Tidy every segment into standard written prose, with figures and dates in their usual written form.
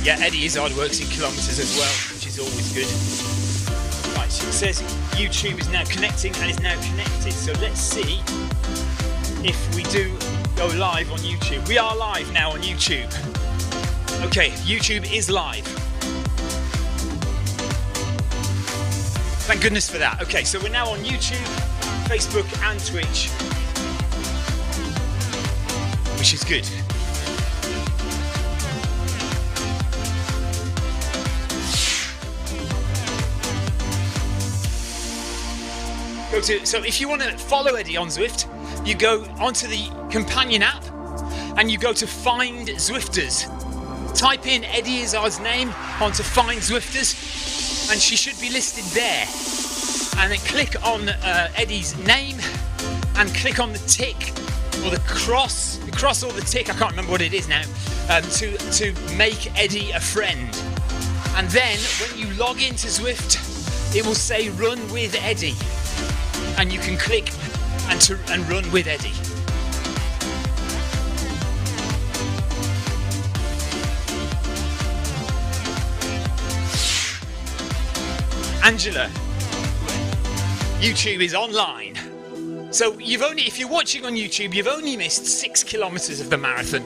Yeah, Eddie Izzard works in kilometres as well, which is always good. Right, so it says YouTube is now connecting and is now connected. So let's see if we do go live on YouTube. We are live now on YouTube. Okay, YouTube is live. Thank goodness for that. Okay, so we're now on YouTube, Facebook and Twitch, which is good. So if you want to follow Eddie on Zwift, you go onto the companion app and you go to Find Zwifters. Type in Eddie Izzard's name onto Find Zwifters and she should be listed there. And then click on Eddie's name and click on the tick or the cross or the tick, I can't remember what it is now, to make Eddie a friend. And then when you log into Zwift, it will say Run with Eddie. And you can click and run with Eddie. Angela, YouTube is online. So if you're watching on YouTube, you've only missed 6 kilometres of the marathon.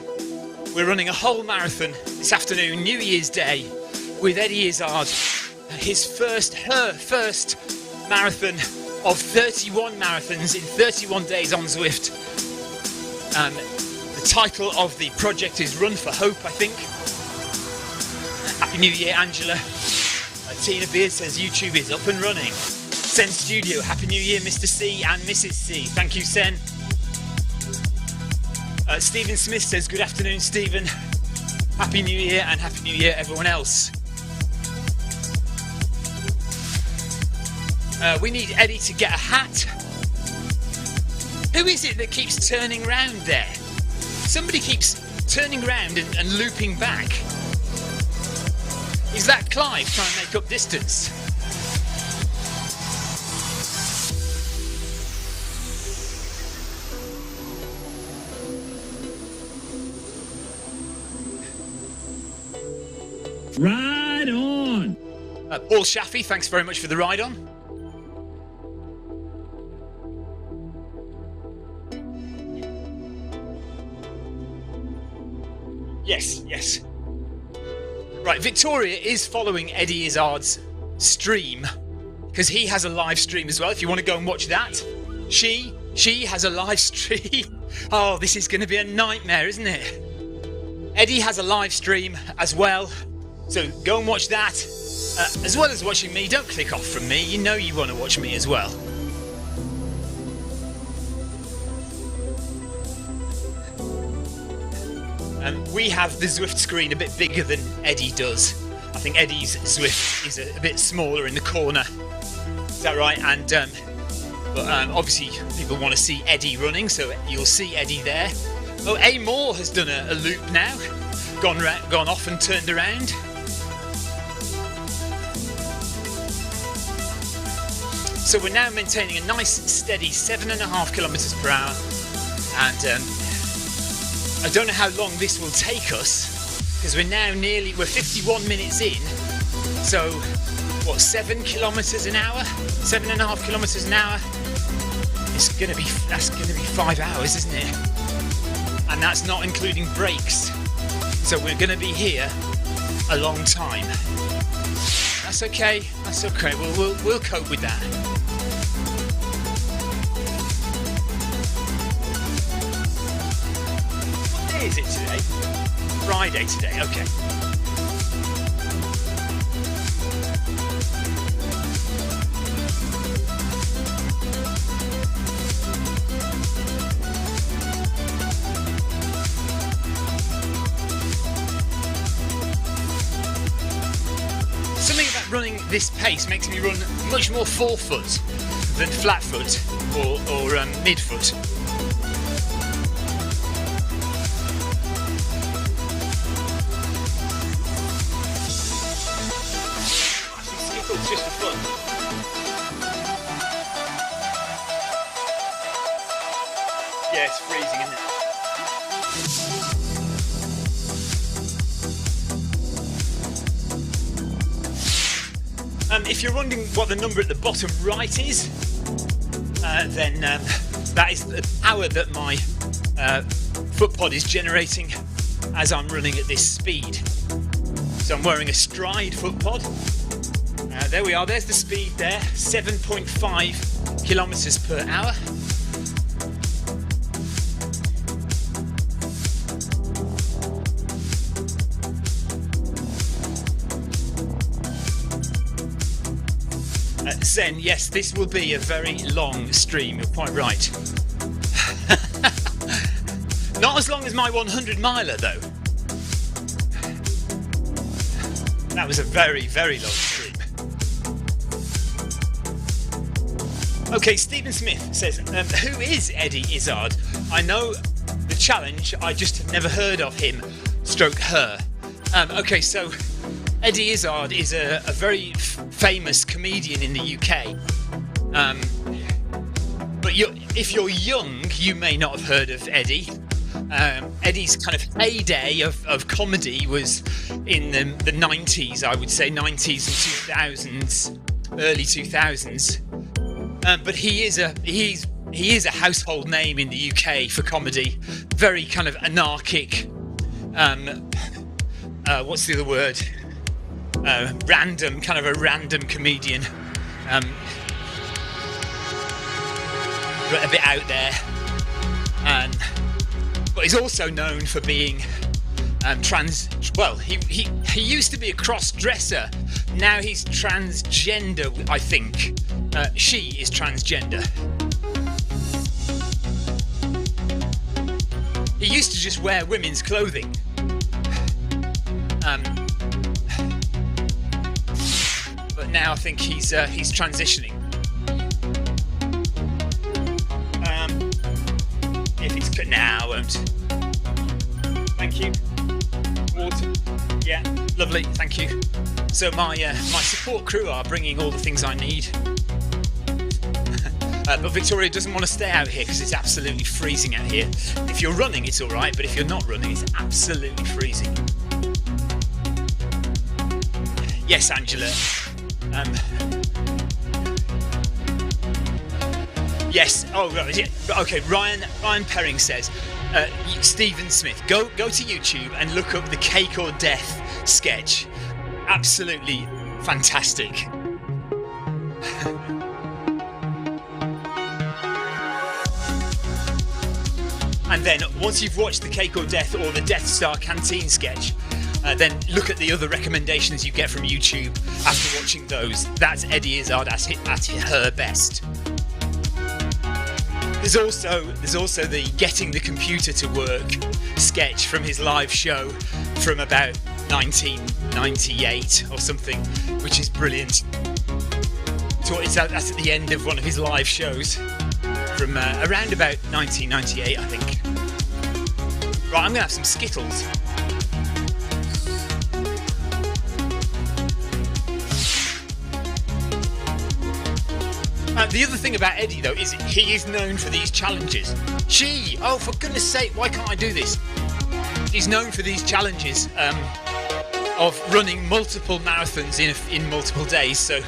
We're running a whole marathon this afternoon, New Year's Day, with Eddie Izzard. Her first marathon of 31 marathons in 31 days on Zwift. The title of the project is Run for Hope, I think. Happy New Year, Angela. Tina Beard says YouTube is up and running. Sen Studio, Happy New Year, Mr. C and Mrs. C. Thank you, Sen. Stephen Smith says, good afternoon, Stephen. Happy New Year and Happy New Year, everyone else. We need Eddie to get a hat. Who is it that keeps turning round there? Somebody keeps turning round and looping back. Is that Clive trying to make up distance? Ride on! Paul Shaffy, thanks very much for the ride on. Yes. Right, Victoria is following Eddie Izzard's stream because he has a live stream as well. If you want to go and watch that, she has a live stream. Oh, this is going to be a nightmare, isn't it? Eddie has a live stream as well, so go and watch that as well as watching me. Don't click off from me. You know you want to watch me as well. We have the Zwift screen a bit bigger than Eddie does. I think Eddie's Zwift is a bit smaller in the corner. Is that right? And but obviously people want to see Eddie running, so you'll see Eddie there. Oh, A Moore has done a loop now, gone off and turned around. So we're now maintaining a nice steady 7.5 kilometres per hour, and I don't know how long this will take us because we're 51 minutes in. So what, 7 kilometres an hour? 7.5 kilometres an hour? That's gonna be 5 hours, isn't it? And that's not including breaks. So we're gonna be here a long time. That's okay. We'll cope with that. What day is it today? Friday today, okay. Something about running this pace makes me run much more forefoot than flat foot or midfoot. Skittles just for fun. Yeah, it's freezing, isn't it? If you're wondering what the number at the bottom right is, then that is the power that my footpod is generating as I'm running at this speed. So I'm wearing a Stride footpod. There we are, there's the speed there, 7.5 kilometers per hour. Zen, yes, this will be a very long stream, you're quite right. Not as long as my 100 miler though. That was a very, very long stream. Okay, Stephen Smith says, who is Eddie Izzard? I know the challenge, I just have never heard of him, stroke her. Okay, so Eddie Izzard is a very famous comedian in the UK. But if you're young, you may not have heard of Eddie. Eddie's kind of heyday of comedy was in the 90s, I would say, 90s and 2000s, early 2000s. But he is a household name in the UK for comedy. Very kind of anarchic. What's the other word? Random, kind of a random comedian. But a bit out there. But he's also known for being trans. Well, he used to be a cross-dresser. Now he's transgender, I think. She is transgender. He used to just wear women's clothing. But now I think he's transitioning. If it's cut now, I won't. Thank you. Water. Yeah, lovely. Thank you. So my support crew are bringing all the things I need. But Victoria doesn't want to stay out here because it's absolutely freezing out here. If you're running, it's all right, but if you're not running, it's absolutely freezing. Yes, Angela. Yes. Oh, right. Yeah. Okay. Ryan Perring says, Stephen Smith, go to YouTube and look up the Cake or Death sketch. Absolutely fantastic. And then once you've watched the Cake or Death or the Death Star Canteen sketch, then look at the other recommendations you get from YouTube after watching those. That's Eddie Izzard at her best. There's also the Getting the Computer to Work sketch from his live show from about 1998 or something, which is brilliant. So that's at the end of one of his live shows from around about 1998, I think. Right, I'm going to have some Skittles. The other thing about Eddie, though, is he is known for these challenges. Oh, for goodness sake, why can't I do this? He's known for these challenges of running multiple marathons in multiple days. So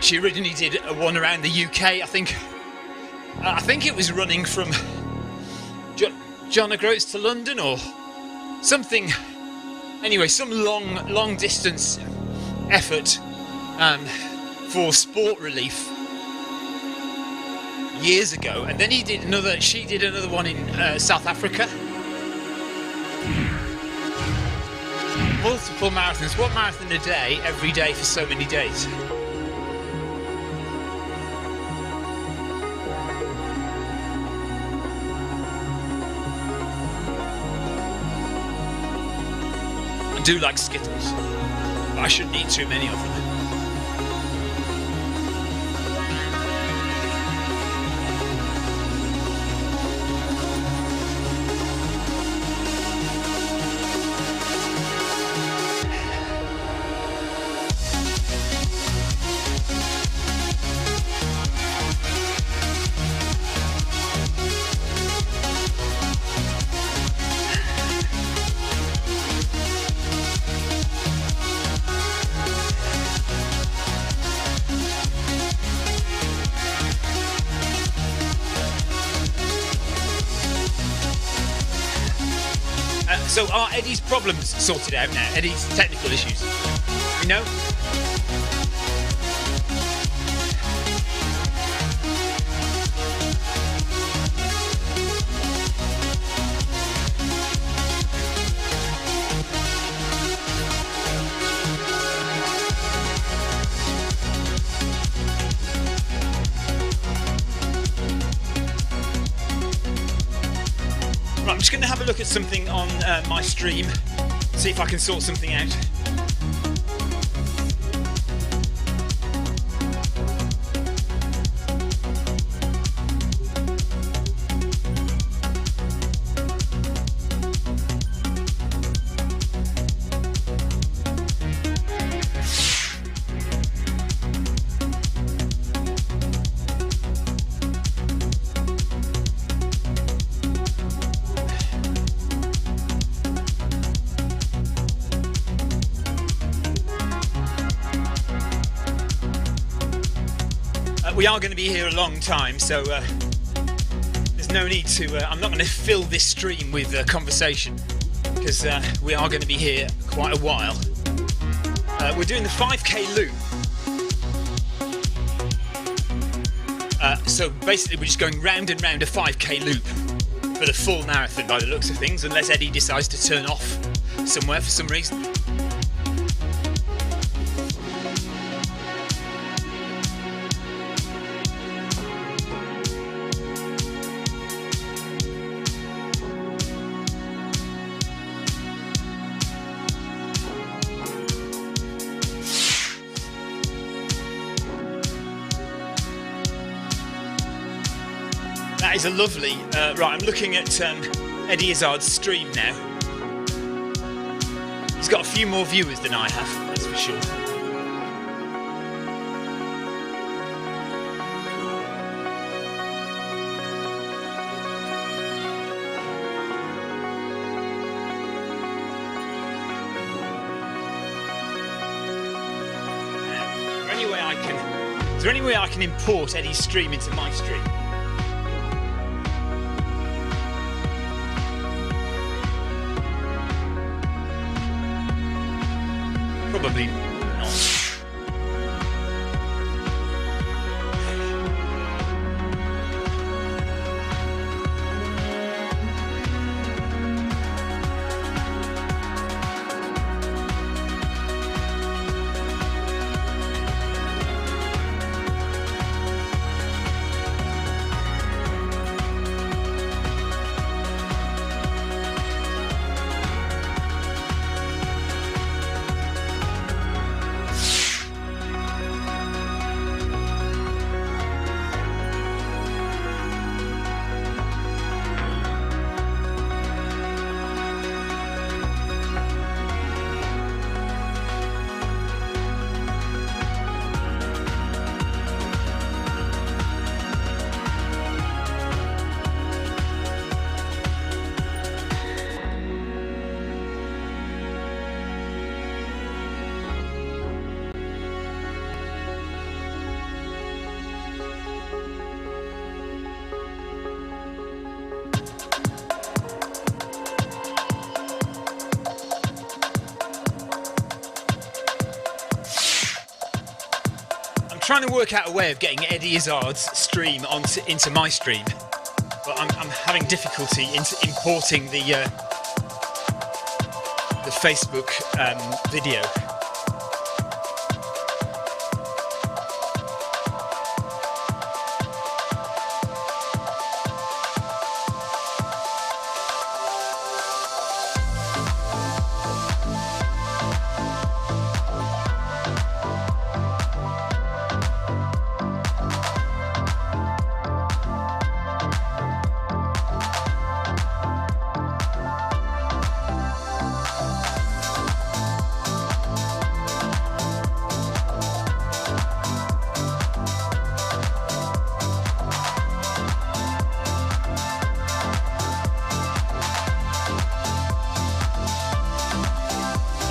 she originally did one around the UK, I think. I think it was running from John O'Groats to London or something. Anyway, some long distance effort for Sport Relief years ago, and then she did another one in South Africa. Multiple marathons. What marathon a day, every day for so many days? I do like Skittles, but I shouldn't eat too many of them. So are Eddie's problems sorted out now? Eddie's technical issues? You know? I'm just going to have a look at something on my stream, see if I can sort something out. We are going to be here a long time, so there's no need to... I'm not going to fill this stream with conversation, because we are going to be here quite a while. We're doing the 5k loop. So basically we're just going round and round a 5k loop for the full marathon by the looks of things, unless Eddie decides to turn off somewhere for some reason. That is a lovely... right, I'm looking at Eddie Izzard's stream now. He's got a few more viewers than I have, that's for sure. Is there any way I can import Eddie's stream into my stream? Probably not. Trying to work out a way of getting Eddie Izzard's stream into my stream, but I'm having difficulty in importing the Facebook video.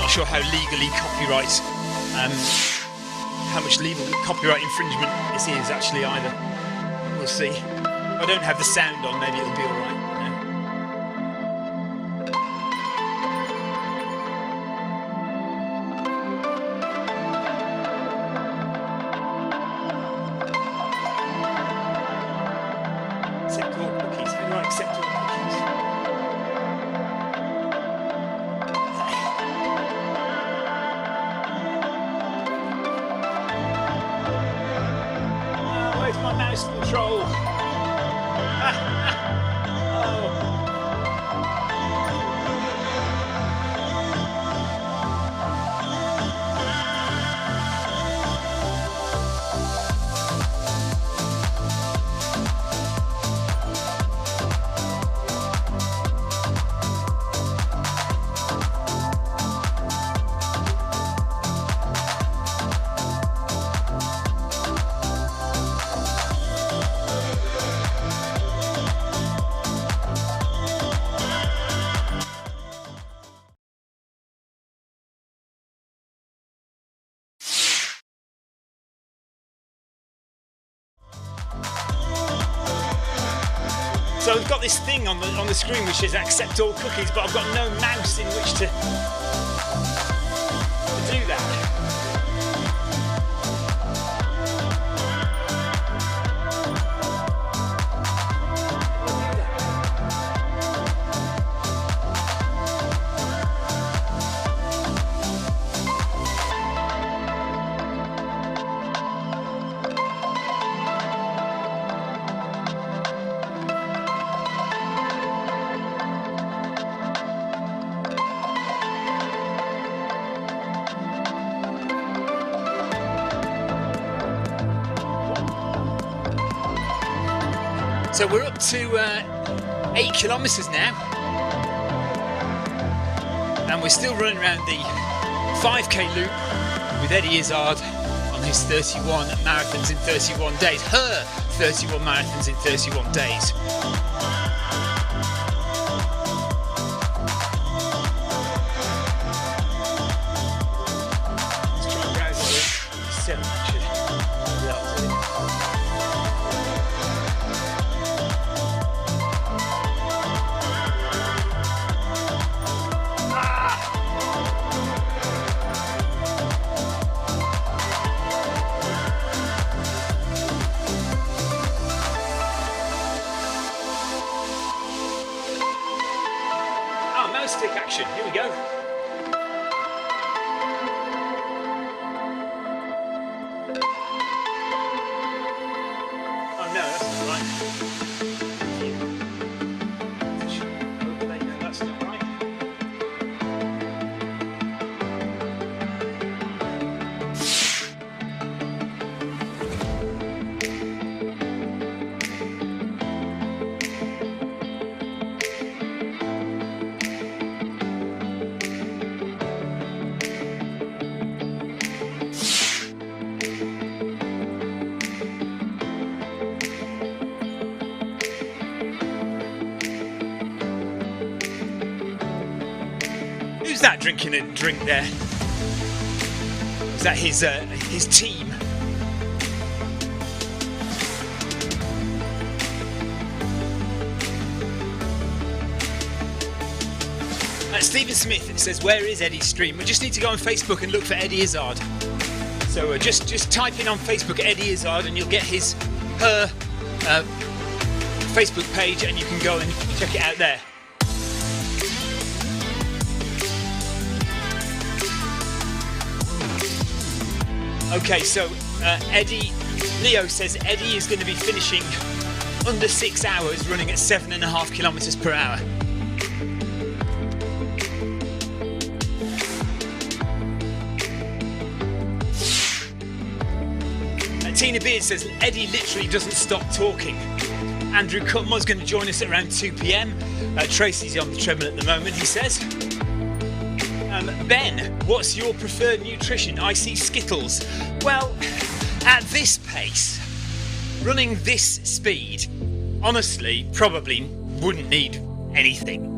Sure how legally how much legal copyright infringement this is actually either. We'll see. If I don't have the sound on, maybe it'll be alright. control. So we've got this thing on the screen which says accept all cookies, but I've got no mouse in which to do that. So we're up to 8 kilometres now, and we're still running around the 5k loop with Eddie Izzard on his 31 marathons in 31 days, her 31 marathons in 31 days. Let's try and browse it. 7 actually. Stick action, here we go. Oh no, that's not right. No, that's not right. Who's that drinking a drink there? Is that his team? Stephen Smith says, where is Eddie's stream? We just need to go on Facebook and look for Eddie Izzard. So just type in on Facebook Eddie Izzard and you'll get her Facebook page, and you can go and check it out there. Okay, so Leo says Eddie is going to be finishing under 6 hours, running at 7.5 kilometers per hour. Tina Beard says Eddie literally doesn't stop talking. Andrew Cutmore's going to join us at around 2 p.m. Tracy's on the treadmill at the moment, he says. Ben, what's your preferred nutrition? I see Skittles. Well, at this pace, running this speed, honestly, probably wouldn't need anything.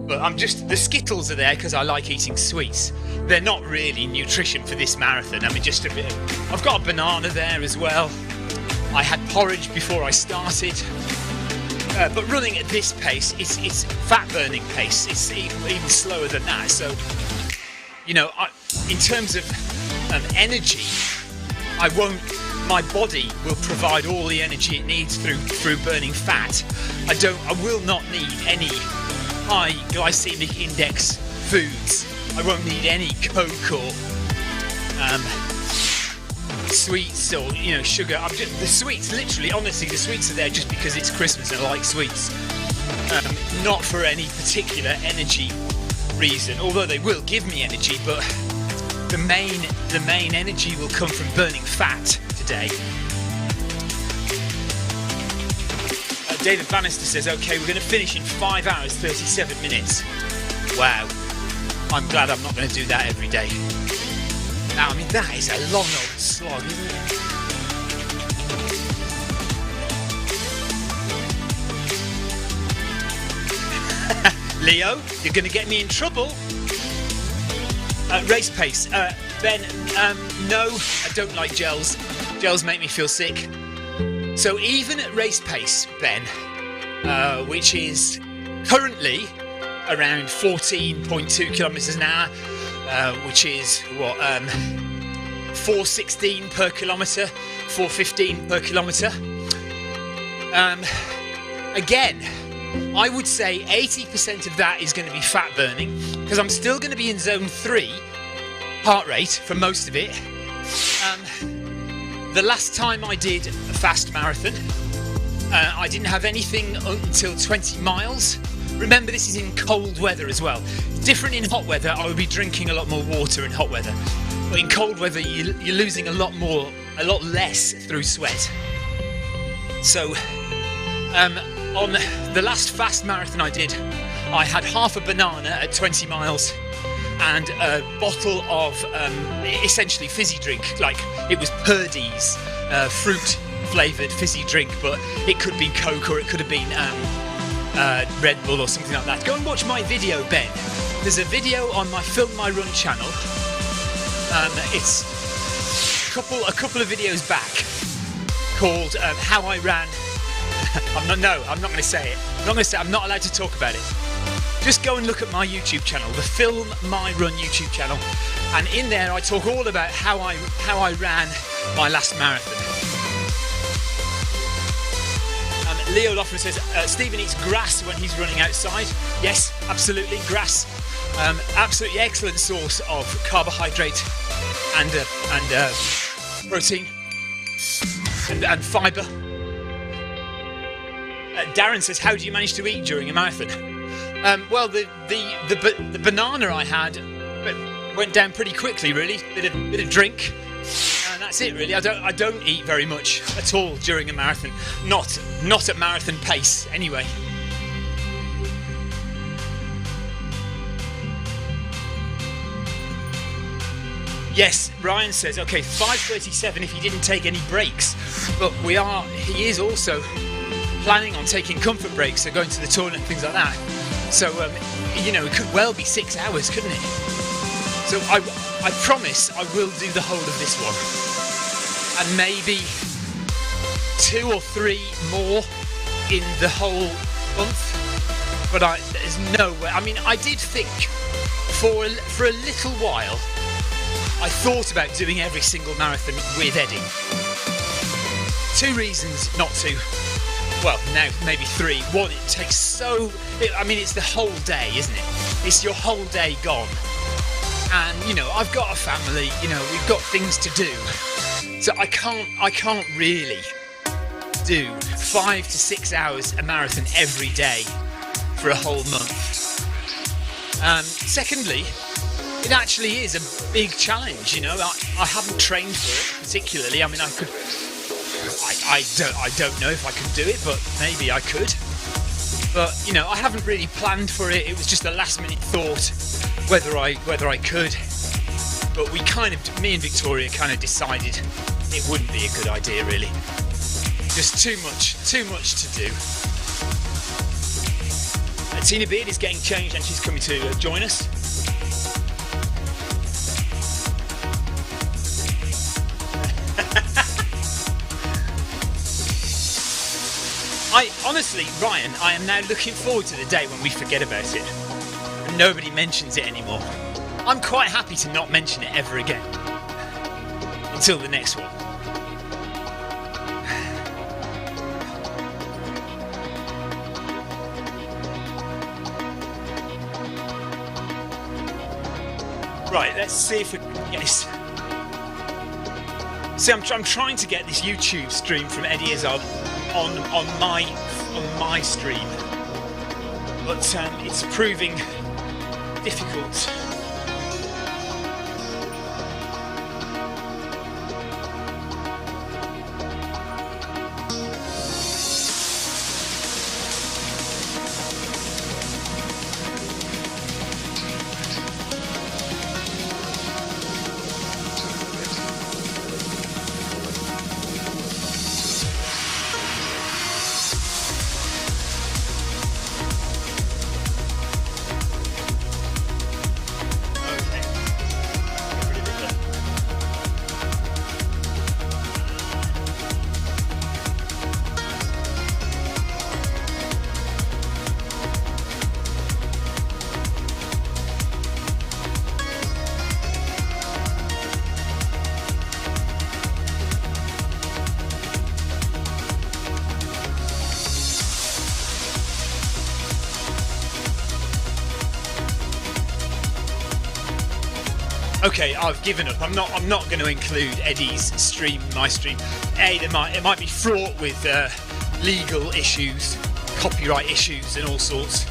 But the Skittles are there because I like eating sweets. They're not really nutrition for this marathon. I mean, just a bit. I've got a banana there as well. I had porridge before I started. But running at this pace, it's fat burning pace. It's even slower than that. So, you know, in terms of energy, my body will provide all the energy it needs through burning fat. I will not need any high glycemic index foods. I won't need any Coke or sweets or sugar. The sweets, literally, honestly, the sweets are there just because it's Christmas and I like sweets, not for any particular energy reason. Although they will give me energy, but the main energy will come from burning fat today. David Bannister says, okay, we're going to finish in 5 hours 37 minutes. Wow, I'm glad I'm not going to do that every day. Now, I mean, that is a long old slog, isn't it? Leo, you're going to get me in trouble. Race pace. Ben, no, I don't like gels. Gels make me feel sick. So even at race pace, Ben, which is currently around 14.2 kilometres an hour, which is what 4:16 per kilometre, 4:15 per kilometre. Again, I would say 80% of that is going to be fat burning, because I'm still going to be in zone 3 heart rate for most of it. The last time I did a fast marathon, I didn't have anything until 20 miles. Remember, this is in cold weather as well. Different in hot weather, I would be drinking a lot more water in hot weather. But in cold weather, you're losing a lot less through sweat. So, on the last fast marathon I did, I had half a banana at 20 miles and a bottle of essentially fizzy drink. Like, it was Purdy's fruit flavoured fizzy drink, but it could be Coke or it could have been Red Bull or something like that. Go and watch my video, Ben. There's a video on my Film My Run channel. It's a couple of videos back called How I Ran. I'm not going to say it. I'm not allowed to talk about it. Just go and look at my YouTube channel, the Film My Run YouTube channel, and in there I talk all about how I ran my last marathon. Leo Loughlin says, Stephen eats grass when he's running outside. Yes, absolutely, grass. Absolutely excellent source of carbohydrate and protein and fibre. Darren says, how do you manage to eat during a marathon? Well, the banana I had went down pretty quickly, really. Bit of drink. That's it, really. I don't eat very much at all during a marathon. Not at marathon pace, anyway. Yes, Ryan says, okay, 5:37 if he didn't take any breaks. But he is also planning on taking comfort breaks, so going to the toilet and things like that. So, it could well be 6 hours, couldn't it? So I promise I will do the whole of this one. And maybe 2 or 3 more in the whole month. But there's no way. I mean, I did think for a little while, I thought about doing every single marathon with Eddie. 2 reasons not to. Well, now maybe 3. One, it takes it's the whole day, isn't it? It's your whole day gone. And, I've got a family, we've got things to do. So I can't really do 5 to 6 hours a marathon every day for a whole month. Secondly, it actually is a big challenge, I haven't trained for it particularly. I mean, I don't know if I could do it, but maybe I could. But, I haven't really planned for it. It was just a last minute thought whether I could. But me and Victoria kind of decided it wouldn't be a good idea, really. Just too much to do. Tina Beard is getting changed and she's coming to join us. Honestly, Ryan, I am now looking forward to the day when we forget about it and nobody mentions it anymore. I'm quite happy to not mention it ever again until the next one. Right, let's see if we can get this. See, I'm trying to get this YouTube stream from Eddie Izzard on my stream, but it's proving difficult. Okay, I've given up. I'm not going to include Eddie's stream, my stream. It might be fraught with legal issues, copyright issues, and all sorts.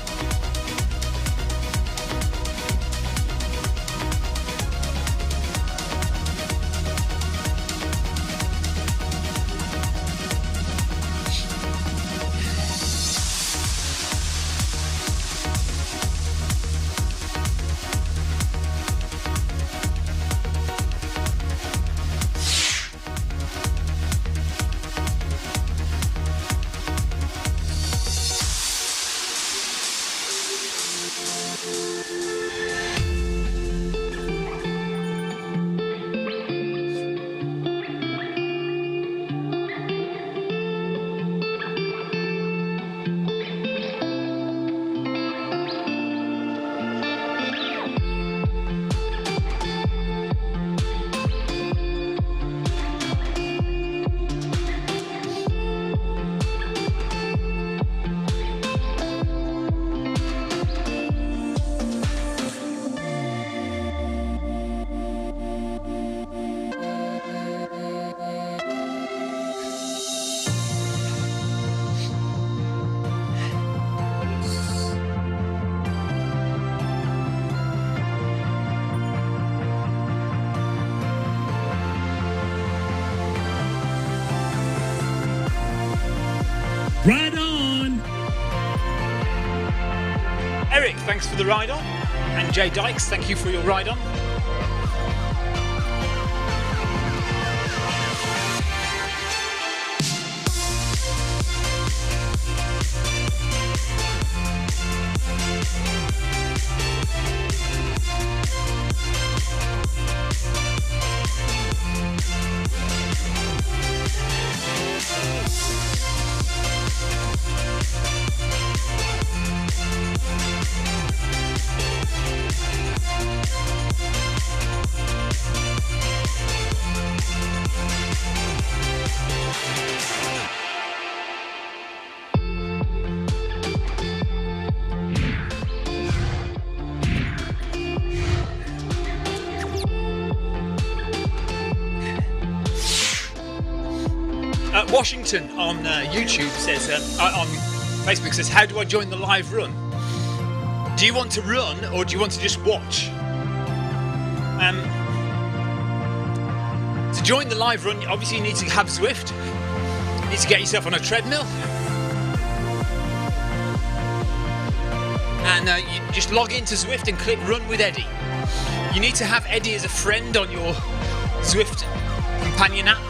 Right on! Eric, thanks for the ride on. And Jay Dykes, thank you for your ride on. Washington on YouTube says, on Facebook says, how do I join the live run? Do you want to run or do you want to just watch? To join the live run, obviously you need to have Zwift. You need to get yourself on a treadmill. And you just log into Zwift and click Run with Eddie. You need to have Eddie as a friend on your Zwift companion app.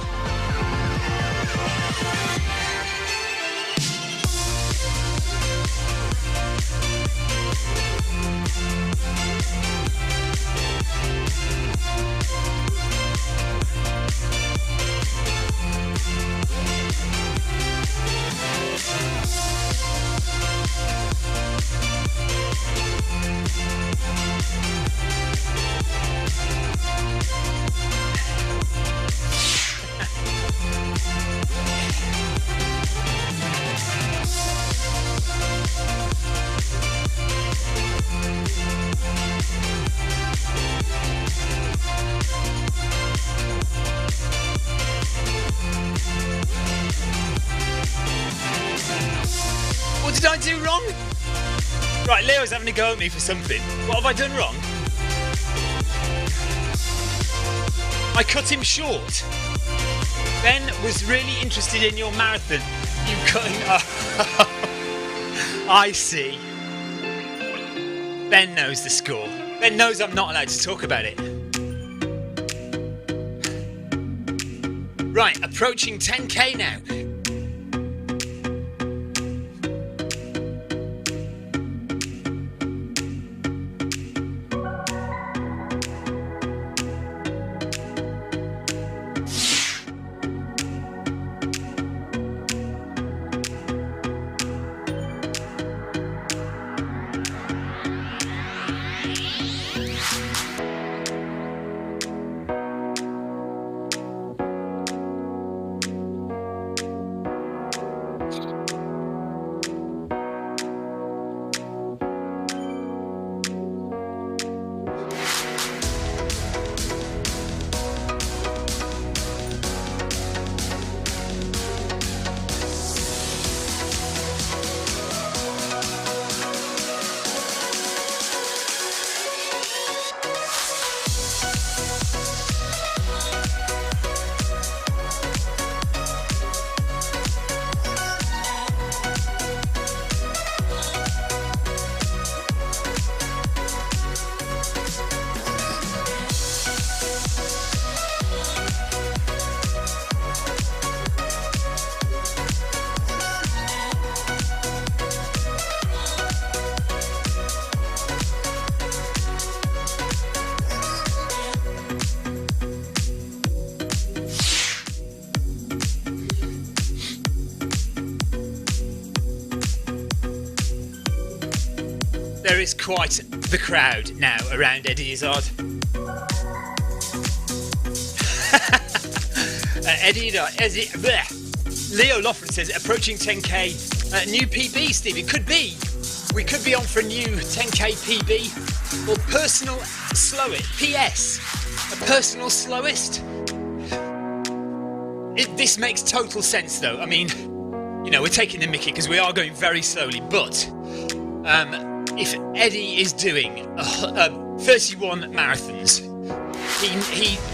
did I do wrong? Right, Leo's having a go at me for something. What have I done wrong? I cut him short. Ben was really interested in your marathon. You cut him off. I see. Ben knows the score. Ben knows I'm not allowed to talk about it. Right, approaching 10k now. There is quite the crowd now around Eddie Izzard. Leo Loughlin says approaching 10k, new PB, Steve. It could be. We could be on for a new 10k PB or personal slowest. PS, a personal slowest. This makes total sense, though. I mean, you know, we're taking the mickey because we are going very slowly, but if Eddie is doing 31 marathons,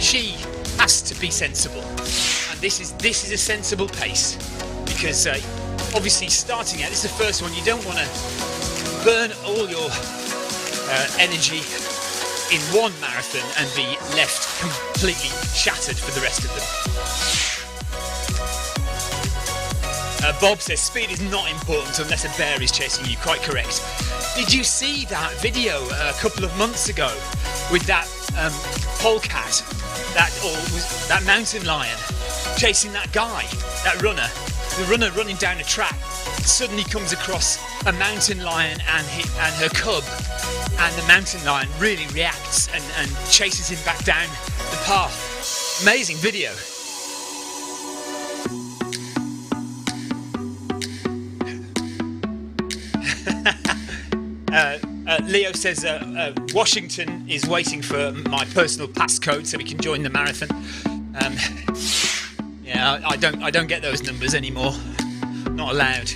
she has to be sensible, and this is a sensible pace because obviously starting out, this is the first one. You don't want to burn all your energy in one marathon and be left completely shattered for the rest of them. Bob says speed is not important unless a bear is chasing you. Quite correct. Did you see that video a couple of months ago with that polecat, that mountain lion chasing that guy, that runner? The runner running down a track suddenly comes across a mountain lion and her cub, and the mountain lion really reacts and chases him back down the path. Amazing video. Leo says Washington is waiting for my personal passcode so we can join the marathon. Yeah, I don't get those numbers anymore. Not allowed.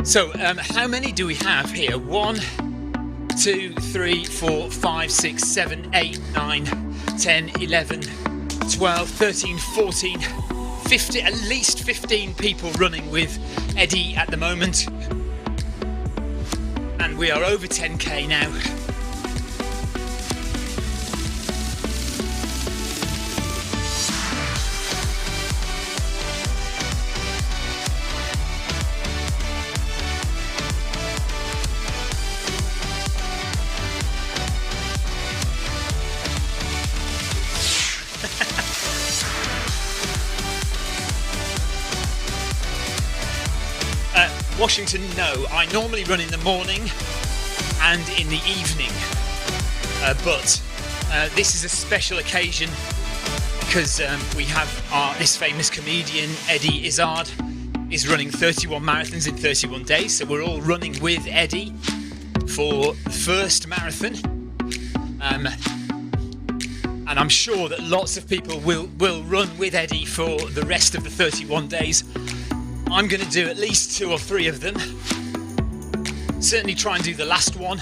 So, how many do we have here? 1, 2, 3, 4, 5, 6, 7, 8, 9, 10, 11, 12, 13, 14, 15, at least 15 people running with Eddie at the moment. And we are over 10k now. Washington, no. I normally run in the morning and in the evening, but this is a special occasion because we have this famous comedian Eddie Izzard is running 31 marathons in 31 days, so we're all running with Eddie for the first marathon, and I'm sure that lots of people will run with Eddie for the rest of the 31 days. I'm going to do at least 2 or 3 of them. Certainly try and do the last one,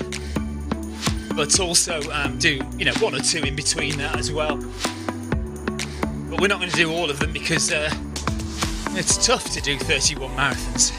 but also do 1 or 2 in between that as well. But we're not going to do all of them because it's tough to do 31 marathons.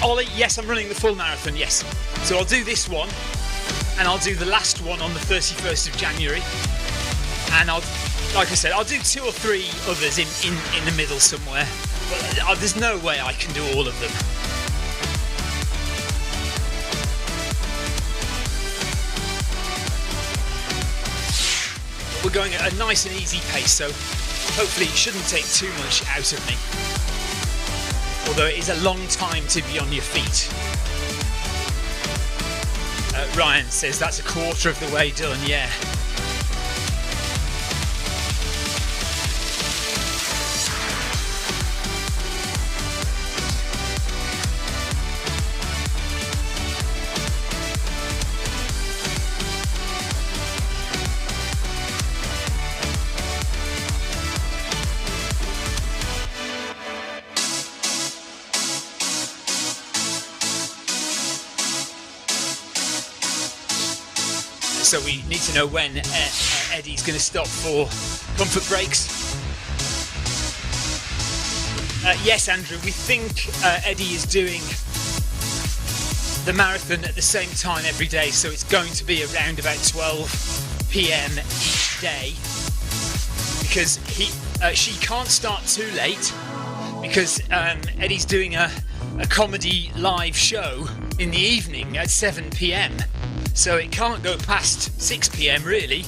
Ollie, yes, I'm running the full marathon, yes. So I'll do this one, and I'll do the last one on the 31st of January. And like I said, I'll do 2 or 3 others in the middle somewhere. But there's no way I can do all of them. But we're going at a nice and easy pace, so hopefully it shouldn't take too much out of me. Although it is a long time to be on your feet. Ryan says that's a quarter of the way done, yeah. So we need to know when Eddie's going to stop for comfort breaks. Yes, Andrew, we think Eddie is doing the marathon at the same time every day, so it's going to be around about 12 p.m. each day, because she can't start too late, because Eddie's doing a comedy live show in the evening at 7 p.m. So it can't go past 6 p.m. really,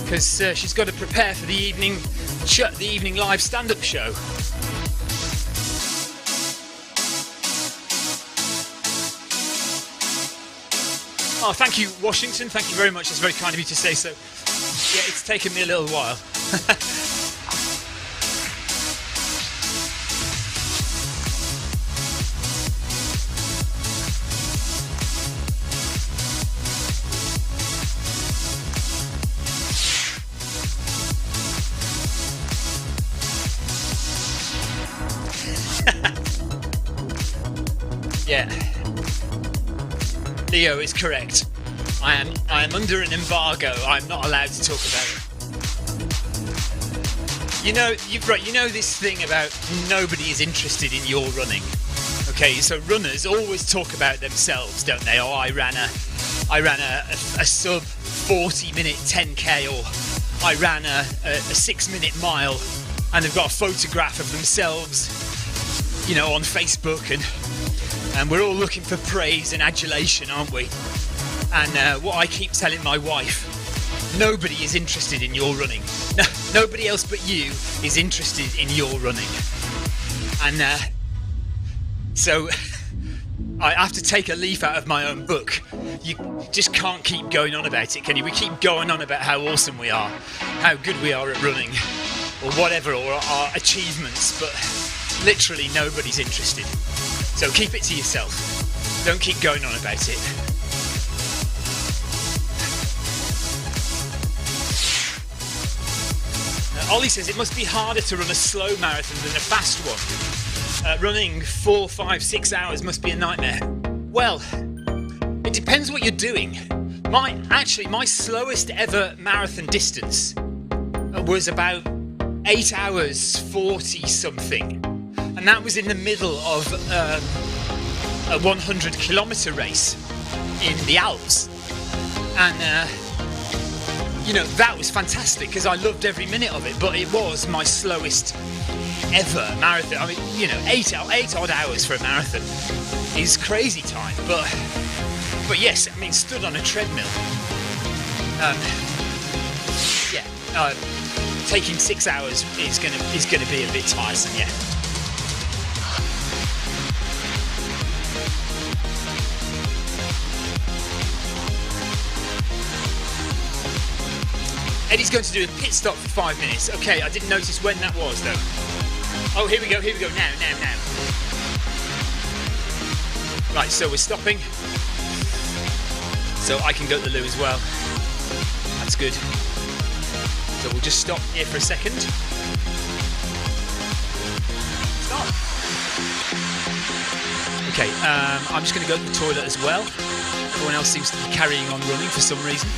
because she's got to prepare for the evening live stand-up show. Oh, thank you, Washington. Thank you very much. It's very kind of you to say so. Yeah, it's taken me a little while. Yeah, Leo is correct. I am under an embargo. I'm not allowed to talk about it. You know this thing about nobody is interested in your running. Okay, so runners always talk about themselves, don't they? Oh, I ran a sub 40-minute 10k, or I ran a 6-minute mile, and they've got a photograph of themselves, on Facebook, and we're all looking for praise and adulation, aren't we? And what I keep telling my wife, nobody is interested in your running. No, nobody else but you is interested in your running. And so I have to take a leaf out of my own book. You just can't keep going on about it, can you? We keep going on about how awesome we are, how good we are at running, or whatever, or our achievements, but literally nobody's interested. So keep it to yourself. Don't keep going on about it. Ollie says it must be harder to run a slow marathon than a fast one. Running 4, 5, 6 hours must be a nightmare. Well, it depends what you're doing. My slowest ever marathon distance was about 8 hours 40 something. And that was in the middle of a 100 kilometre race in the Alps. And, that was fantastic because I loved every minute of it, but it was my slowest ever marathon. I mean, 8 odd hours for a marathon is crazy time, but yes, I mean, stood on a treadmill. Taking 6 hours is gonna be a bit tiresome, yeah. Eddie's going to do a pit stop for 5 minutes. Okay, I didn't notice when that was though. Oh, here we go, now. Right, so we're stopping. So I can go to the loo as well. That's good. So we'll just stop here for a second. Stop. Okay, I'm just going to go to the toilet as well. Everyone else seems to be carrying on running for some reason.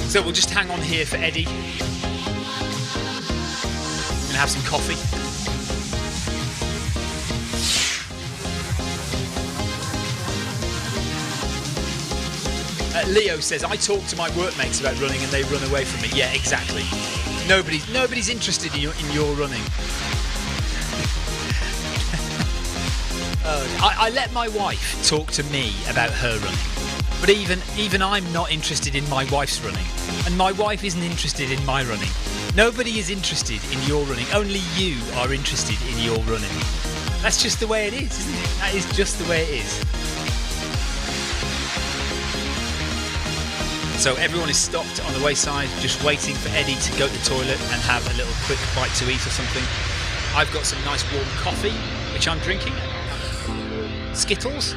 So we'll just hang on here for Eddie. I'm going to have some coffee. Leo says, I talk to my workmates about running and they run away from me. Yeah, exactly. Nobody's interested in your running. I let my wife talk to me about her running. But even I'm not interested in my wife's running. And my wife isn't interested in my running. Nobody is interested in your running. Only you are interested in your running. That's just the way it is, isn't it? That is just the way it is. So everyone is stopped on the wayside, just waiting for Eddie to go to the toilet and have a little quick bite to eat or something. I've got some nice warm coffee, which I'm drinking. Skittles.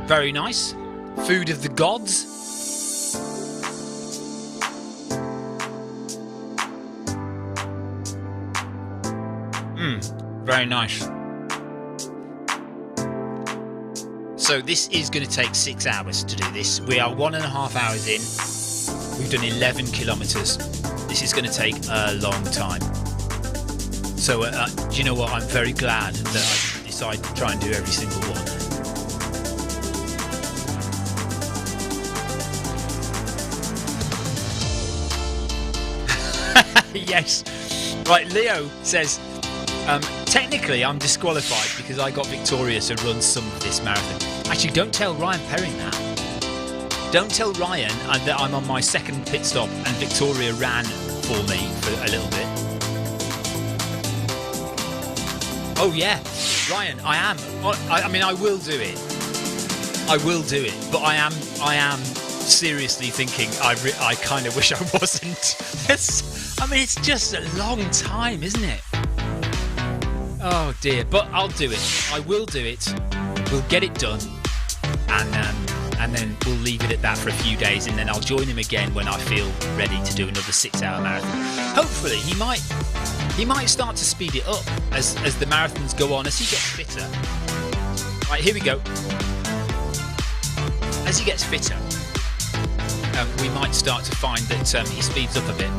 Very nice. Food of the gods. Very nice. So this is going to take 6 hours to do this. We are 1.5 hours in. We've done 11 kilometers. This is going to take a long time. So do you know what? I'm very glad that I decided to try and do every single one. Yes. Right, Leo says, technically I'm disqualified because I got Victoria to run some of this marathon. Actually, don't tell Ryan Perrin that. Don't tell Ryan that I'm on my second pit stop and Victoria ran for me for a little bit. Oh yeah, Ryan, I am. I mean, I will do it. I will do it, but I am seriously thinking I kind of wish I wasn't. I mean, it's just a long time, isn't it? Oh dear, but I'll do it. I will do it. We'll get it done, and then we'll leave it at that for a few days, and then I'll join him again when I feel ready to do another 6-hour marathon. Hopefully, he might start to speed it up as the marathons go on, as he gets fitter. Right, here we go. As he gets fitter, we might start to find that he speeds up a bit.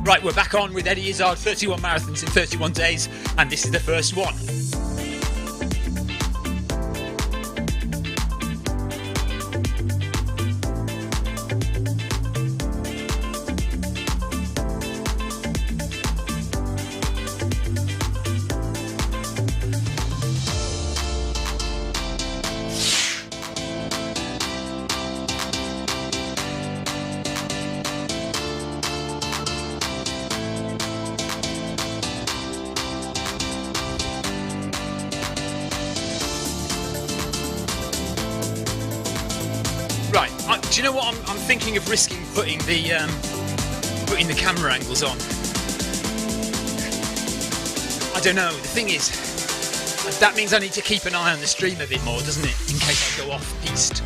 Right, we're back on with Eddie Izzard, 31 marathons in 31 days, and this is the first one. Right, do you know what? I'm thinking of risking putting the camera angles on. I don't know. The thing is, that means I need to keep an eye on the stream a bit more, doesn't it? In case I go off piste.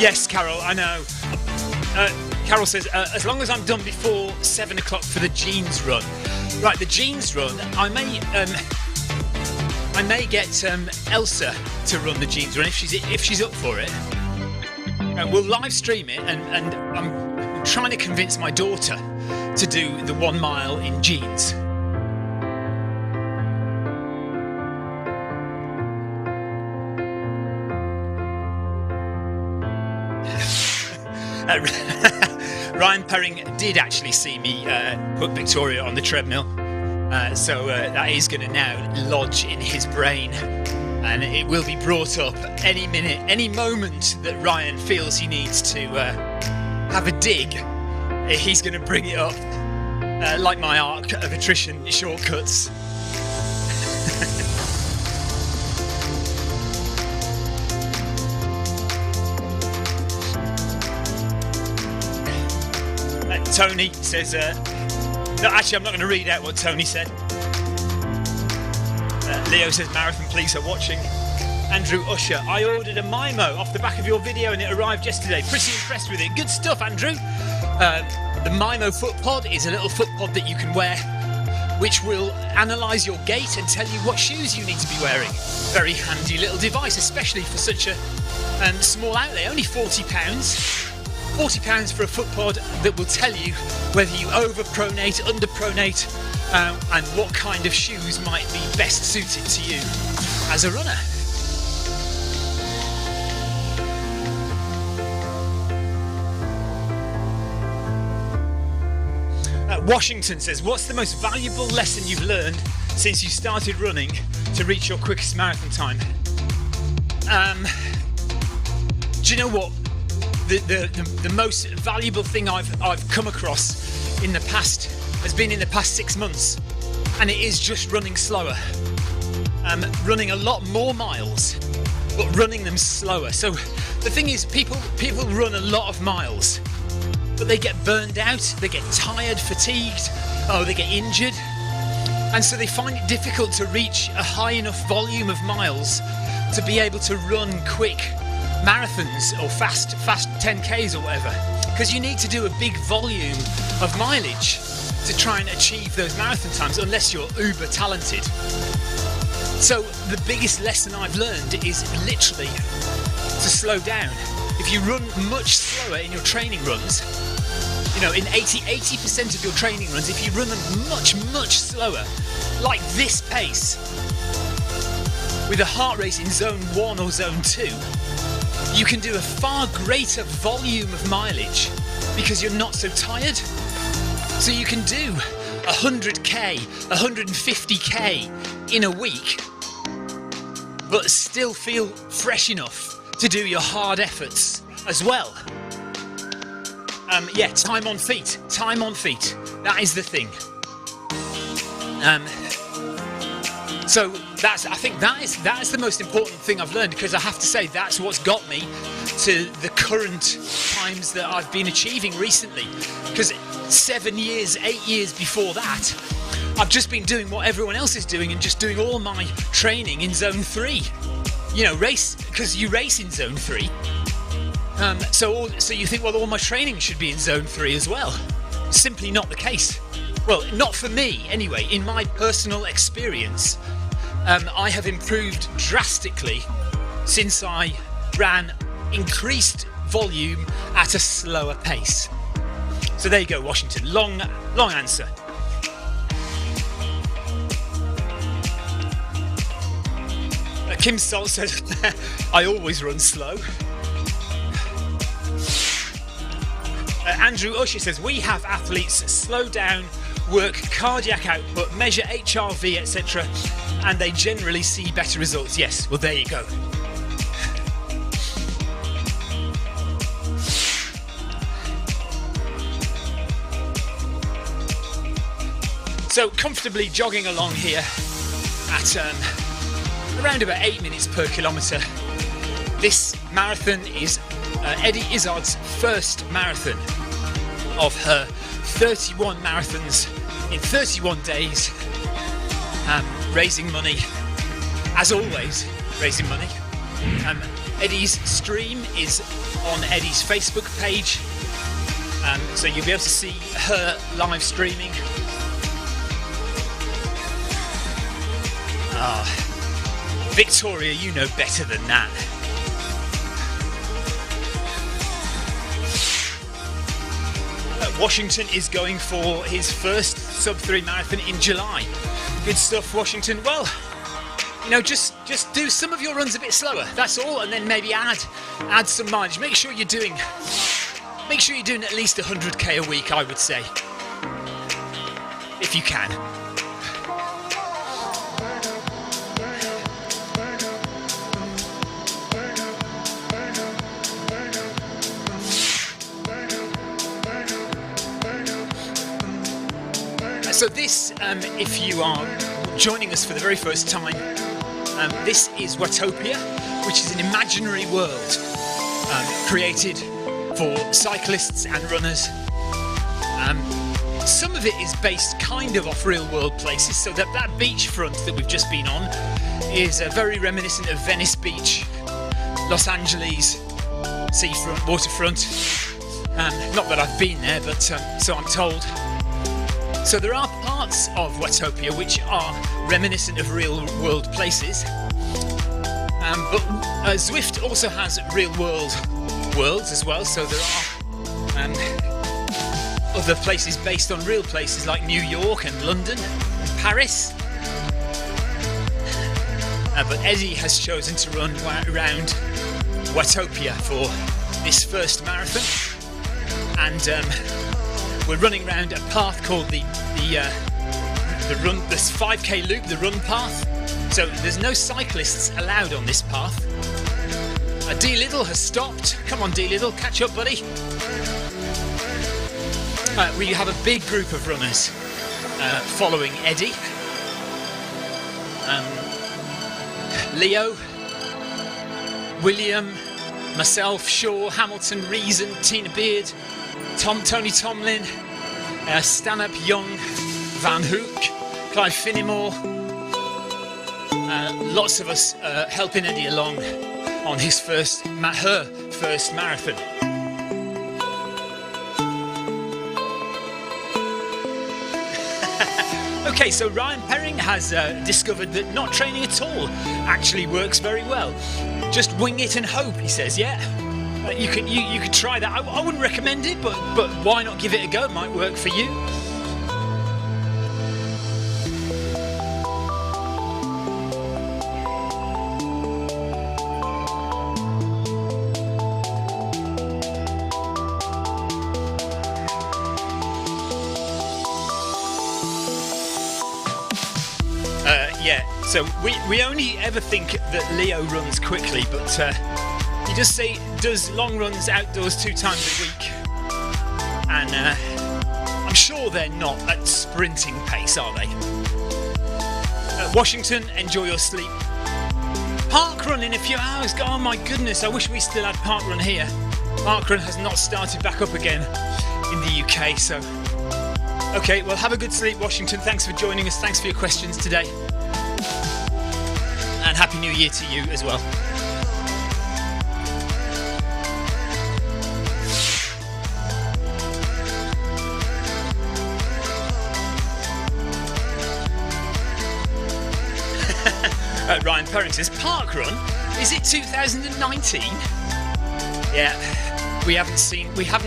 Yes, Carol, I know. Carol says, as long as I'm done before 7 o'clock for the jeans run. Right, the jeans run, I may get Elsa to run the jeans run if she's up for it. We'll live stream it, and I'm trying to convince my daughter to do the 1 mile in jeans. Ryan Perring did actually see me put Victoria on the treadmill, so that is going to now lodge in his brain, and it will be brought up any minute, any moment that Ryan feels he needs to have a dig. He's going to bring it up, like my arc of attrition shortcuts. Tony says, no, actually, I'm not going to read out what Tony said. Leo says, marathon police are watching. Andrew Usher, I ordered a Mimo off the back of your video and it arrived yesterday. Pretty impressed with it. Good stuff, Andrew. The Mimo foot pod is a little foot pod that you can wear, which will analyse your gait and tell you what shoes you need to be wearing. Very handy little device, especially for such a small outlay, only £40. £40 for a foot pod that will tell you whether you over-pronate, under-pronate, and what kind of shoes might be best suited to you as a runner. Washington says, what's the most valuable lesson you've learned since you started running to reach your quickest marathon time? Do you know what? The most valuable thing I've come across in the past has been in the past 6 months, and it is just running slower. Running a lot more miles, but running them slower. So the thing is, people run a lot of miles, but they get burned out, they get tired, fatigued, they get injured, and so they find it difficult to reach a high enough volume of miles to be able to run quick marathons or fast 10Ks or whatever, because you need to do a big volume of mileage to try and achieve those marathon times, unless you're uber talented. So the biggest lesson I've learned is literally to slow down. If you run much slower in your training runs, you know, in 80% of your training runs, if you run them much slower, like this pace, with a heart rate in zone 1 or zone 2, you can do a far greater volume of mileage because you're not so tired. So you can do 100k, 150k in a week, but still feel fresh enough to do your hard efforts as well. Time on feet. That is the thing. So I think that is the most important thing I've learned, because I have to say that's what's got me to the current times that I've been achieving recently. Because 7 years, 8 years before that, I've just been doing what everyone else is doing and just doing all my training in zone 3. You know, because you race in zone 3. So you think, well, all my training should be in zone 3 as well. Simply not the case. Well, not for me anyway. In my personal experience, I have improved drastically since I ran increased volume at a slower pace. So there you go, Washington. Long answer. Kim Salt says, I always run slow. Andrew Usher says, we have athletes slow down, work cardiac output, measure HRV, etc., and they generally see better results. Yes, well, there you go. So comfortably jogging along here at around about 8 minutes per kilometre. This marathon is Eddie Izzard's first marathon of her 31 marathons in 31 days, raising money, as always, raising money. Eddie's stream is on Eddie's Facebook page, so you'll be able to see her live streaming. Victoria, you know better than that. Washington is going for his first sub-3 marathon in July. Good stuff, Washington. Well, you know, just do some of your runs a bit slower. That's all, and then maybe add some mileage. Make sure you're doing at least 100k a week, I would say, if you can. So this, if you are joining us for the very first time, this is Watopia, which is an imaginary world created for cyclists and runners. Some of it is based kind of off real world places, so that beachfront that we've just been on is very reminiscent of Venice Beach, Los Angeles, seafront, waterfront. Not that I've been there, but so I'm told. So there are parts of Watopia which are reminiscent of real world places, but Zwift also has real world worlds as well, so there are other places based on real places like New York and London and Paris. But Eddie has chosen to run around Watopia for this first marathon, and we're running around a path called the 5k loop, the run path. So there's no cyclists allowed on this path. D Little has stopped. Come on, D Little, catch up, buddy. We have a big group of runners following Eddie. Leo, William, myself, Shaw, Hamilton, Reason, Tina Beard, Tony Tomlin, Stanhope Young, Van Hook, Clive Finnimore, lots of us helping Eddie along on her first marathon. Okay, so Ryan Perring has discovered that not training at all actually works very well. Just wing it and hope, he says. Yeah, you could try that. I wouldn't recommend it, but why not give it a go? It might work for you. Yeah, so we only ever think that Leo runs quickly, but he does long runs outdoors 2 times a week, and I'm sure they're not at sprinting pace, are they? Washington, enjoy your sleep. Park run in a few hours. Oh my goodness, I wish we still had park run here. Park run has not started back up again in the UK, so okay, well, have a good sleep, Washington. Thanks for joining us. Thanks for your questions today. And Happy New Year to you as well. Ryan Perring says, Park Run? Is it 2019? Yeah, we have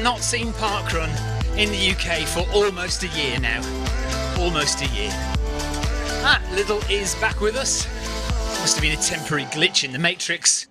not seen Park Run in the UK for almost a year now. Almost a year. Little is back with us. Must have been a temporary glitch in the Matrix.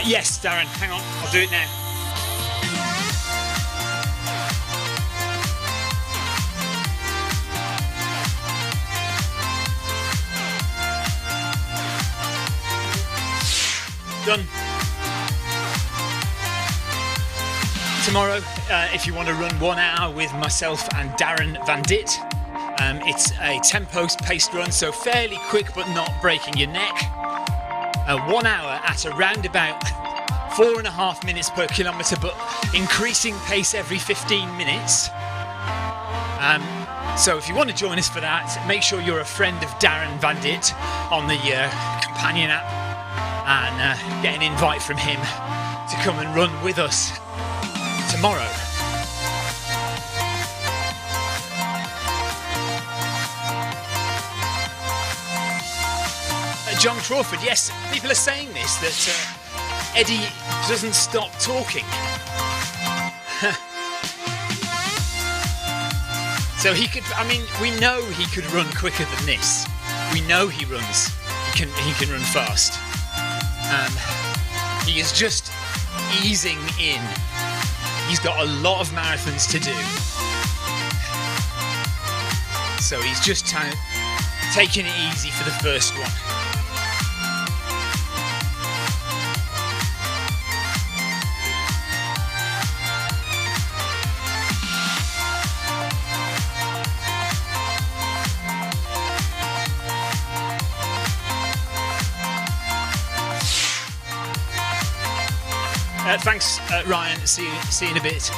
Yes, Darren, hang on, I'll do it now. Done. Tomorrow, if you want to run 1 hour with myself and Darren Van Dit, it's a tempo-paced run, so fairly quick but not breaking your neck. 1 hour at around about 4.5 minutes per kilometre, but increasing pace every 15 minutes. So if you want to join us for that, make sure you're a friend of Darren Van Dit on the companion app and get an invite from him to come and run with us tomorrow. John Crawford, yes, people are saying this, that Eddie doesn't stop talking. So he could, I mean, we know he could run quicker than this. We know he runs, he can run fast. He is just easing in. He's got a lot of marathons to do. So he's just taking it easy for the first one. Thanks, Ryan. See you in a bit.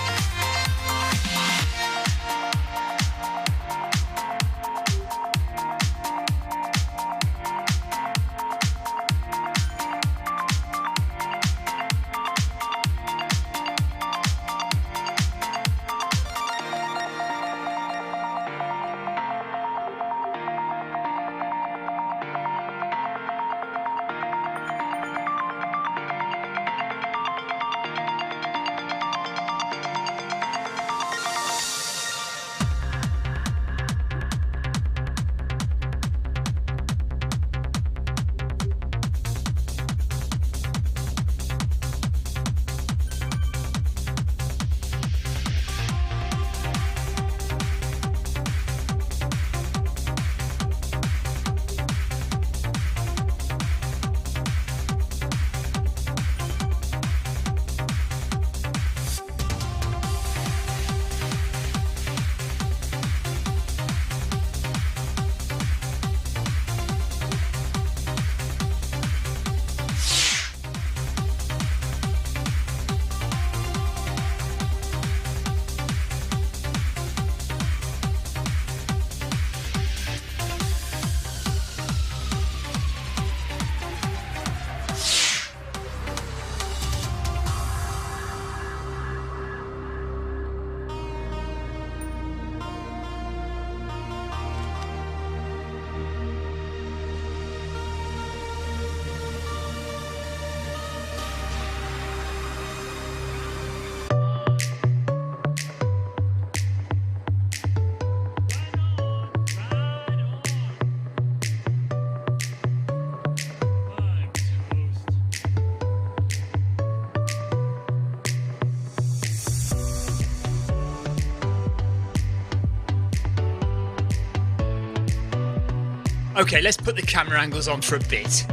Okay, let's put the camera angles on for a bit.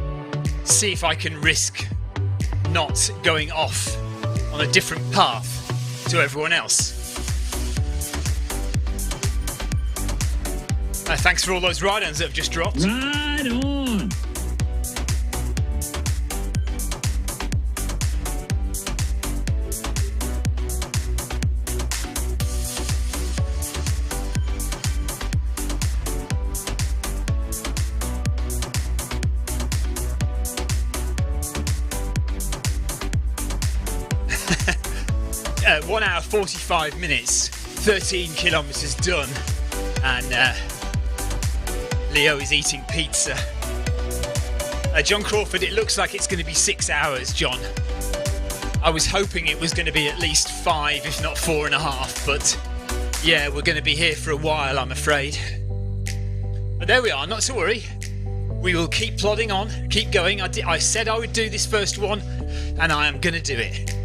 See if I can risk not going off on a different path to everyone else. Thanks for all those ride-ons that have just dropped. Ride on! Uh, 1 hour 45 minutes, 13 kilometres done, and Leo is eating pizza. John Crawford, it looks like it's going to be 6 hours, John. I was hoping it was going to be at least 5, if not 4.5, but yeah, we're going to be here for a while, I'm afraid. But there we are, not to worry. We will keep plodding on, keep going. I said I would do this first one, and I am going to do it.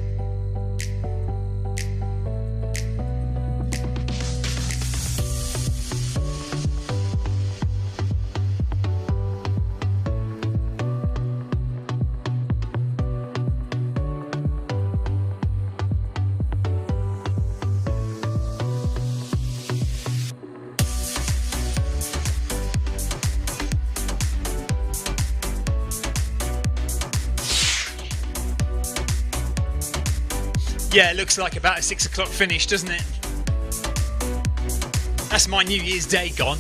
Yeah, it looks like about a 6 o'clock finish, doesn't it? That's my New Year's Day gone.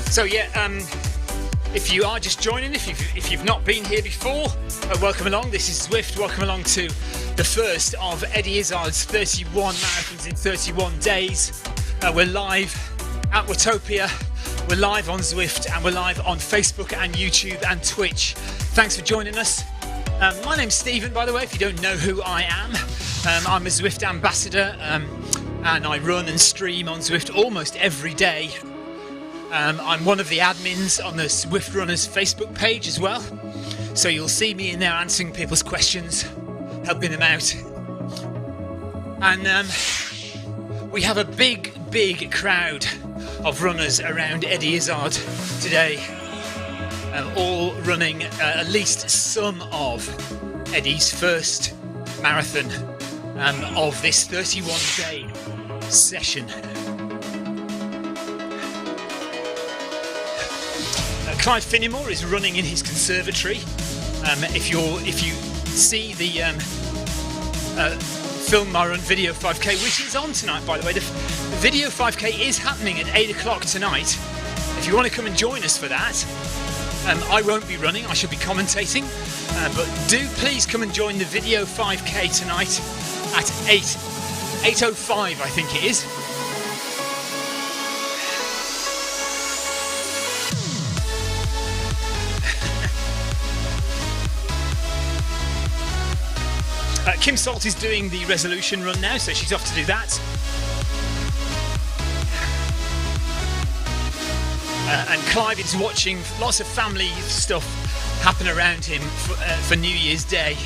So yeah, if you are just joining, if you've not been here before, welcome along. This is Zwift. Welcome along to the first of Eddie Izzard's 31 marathons in 31 days. We're live at Watopia. We're live on Zwift, and we're live on Facebook and YouTube and Twitch. Thanks for joining us. My name's Stephen, by the way, if you don't know who I am. I'm a Zwift ambassador, and I run and stream on Zwift almost every day. I'm one of the admins on the Zwift Runners Facebook page as well, so you'll see me in there answering people's questions, helping them out. And we have a big crowd of runners around Eddie Izzard today, all running at least some of Eddie's first marathon of this 31-day session. Clive Finnemore is running in his conservatory. If you see the Film My Run Video 5K, which is on tonight, by the way, the Video 5K is happening at 8 o'clock tonight. If you want to come and join us for that, I won't be running, I shall be commentating, but do please come and join the Video 5K tonight at 8:05, I think it is. Kim Salt is doing the resolution run now, so she's off to do that. And Clive is watching lots of family stuff happen around him for New Year's Day,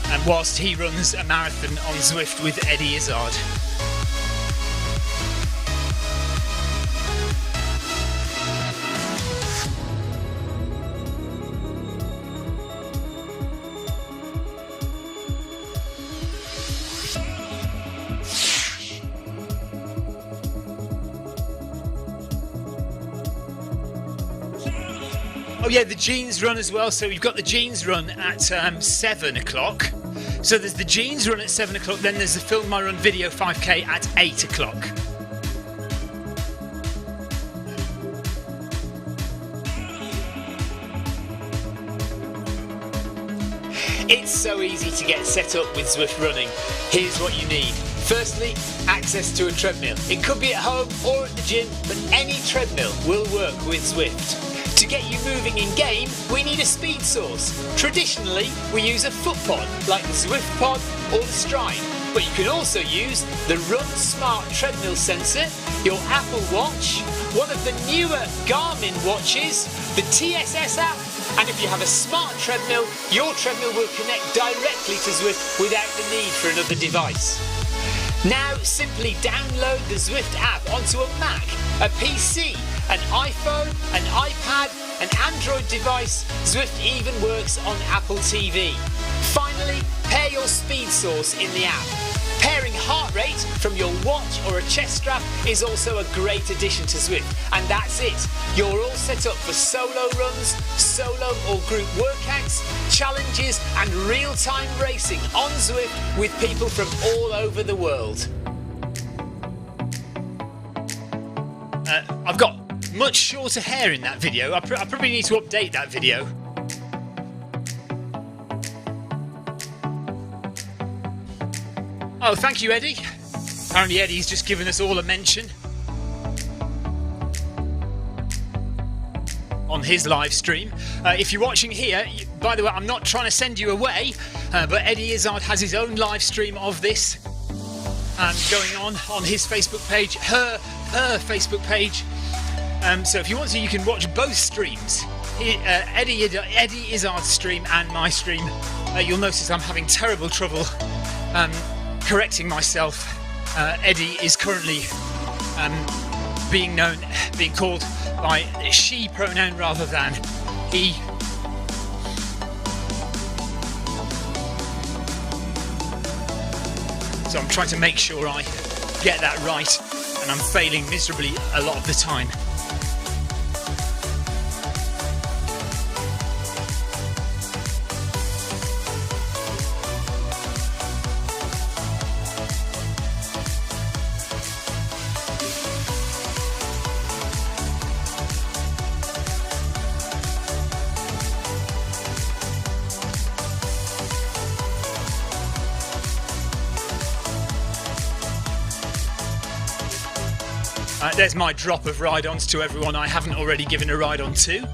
and whilst he runs a marathon on Zwift with Eddie Izzard. Oh yeah, the jeans run as well. So we've got the jeans run at 7 o'clock. So there's the jeans run at 7 o'clock, then there's the Film My Run Video 5K at 8 o'clock. It's so easy to get set up with Zwift running. Here's what you need. Firstly, access to a treadmill. It could be at home or at the gym, but any treadmill will work with Zwift. To get you moving in game, we need a speed source. Traditionally, we use a foot pod, like the Zwift pod or the Stride, but you can also use the Run Smart treadmill sensor, your Apple Watch, one of the newer Garmin watches, the TSS app, and if you have a smart treadmill, your treadmill will connect directly to Zwift without the need for another device. Now simply download the Zwift app onto a Mac, a PC, an iPhone, an iPad, an Android device. Zwift even works on Apple TV. Finally, pair your speed source in the app. Pairing heart rate from your watch or a chest strap is also a great addition to Zwift. And that's it. You're all set up for solo runs, solo or group workouts, challenges and real-time racing on Zwift with people from all over the world. I've got much shorter hair in that video. I probably need to update that video. Oh, thank you, Eddie. Apparently Eddie's just given us all a mention on his live stream. If you're watching here, by the way, I'm not trying to send you away, but Eddie Izzard has his own live stream of this going on his Facebook page, her Facebook page. So if you want to, you can watch both streams. Eddie Izzard's stream and my stream. You'll notice I'm having terrible trouble correcting myself. Eddie is currently being called by she pronoun rather than he. So I'm trying to make sure I get that right, and I'm failing miserably a lot of the time. There's my drop of ride-ons to everyone I haven't already given a ride-on to.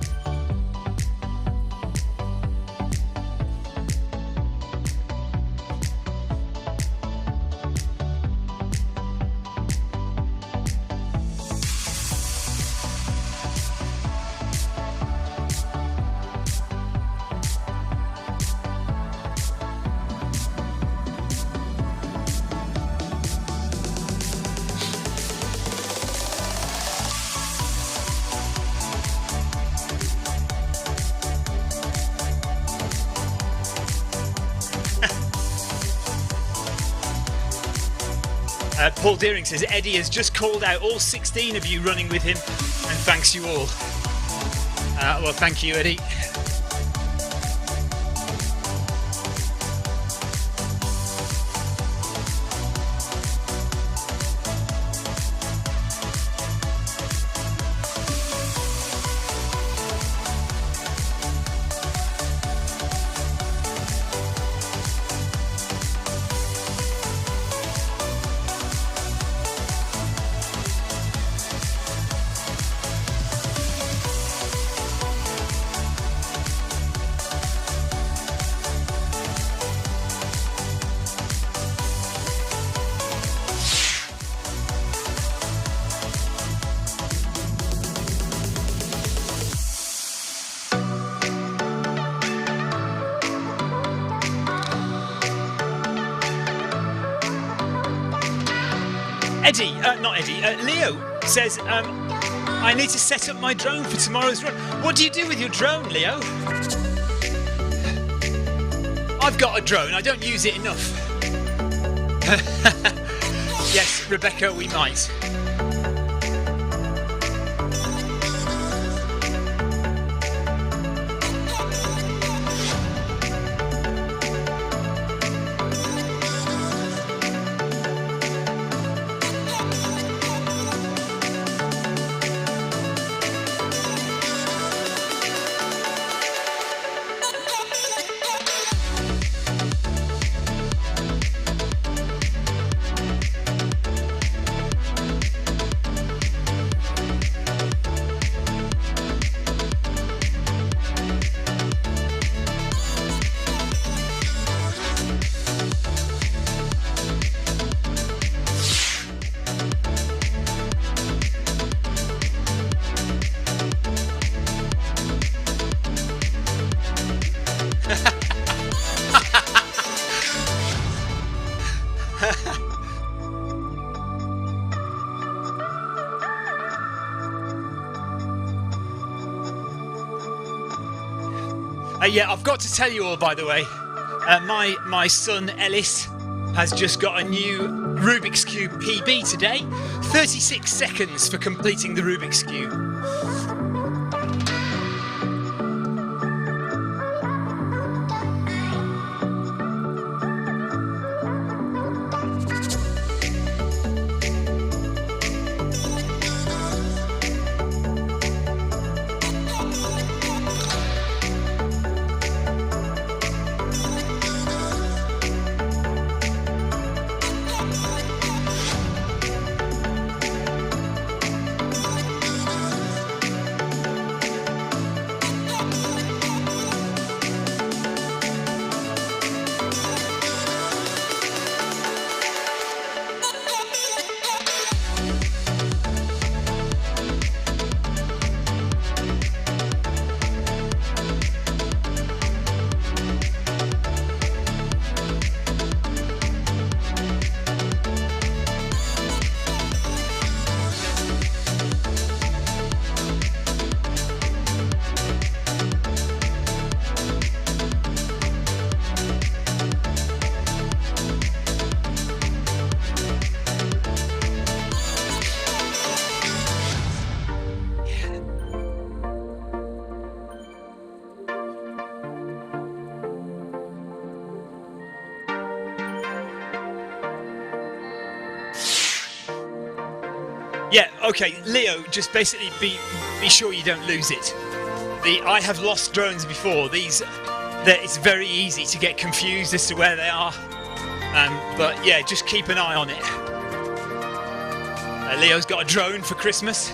Paul Deering says Eddie has just called out all 16 of you running with him and thanks you all. Well, thank you, Eddie. Leo says, I need to set up my drone for tomorrow's run. What do you do with your drone, Leo? I've got a drone, I don't use it enough. Yes, Rebecca, we might. Yeah, I've got to tell you all, by the way, my son Ellis has just got a new Rubik's Cube PB today. 36 seconds for completing the Rubik's Cube. Yeah, okay, Leo, just basically be sure you don't lose it. I have lost drones before. It's very easy to get confused as to where they are. But yeah, just keep an eye on it. Leo's got a drone for Christmas.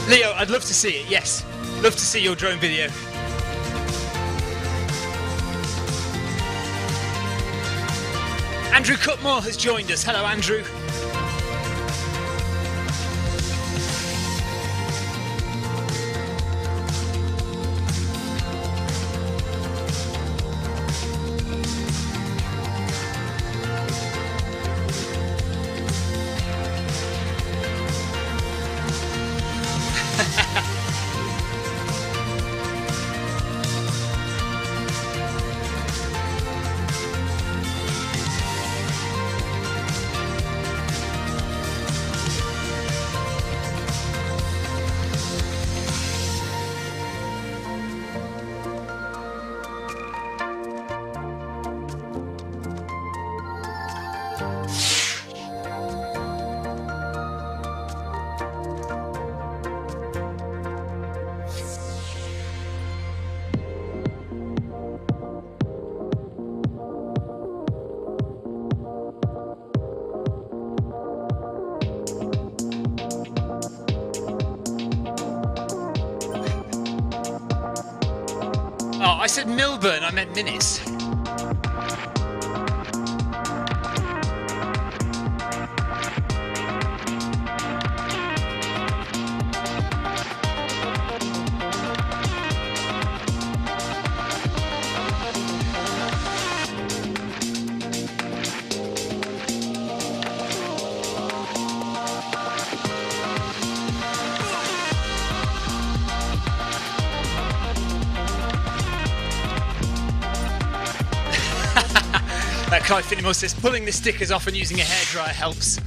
Leo, I'd love to see it, yes. Love to see your drone video. Andrew Cutmore has joined us. Hello, Andrew. Oh, I said Milburn, I meant minutes. Kai Finnemore says pulling the stickers off and using a hairdryer helps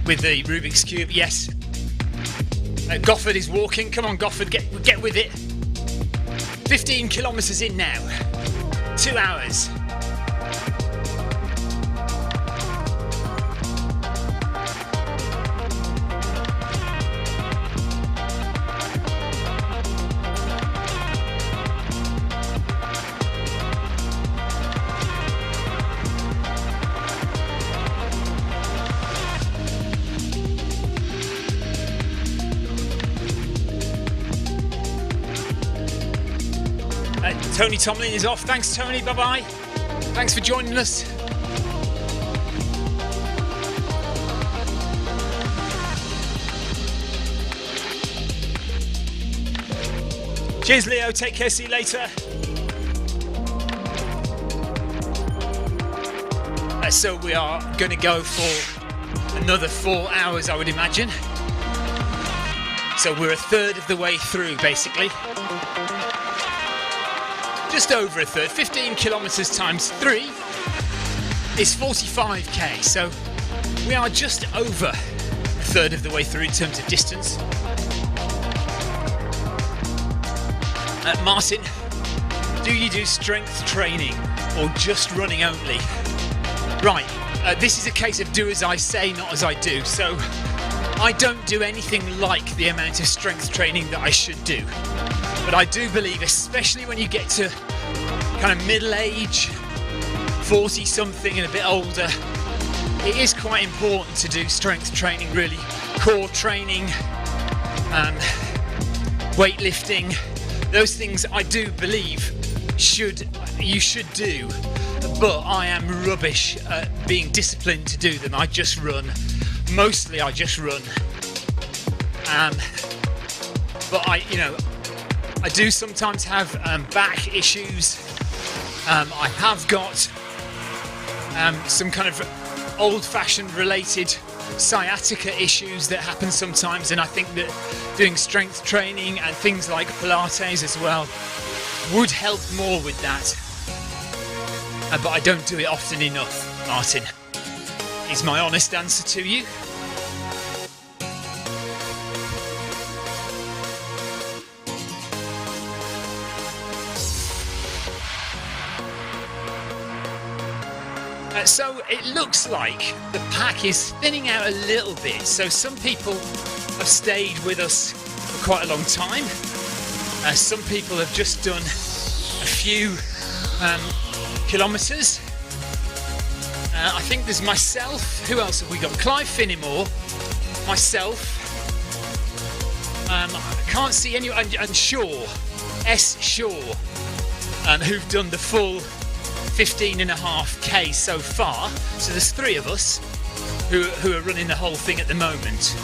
with the Rubik's Cube. Yes. Gofford is walking. Come on, Gofford, get with it. 15 kilometres in now. 2 hours. Tony Tomlin is off. Thanks, Tony. Bye-bye. Thanks for joining us. Cheers, Leo. Take care. See you later. So we are going to go for another 4 hours, I would imagine. So we're a third of the way through, basically. Just over a third. 15 kilometers times 3 is 45k. So we are just over a third of the way through in terms of distance. Martin, do you do strength training or just running only? Right, this is a case of do as I say, not as I do. So I don't do anything like the amount of strength training that I should do. But I do believe, especially when you get to kind of middle age, 40 something and a bit older, it is quite important to do strength training, really. Core training, weightlifting, those things I do believe you should do. But I am rubbish at being disciplined to do them. I just run. Mostly I just run. But I do sometimes have back issues. I have got some kind of old-fashioned related sciatica issues that happen sometimes, and I think that doing strength training and things like Pilates as well would help more with that. But I don't do it often enough, Martin, is my honest answer to you. So it looks like the pack is thinning out a little bit. So some people have stayed with us for quite a long time. Some people have just done a few kilometres. I think there's myself. Who else have we got? Clive Finnimore, myself. I can't see anyone. And Shaw, S. Shaw, who've done the full 15.5k so far. So there's 3 of us who are running the whole thing at the moment.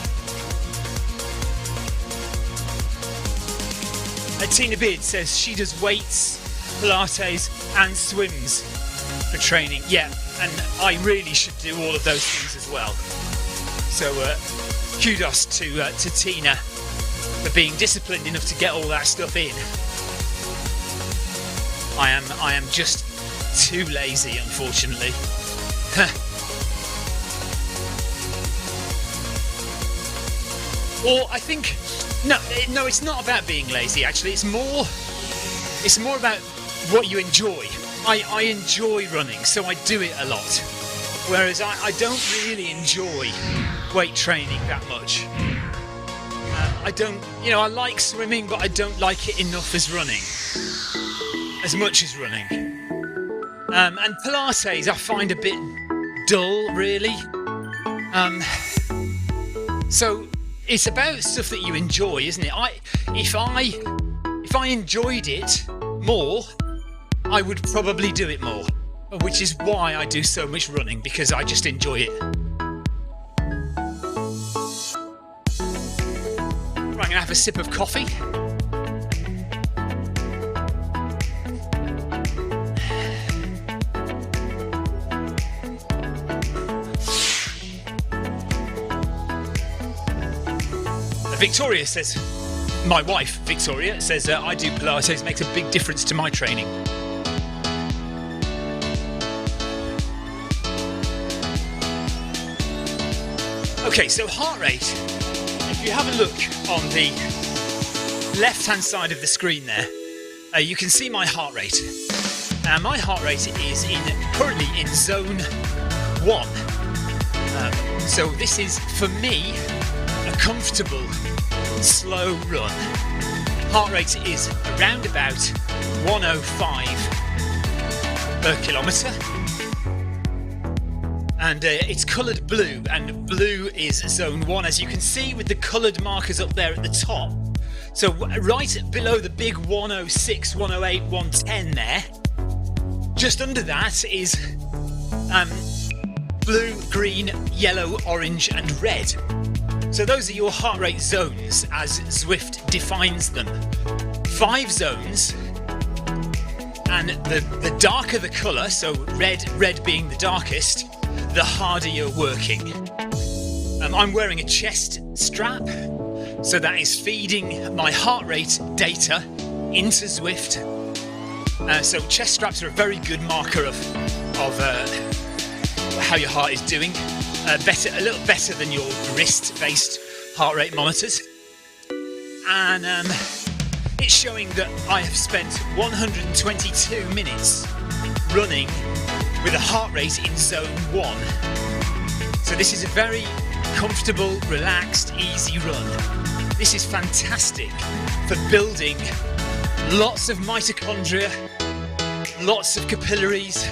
Tina Beard says she does weights, Pilates and swims for training. Yeah, and I really should do all of those things as well. So kudos to Tina for being disciplined enough to get all that stuff in. I am just too lazy, unfortunately. Or I think no, it's not about being lazy. Actually, it's more about what you enjoy. I enjoy running, so I do it a lot. Whereas I don't really enjoy weight training that much. I don't, I like swimming, but I don't like it enough as running, as much as running. And Pilates I find a bit dull, really. So it's about stuff that you enjoy, isn't it? If I enjoyed it more, I would probably do it more, which is why I do so much running, because I just enjoy it. Right, I'm gonna have a sip of coffee. Victoria says, my wife Victoria says, I do Pilates, makes a big difference to my training. Okay, so heart rate, if you have a look on the left hand side of the screen there, you can see my heart rate. My heart rate is currently in zone 1. So this is, for me, a comfortable slow run. Heart rate is around about 105 per kilometre, and it's coloured blue, and blue is zone 1, as you can see with the coloured markers up there at the top. So right below the big 106, 108, 110 there, just under that is blue, green, yellow, orange and red. So those are your heart rate zones as Zwift defines them. 5 zones, and the darker the colour, so red being the darkest, the harder you're working. I'm wearing a chest strap, so that is feeding my heart rate data into Zwift. So chest straps are a very good marker of how your heart is doing. A little better than your wrist-based heart rate monitors. And it's showing that I have spent 122 minutes running with a heart rate in zone 1. So this is a very comfortable, relaxed, easy run. This is fantastic for building lots of mitochondria, lots of capillaries,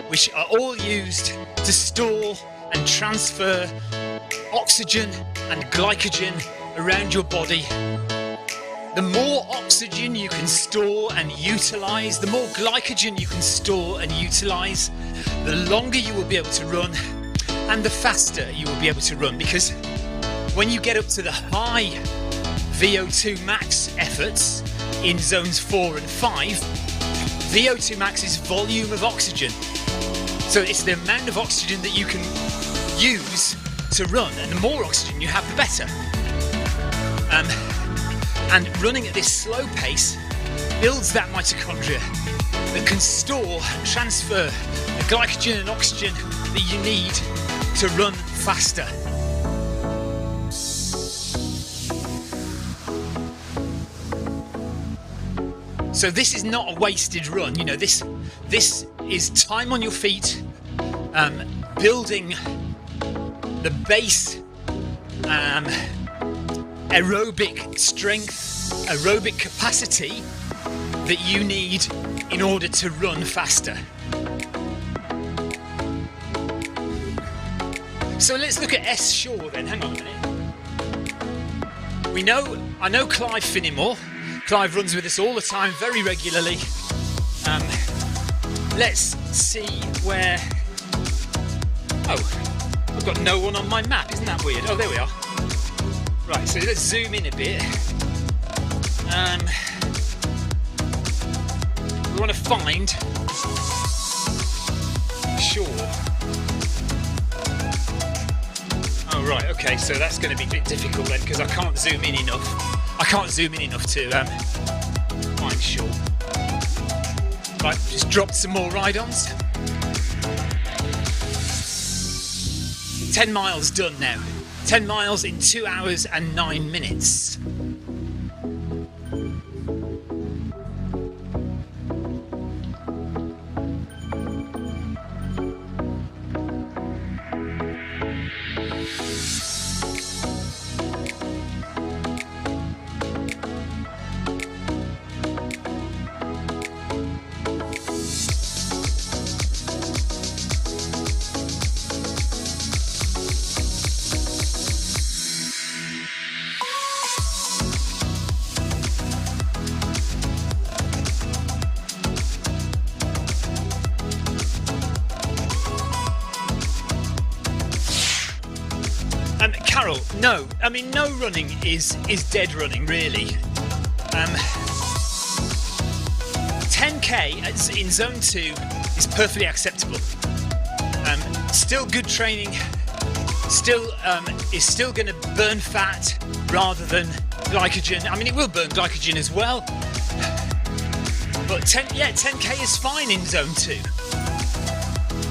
which are all used to store and transfer oxygen and glycogen around your body. The more oxygen you can store and utilize, the more glycogen you can store and utilize, the longer you will be able to run and the faster you will be able to run, because when you get up to the high VO2 max efforts in zones 4 and 5, VO2 max is volume of oxygen. So it's the amount of oxygen that you can use to run, and the more oxygen you have, the better. And running at this slow pace builds that mitochondria that can store and transfer the glycogen and oxygen that you need to run faster. So this is not a wasted run. You know, this is time on your feet, building the base aerobic strength, aerobic capacity that you need in order to run faster. So let's look at S Shore then. Hang on a minute. I know Clive Finnimore. Clive runs with us all the time, very regularly. Let's see where... Oh, I've got no one on my map. Isn't that weird? Oh, there we are. Right, so let's zoom in a bit. We want to find Shore. Oh, right, okay, so that's going to be a bit difficult then, because I can't zoom in enough. I can't zoom in enough to find Shore. Right, just dropped some more ride-ons. 10 miles done now. 10 miles in 2 hours and 9 minutes. Carol, no. I mean, no running is dead running, really. 10k in zone 2 is perfectly acceptable. Still good training. Still is still going to burn fat rather than glycogen. I mean, it will burn glycogen as well. But 10k is fine in zone 2.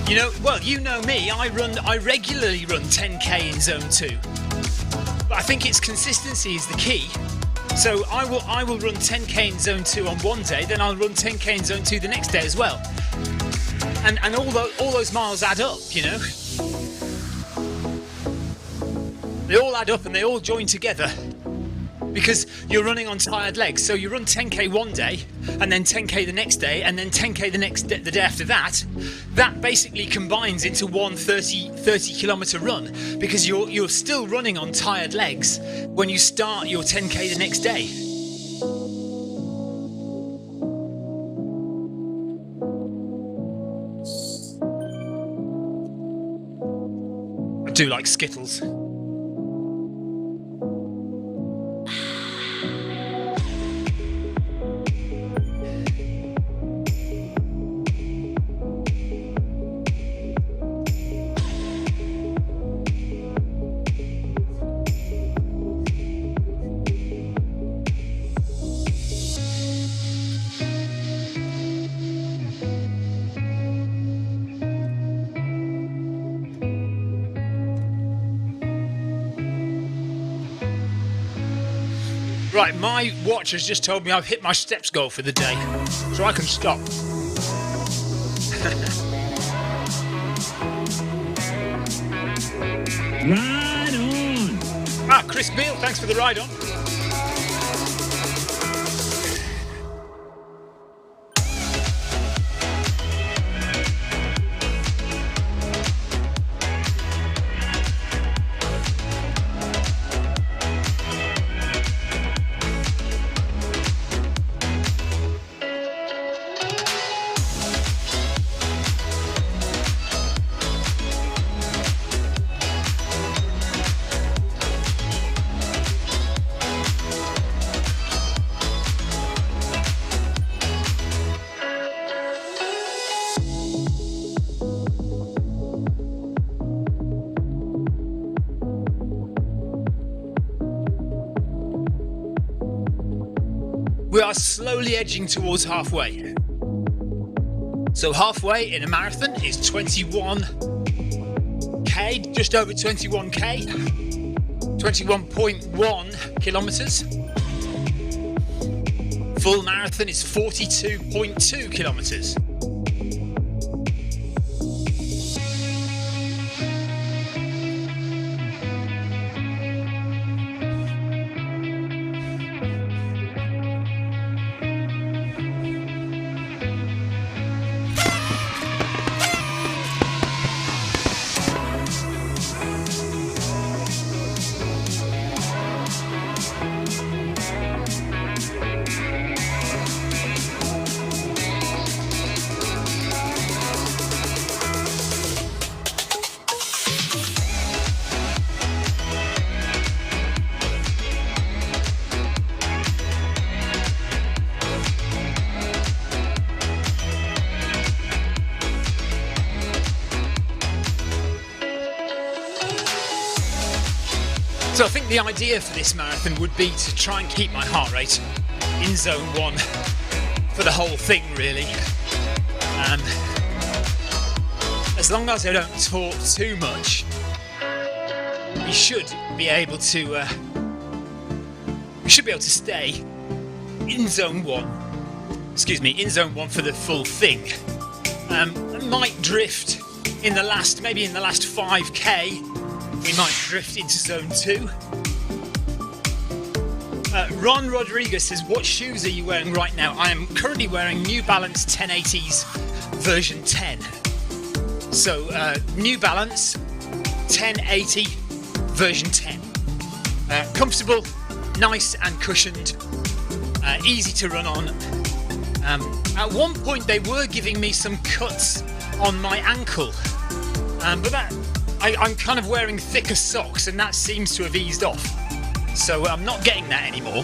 You know, well, you know me. I regularly run 10k in zone 2. But I think it's consistency is the key. So I will run 10k in zone 2 on one day, then I'll run 10k in zone 2 the next day as well. And all those miles add up, you know. They all add up and they all join together because you're running on tired legs. So you run 10k one day and then 10k the next day and then 10k the day after that. That basically combines into one 30 kilometer run because you're still running on tired legs when you start your 10k the next day. do like Skittles. Right, my watch has just told me I've hit my steps goal for the day, so I can stop. Ride on. Ah, Chris Beale, thanks for the ride on. We are slowly edging towards halfway. So halfway in a marathon is 21k, just over 21k, 21.1 kilometers. Full marathon is 42.2 kilometers. So I think the idea for this marathon would be to try and keep my heart rate in zone 1 for the whole thing, really. As long as I don't talk too much, we should be able to stay in zone 1. In zone 1 for the full thing. I might drift in the last 5k. We might drift into zone 2. Ron Rodriguez says, what shoes are you wearing right now? I am currently wearing New Balance 1080s version 10. So New Balance 1080 version 10. Comfortable, nice and cushioned, easy to run on. At one point they were giving me some cuts on my ankle, but I'm kind of wearing thicker socks and that seems to have eased off. So I'm not getting that anymore.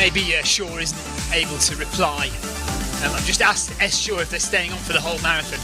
maybe Shaw isn't able to reply. I've just asked S Shaw if they're staying on for the whole marathon.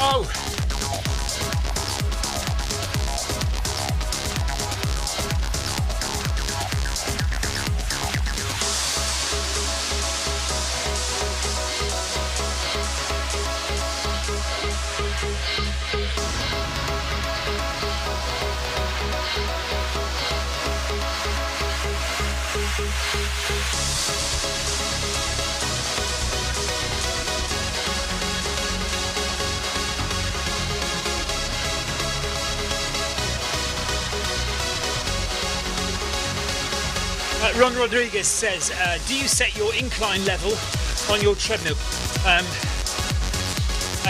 Oh! Ron Rodriguez says, do you set your incline level on your treadmill?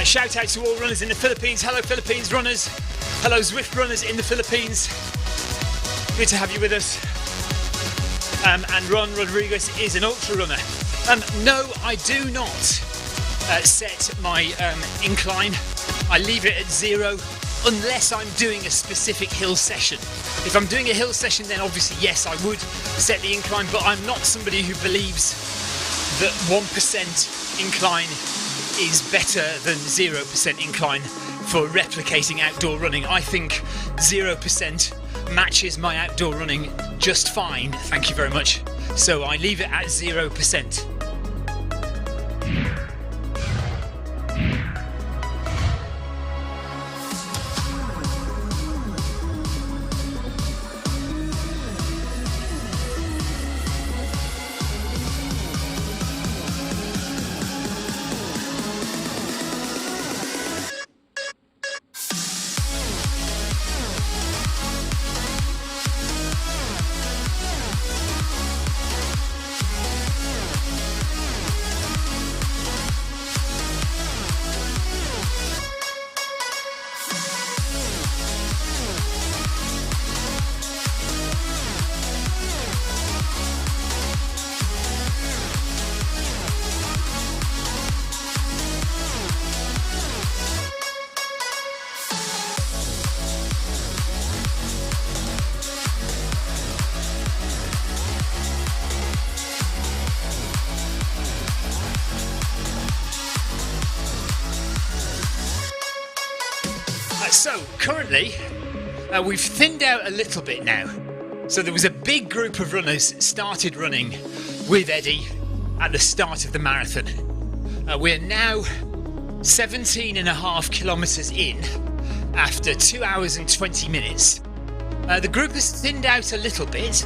Shout out to all runners in the Philippines. Hello Philippines runners. Hello Zwift runners in the Philippines. Good to have you with us. And Ron Rodriguez is an ultra runner. No, I do not set my incline. I leave it at 0 unless I'm doing a specific hill session. If I'm doing a hill session, then obviously yes, I would set the incline, but I'm not somebody who believes that 1% incline is better than 0% incline for replicating outdoor running. I think 0% matches my outdoor running just fine, thank you very much. So I leave it at 0%. So currently we've thinned out a little bit now. So there was a big group of runners started running with Eddie at the start of the marathon. We're now 17.5 kilometres in after 2 hours and 20 minutes. The group has thinned out a little bit,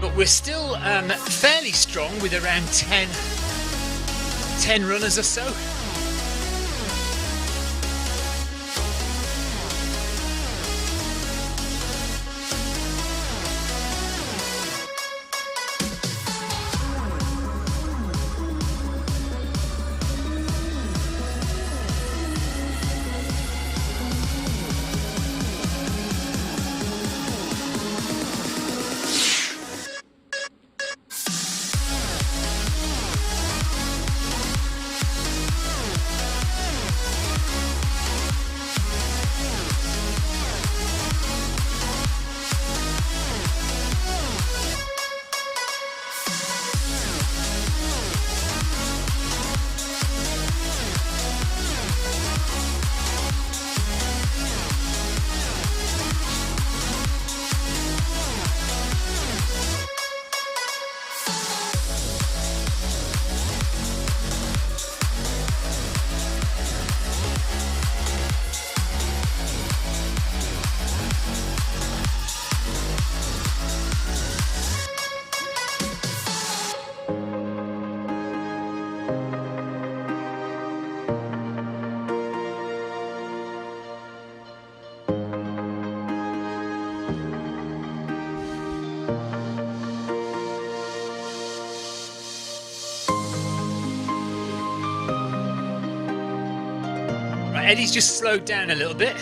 but we're still fairly strong with around 10 runners or so. Eddie's just slowed down a little bit.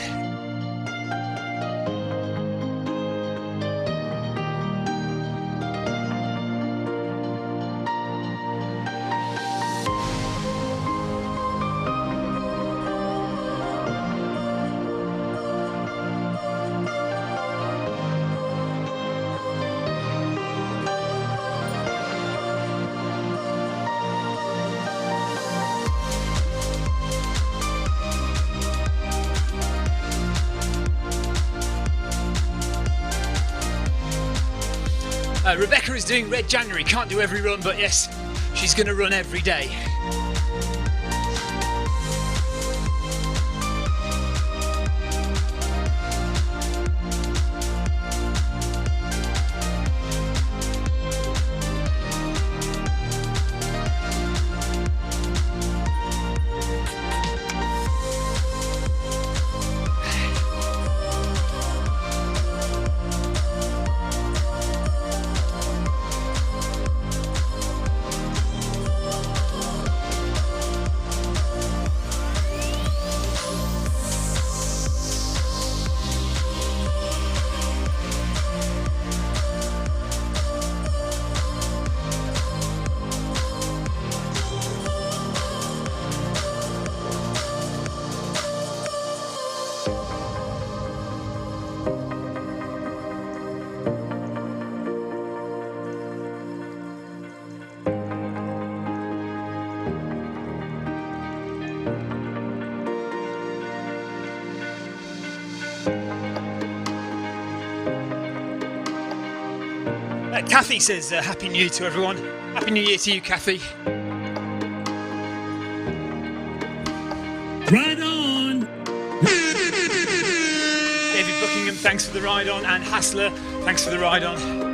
Rebecca is doing Red January, can't do every run, but yes, she's going to run every day. Kathy says Happy New Year to everyone. Happy New Year to you, Kathy. Right on. David Buckingham, thanks for the ride on. And Hassler, thanks for the ride on.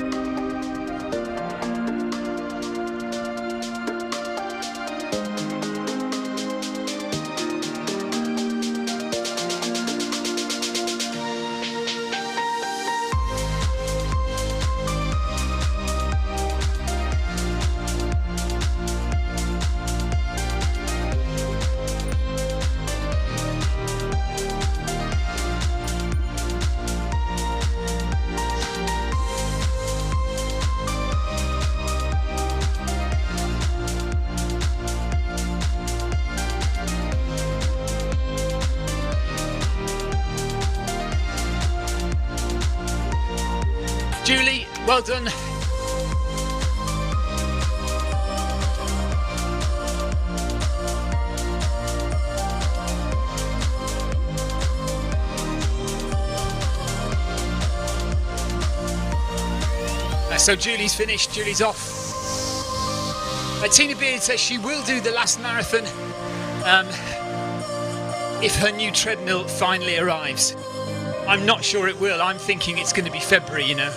Julie, well done. So Julie's finished, Julie's off. Tina Beard says she will do the last marathon if her new treadmill finally arrives. I'm not sure it will. I'm thinking it's going to be February, you know.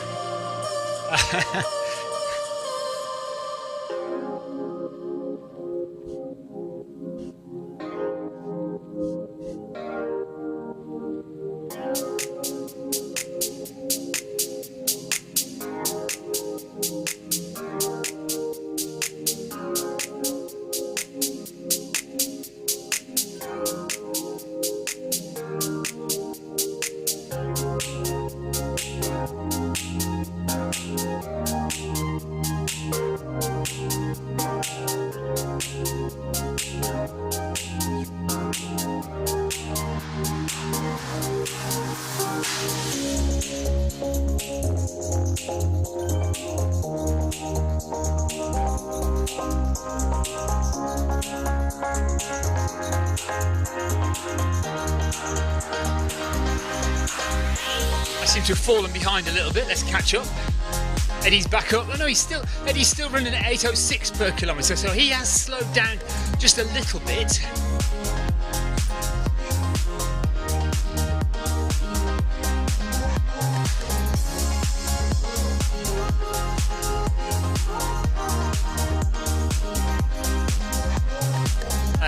To have fallen behind a little bit. Let's catch up. Eddie's back up. Oh no, Eddie's still running at 8:06 per kilometre, so he has slowed down just a little bit.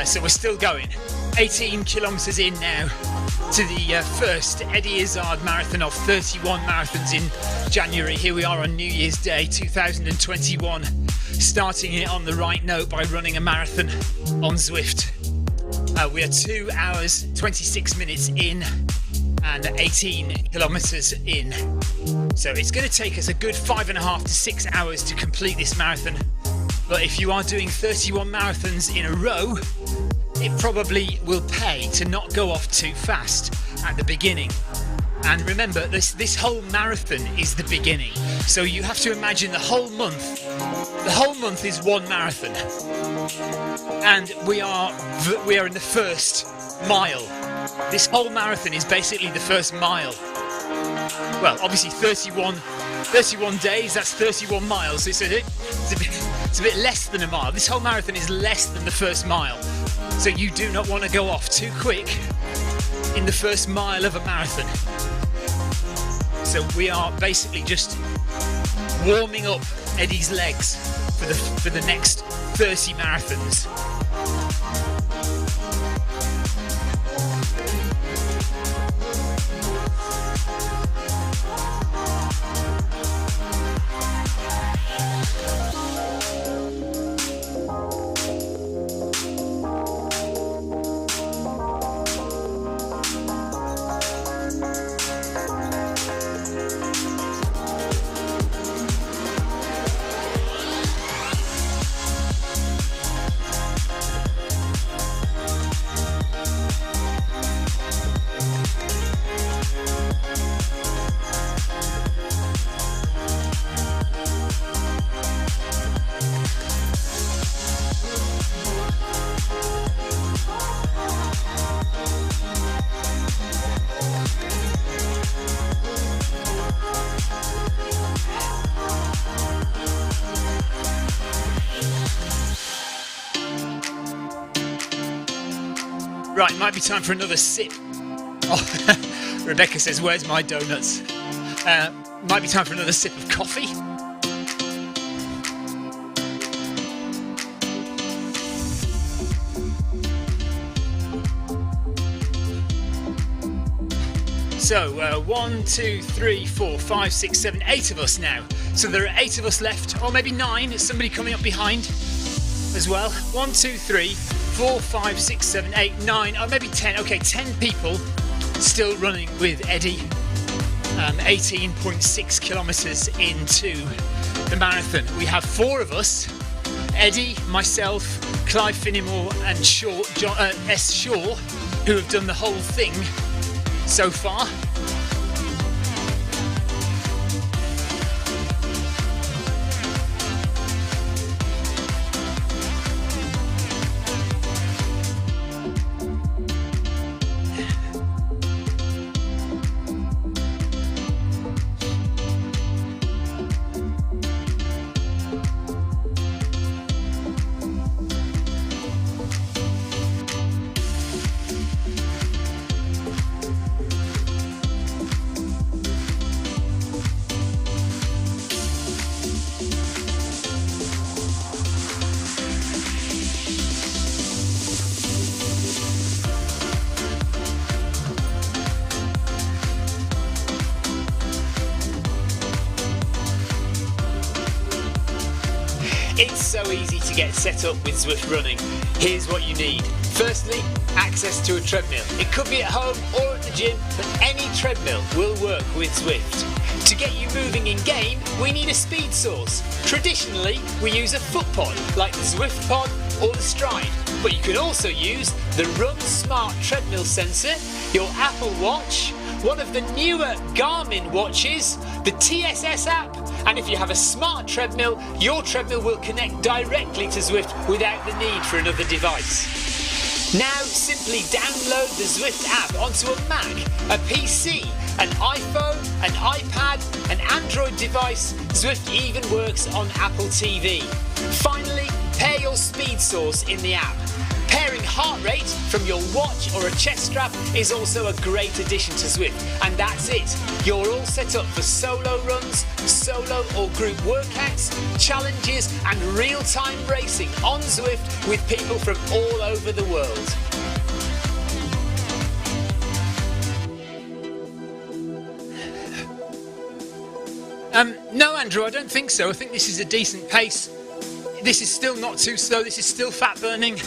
So we're still going. 18 kilometres in now to the first Eddie Izzard marathon of 31 marathons in January. Here we are on New Year's Day 2021, starting it on the right note by running a marathon on Zwift. We are 2 hours, 26 minutes in and 18 kilometers in. So it's going to take us a good 5.5 to 6 hours to complete this marathon. But if you are doing 31 marathons in a row, it probably will pay to not go off too fast at the beginning. And remember, this whole marathon is the beginning. So you have to imagine the whole month. The whole month is one marathon. And we are in the first mile. This whole marathon is basically the first mile. Well, obviously 31 days, that's 31 miles. It's a bit less than a mile. This whole marathon is less than the first mile. So you do not want to go off too quick in the first mile of a marathon. So we are basically just warming up Eddie's legs for the next 30 marathons. Right, might be time for another sip. Oh, Rebecca says, where's my donuts? Might be time for another sip of coffee. So, 1, 2, 3, 4, 5, 6, 7, 8 of us now. So there are 8 of us left, or maybe 9. Is somebody coming up behind as well? 1, 2, 3, 4, 5, 6, 7, 8, 9, or maybe 10. Okay, 10 people still running with Eddie. 18.6 kilometers into the marathon. We have 4 of us: Eddie, myself, Clive Finnimore, and S. Shaw, who have done the whole thing so far. It's so easy to get set up with Zwift running. Here's what you need. Firstly, access to a treadmill. It could be at home or at the gym, but any treadmill will work with Zwift. To get you moving in game, we need a speed source. Traditionally, we use a foot pod like the Zwift pod or the Stride, but you can also use the Run Smart treadmill sensor, your Apple Watch, one of the newer Garmin watches, the TSS app, and if you have a smart treadmill, your treadmill will connect directly to Zwift without the need for another device. Now simply download the Zwift app onto a Mac, a PC, an iPhone, an iPad, an Android device. Zwift even works on Apple TV. Finally, pair your speed source in the app. Pairing heart rate from your watch or a chest strap is also a great addition to Zwift. And that's it. You're all set up for solo runs, solo or group workouts, challenges and real-time racing on Zwift with people from all over the world. No, Andrew, I don't think so. I think this is a decent pace. This is still not too slow. This is still fat burning.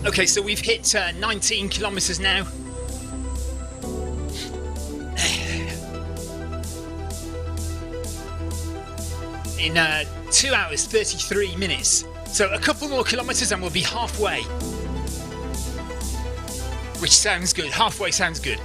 Okay, so we've hit 19 kilometers now. In 2 hours 33 minutes. So a couple more kilometers and we'll be halfway. Which sounds good. Halfway sounds good.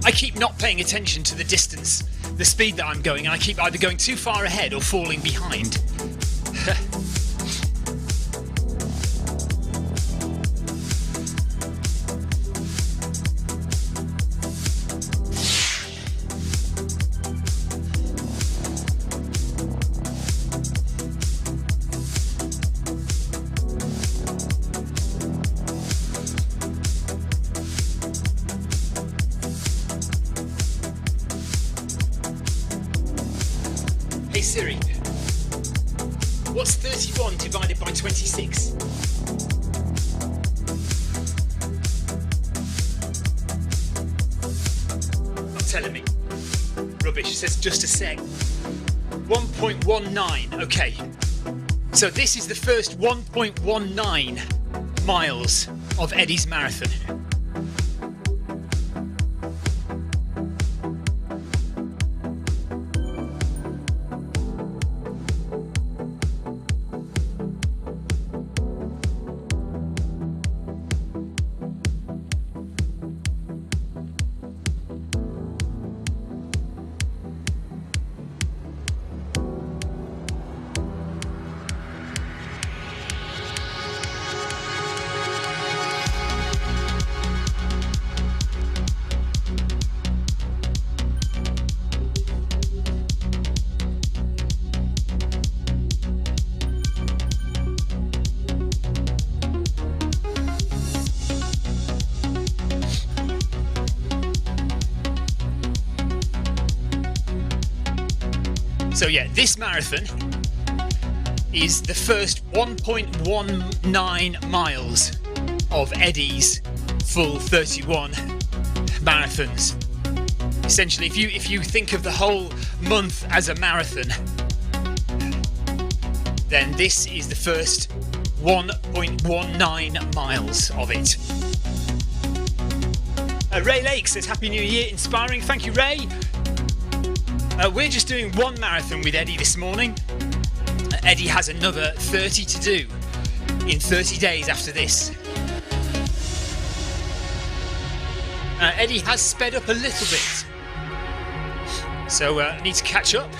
I keep not paying attention to the distance, the speed that I'm going, and I keep either going too far ahead or falling behind. Hey Siri, what's 31 divided by 26? Not telling me. Rubbish, it says just a sec. 1.19, okay. So this is the first 1.19 miles of Eddie's marathon. So yeah, this marathon is the first 1.19 miles of Eddie's full 31 marathons. Essentially, if you think of the whole month as a marathon, then this is the first 1.19 miles of it. Ray Lake says Happy New Year, inspiring. Thank you, Ray. We're just doing one marathon with Eddie this morning. Eddie has another 30 to do in 30 days after this. Eddie has sped up a little bit, so I need to catch up.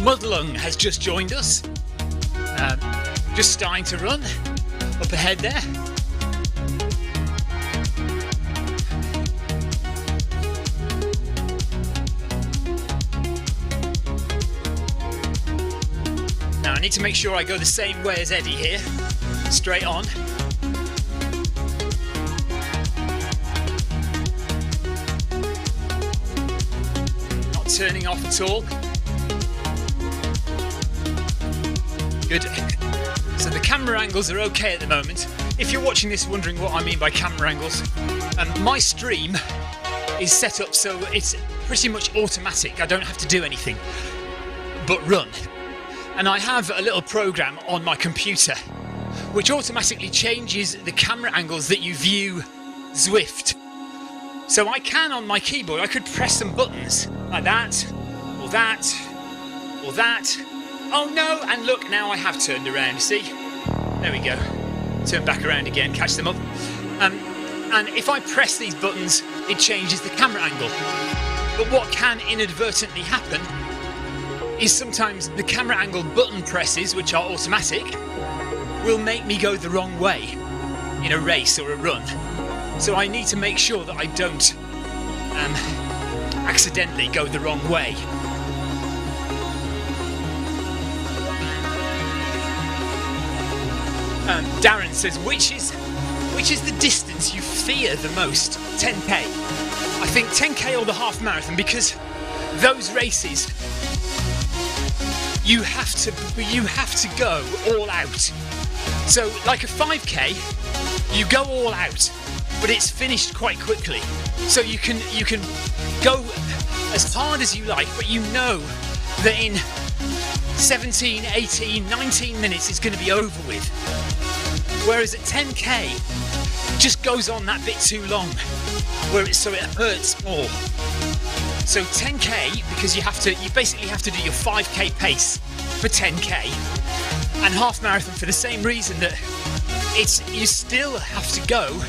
Mudlung has just joined us. just starting to run up ahead there. Now I need to make sure I go the same way as Eddie here, straight on. Not turning off at all. Good. So the camera angles are okay at the moment. If you're watching this wondering what I mean by camera angles, my stream is set up so it's pretty much automatic. I don't have to do anything but run. And I have a little program on my computer which automatically changes the camera angles that you view Zwift. So I can, on my keyboard, I could press some buttons like that, or that, or that. Oh no, and look, now I have turned around, see? There we go. Turn back around again, catch them up. And if I press these buttons, it changes the camera angle. But what can inadvertently happen is sometimes the camera angle button presses, which are automatic, will make me go the wrong way in a race or a run. So I need to make sure that I don't accidentally go the wrong way. Darren says, which is the distance you fear the most? 10k. I think 10k or the half marathon, because those races you have to go all out. So like a 5k, you go all out, but it's finished quite quickly. So you can go as hard as you like, but you know that in 17, 18, 19 minutes it's going to be over with. Whereas at 10k, it just goes on that bit too long, so it hurts more. So 10k, because you basically have to do your 5k pace for 10k, and half marathon for the same reason that you still have to go.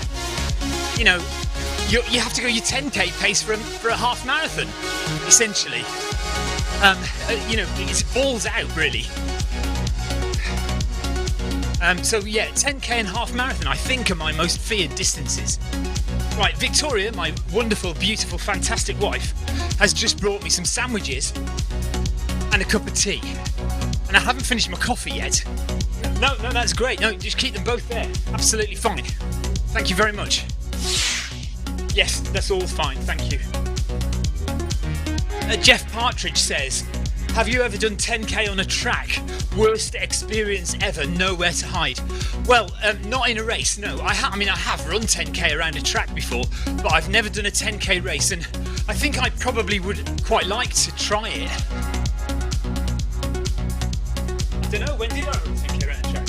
You know, you have to go your 10k pace for a half marathon, essentially. You know, it's balls out really. So yeah, 10k and half marathon I think are my most feared distances. Right, Victoria, my wonderful, beautiful, fantastic wife, has just brought me some sandwiches and a cup of tea. And I haven't finished my coffee yet. No, that's great. No, just keep them both there. Absolutely fine. Thank you very much. Yes, that's all fine, thank you. Jeff Partridge says, have you ever done 10k on a track? Worst experience ever, nowhere to hide. Well, not in a race, no. I have run 10k around a track before, but I've never done a 10k race, and I think I probably would quite like to try it. I don't know, when did I run 10k around a track?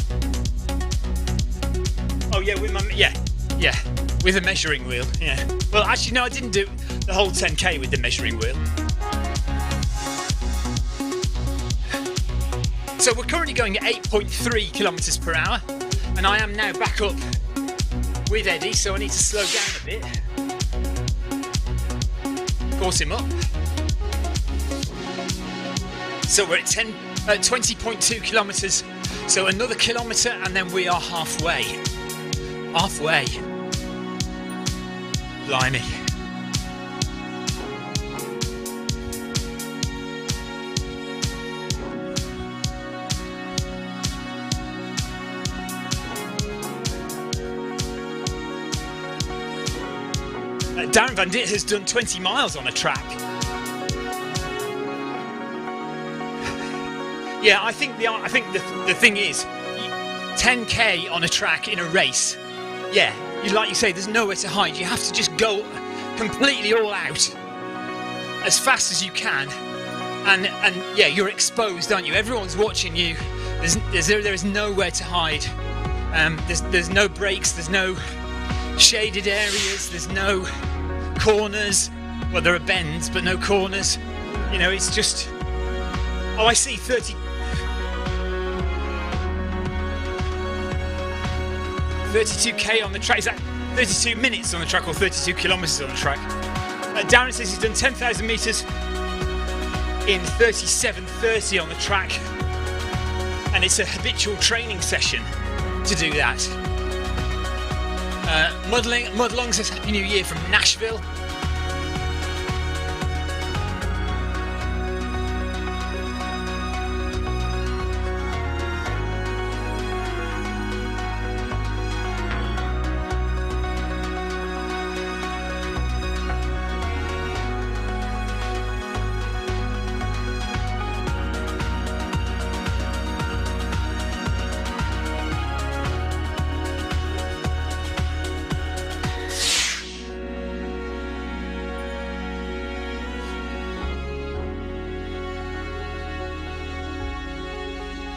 Oh yeah, with a measuring wheel, yeah. Well, actually no, I didn't do the whole 10k with the measuring wheel. So we're currently going at 8.3 kilometers per hour, and I am now back up with Eddie, so I need to slow down a bit. Caught him up. So we're at 20.2 kilometers, so another kilometer, and then we are halfway. Halfway. Blimey. Darren Van Dit has done 20 miles on a track. Yeah, I think the thing is, 10k on a track in a race. Yeah, like you say, there's nowhere to hide. You have to just go completely all out as fast as you can, and yeah, you're exposed, aren't you? Everyone's watching you. There is nowhere to hide. There's no breaks. There's no shaded areas. There's no corners. Well, there are bends, but no corners. You know, it's just. Oh, I see. 32k on the track. Is that 32 minutes on the track or 32 kilometers on the track? Darren says he's done 10,000 meters in 37:30 on the track. and it's a habitual training session to do that. Mudlong says Happy New Year from Nashville.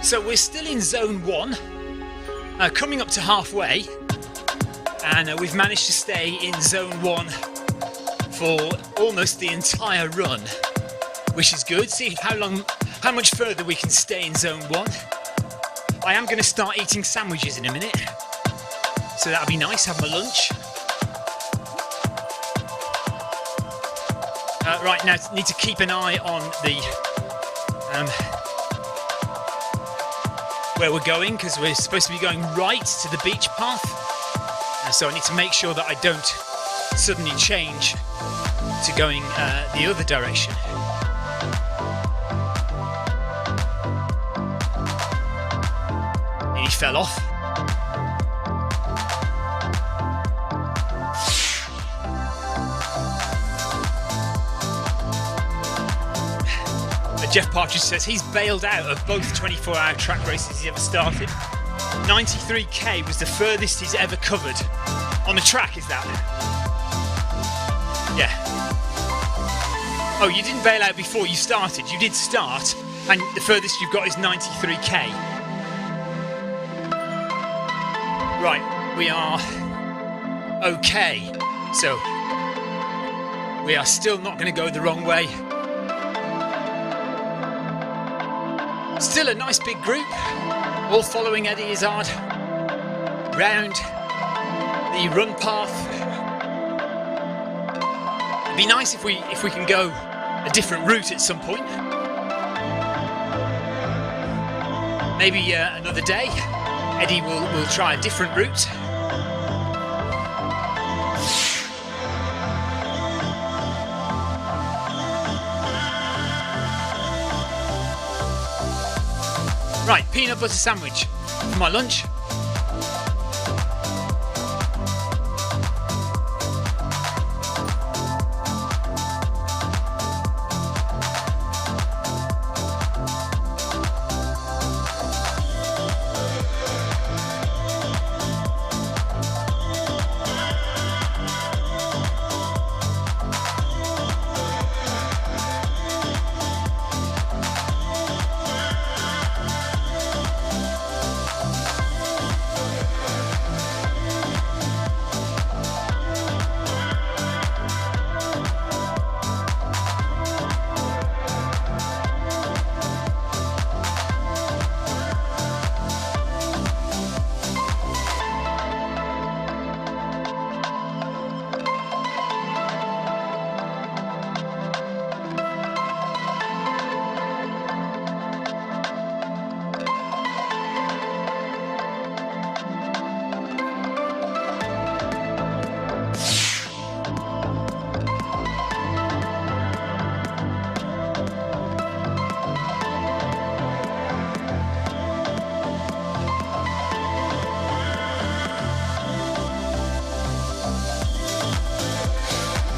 So we're still in zone 1, coming up to halfway, and we've managed to stay in zone 1 for almost the entire run, which is good. See how much further we can stay in zone 1. I am going to start eating sandwiches in a minute, so that'll be nice, have my lunch. Right now, need to keep an eye on the where we're going, because we're supposed to be going right to the beach path, so I need to make sure that I don't suddenly change to going the other direction. Nearly fell off. Jeff Partridge says he's bailed out of both 24-hour track races he's ever started. 93k was the furthest he's ever covered. On the track, is that? Yeah. Oh, you didn't bail out before you started. You did start, and the furthest you've got is 93k. Right, we are okay. So, we are still not going to go the wrong way. Still a nice big group, all following Eddie Izzard round the run path. It'd be nice if we can go a different route at some point. Maybe another day, Eddie will try a different route. Right, peanut butter sandwich for my lunch.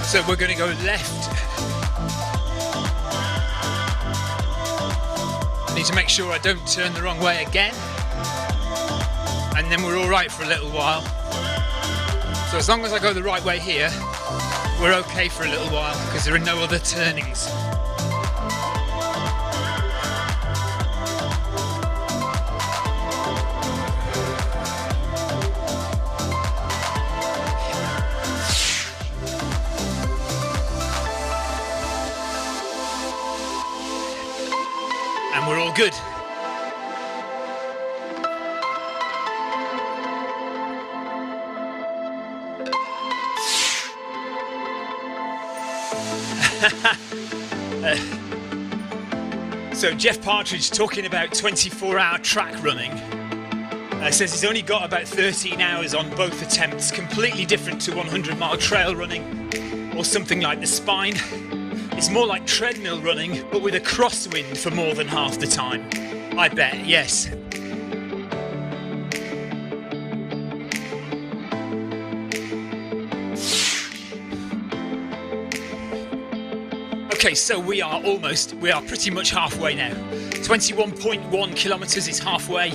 So we're going to go left. I need to make sure I don't turn the wrong way again. And then we're all right for a little while. So as long as I go the right way here, we're okay for a little while because there are no other turnings. And we're all good. So Jeff Partridge talking about 24-hour track running. Says he's only got about 13 hours on both attempts, completely different to 100-mile trail running or something like the Spine. It's more like treadmill running, but with a crosswind for more than half the time. I bet, yes. Okay, so we are pretty much halfway now. 21.1 kilometers is halfway.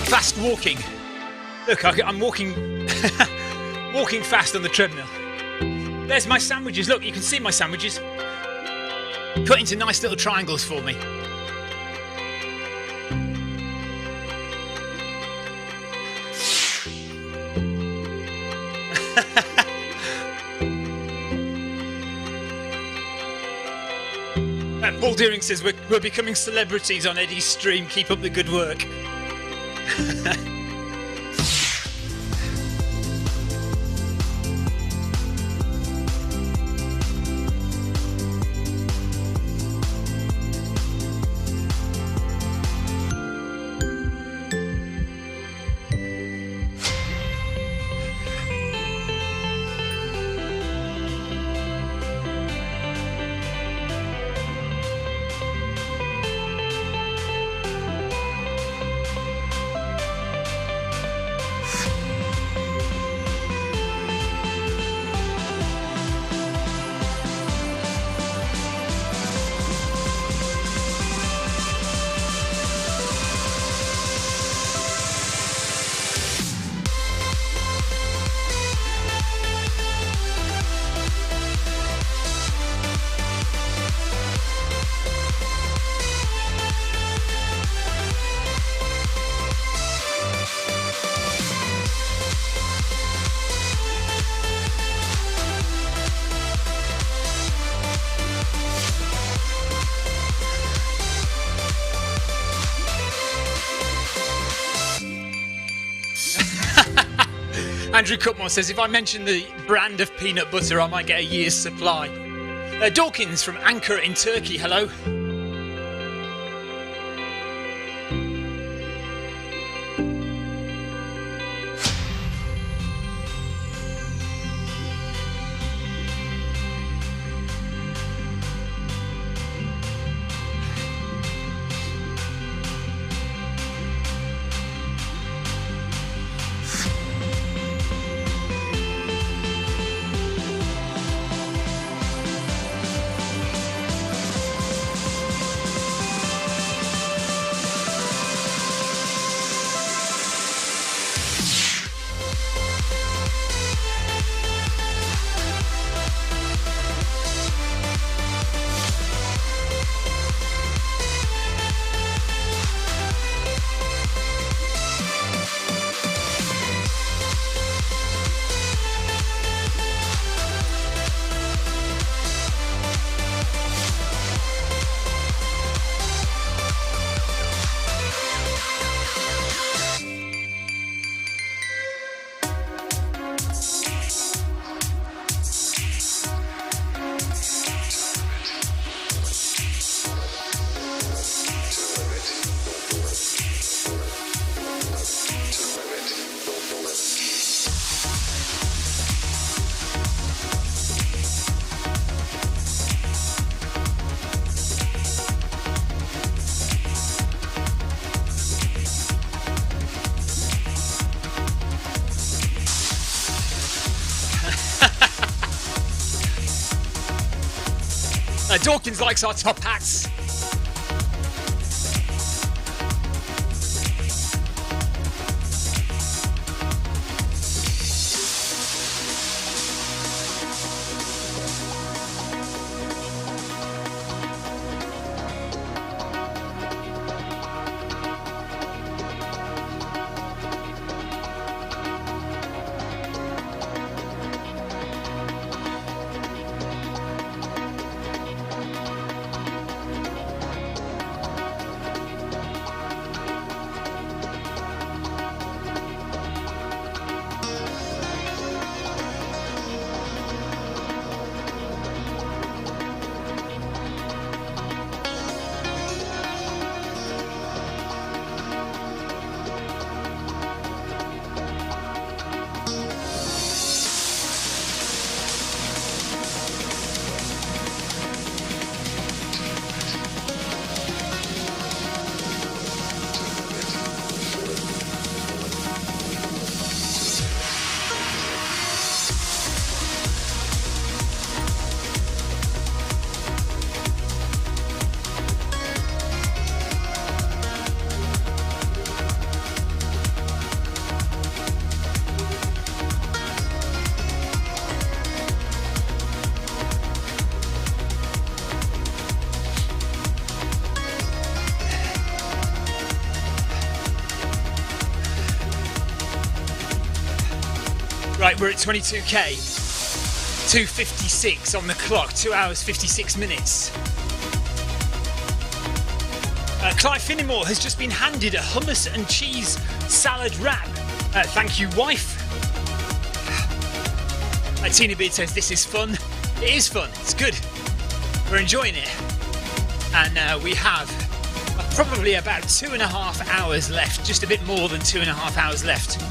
Fast walking. Look, I'm walking walking fast on the treadmill. There's my sandwiches. Look, you can see my sandwiches cut into nice little triangles for me. Paul Deering says we're becoming celebrities on Eddie's stream. Keep up the good work. Andrew Cutmore says, if I mention the brand of peanut butter, I might get a year's supply. Dawkins from Ankara in Turkey, hello. Dawkins likes our top hats. Right, we're at 22k, 2:56 on the clock, 2 hours 56 minutes. Clive Finnemore has just been handed a hummus and cheese salad wrap. Thank you, wife. Tina Beard says this is fun. It is fun, it's good. We're enjoying it. And we have probably about 2.5 hours left, just a bit more than 2.5 hours left.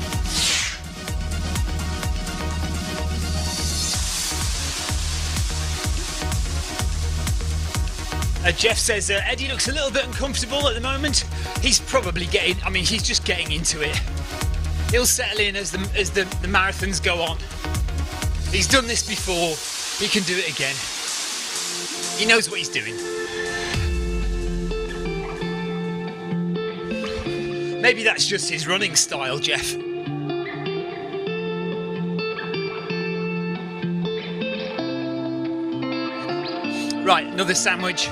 Jeff says Eddie looks a little bit uncomfortable at the moment. He's probably he's just getting into it. He'll settle in as the marathons go on. He's done this before, he can do it again. He knows what he's doing. Maybe that's just his running style, Jeff. Right, another sandwich.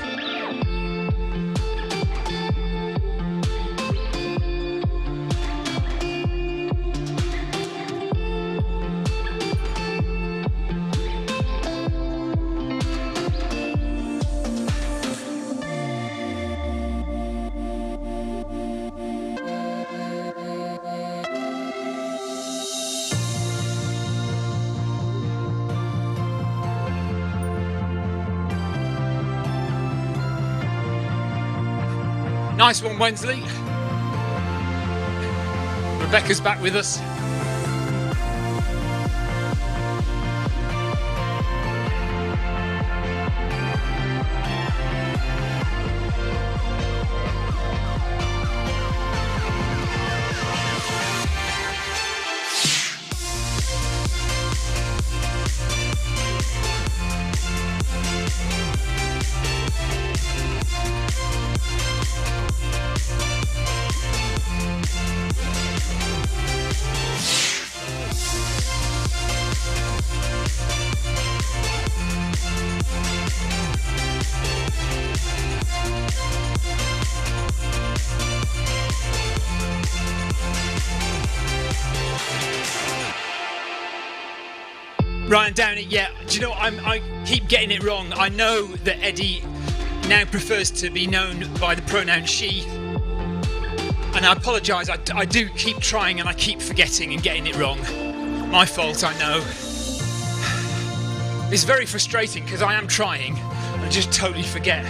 Nice one, Wensley. Rebecca's back with us. Ryan Downey, yeah. Do you know, I keep getting it wrong. I know that Eddie now prefers to be known by the pronoun she. And I apologise, I do keep trying and I keep forgetting and getting it wrong. My fault, I know. It's very frustrating because I am trying and I just totally forget.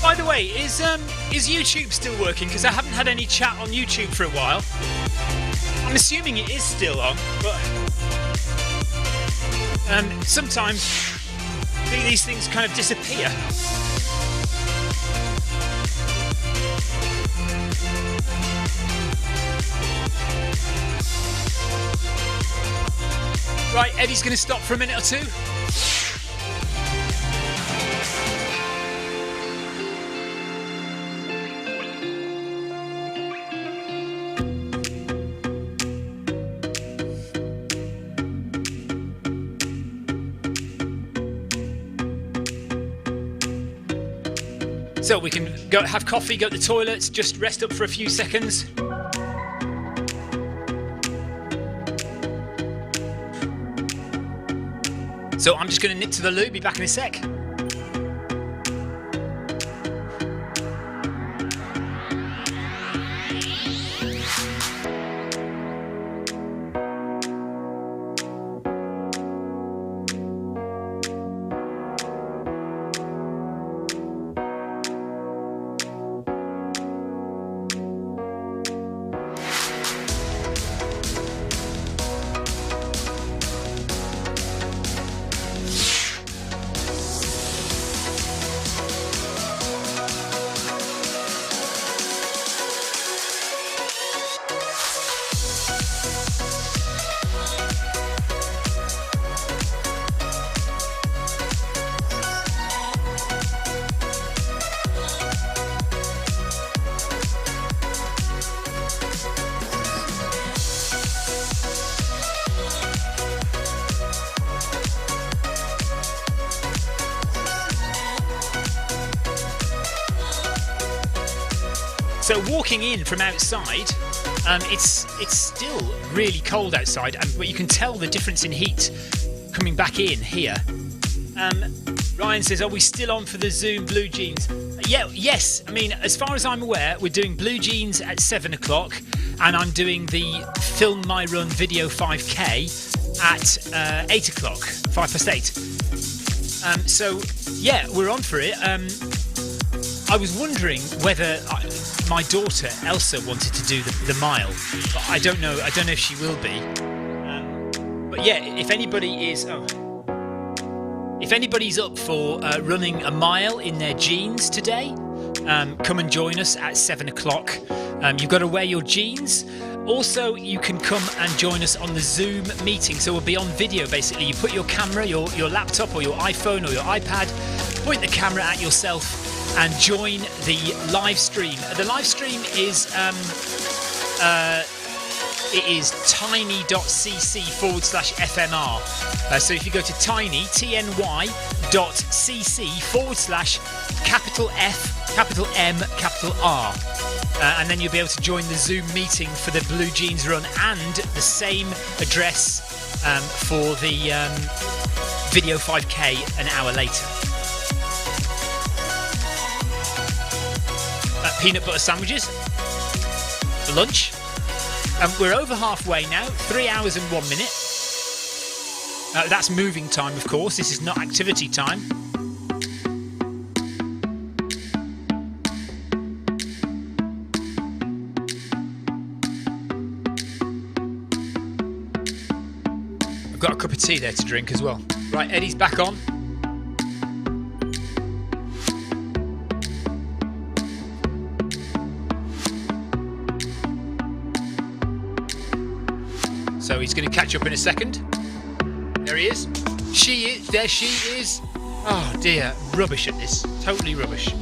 By the way, is YouTube still working? Because I haven't had any chat on YouTube for a while. I'm assuming it is still on, but sometimes these things kind of disappear. Right, Eddie's going to stop for a minute or two. So we can go have coffee, go to the toilets, just rest up for a few seconds. So I'm just going to nip to the loo, be back in a sec. So walking in from outside, it's still really cold outside, but you can tell the difference in heat coming back in here. Ryan says, are we still on for the Zoom blue jeans? Yes. I mean, as far as I'm aware, we're doing blue jeans at 7 o'clock, and I'm doing the Film My Run video 5K at 8 o'clock, 8:05. So yeah, we're on for it. I was wondering whether my daughter Elsa wanted to do the mile, but I don't know if she will be. But yeah, if anybody's up for running a mile in their jeans today, come and join us at 7 o'clock. You've got to wear your jeans. Also, you can come and join us on the Zoom meeting. So we'll be on video basically. You put your camera, your laptop or your iPhone or your iPad, point the camera at yourself and join the live stream. The live stream is it is tiny.cc/FMR. So if you go to tiny.cc/FMR, and then you'll be able to join the Zoom meeting for the Blue Jeans run, and the same address for the video 5K an hour later. Peanut butter sandwiches for lunch. We're over halfway now, 3 hours and 1 minute. That's moving time, of course. This is not activity time. I've got a cup of tea there to drink as well. Right, Eddie's back on. So he's going to catch up in a second. There he is. She is. There she is. Oh dear. Rubbish at this. Totally rubbish.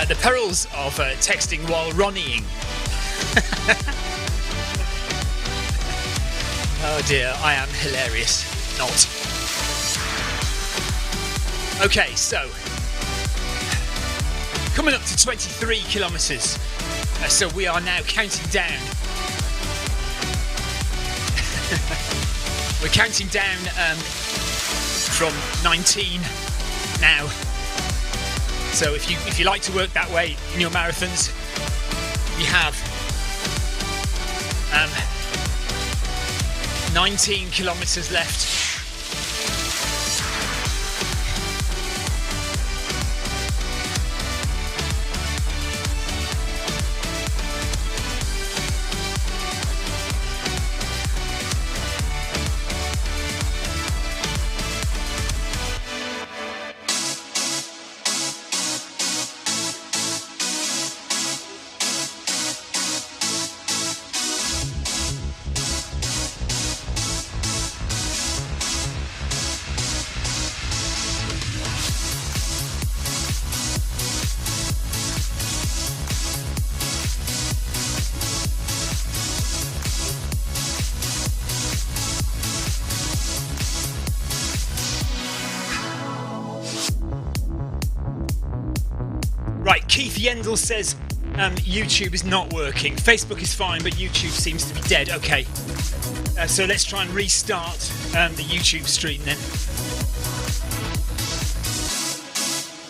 The perils of texting while running. Oh dear, I am hilarious. Not. Okay, so coming up to 23 kilometres. So we are now counting down. We're counting down from 19 now. So if you like to work that way in your marathons, you have 19 kilometres left. Right, Keith Yendel says YouTube is not working. Facebook is fine, but YouTube seems to be dead. Okay, so let's try and restart the YouTube stream then.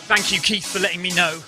Thank you, Keith, for letting me know.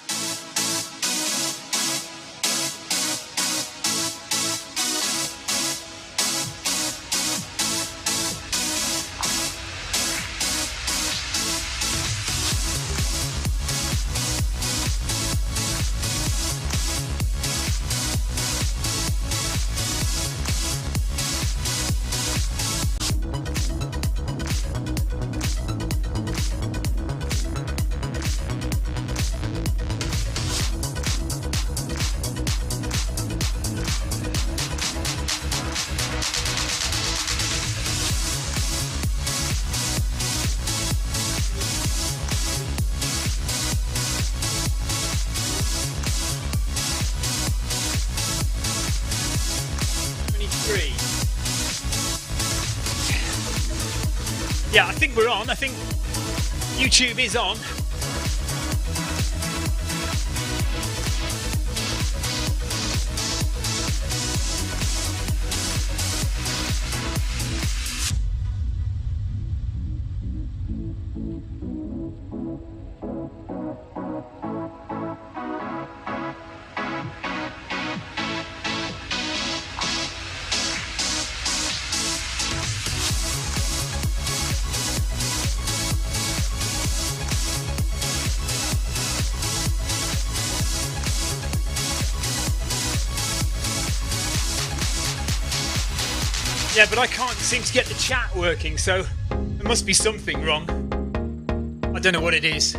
23. Yeah, I think we're on. I think YouTube is on. Yeah, but I can't seem to get the chat working, so there must be something wrong. I don't know what it is.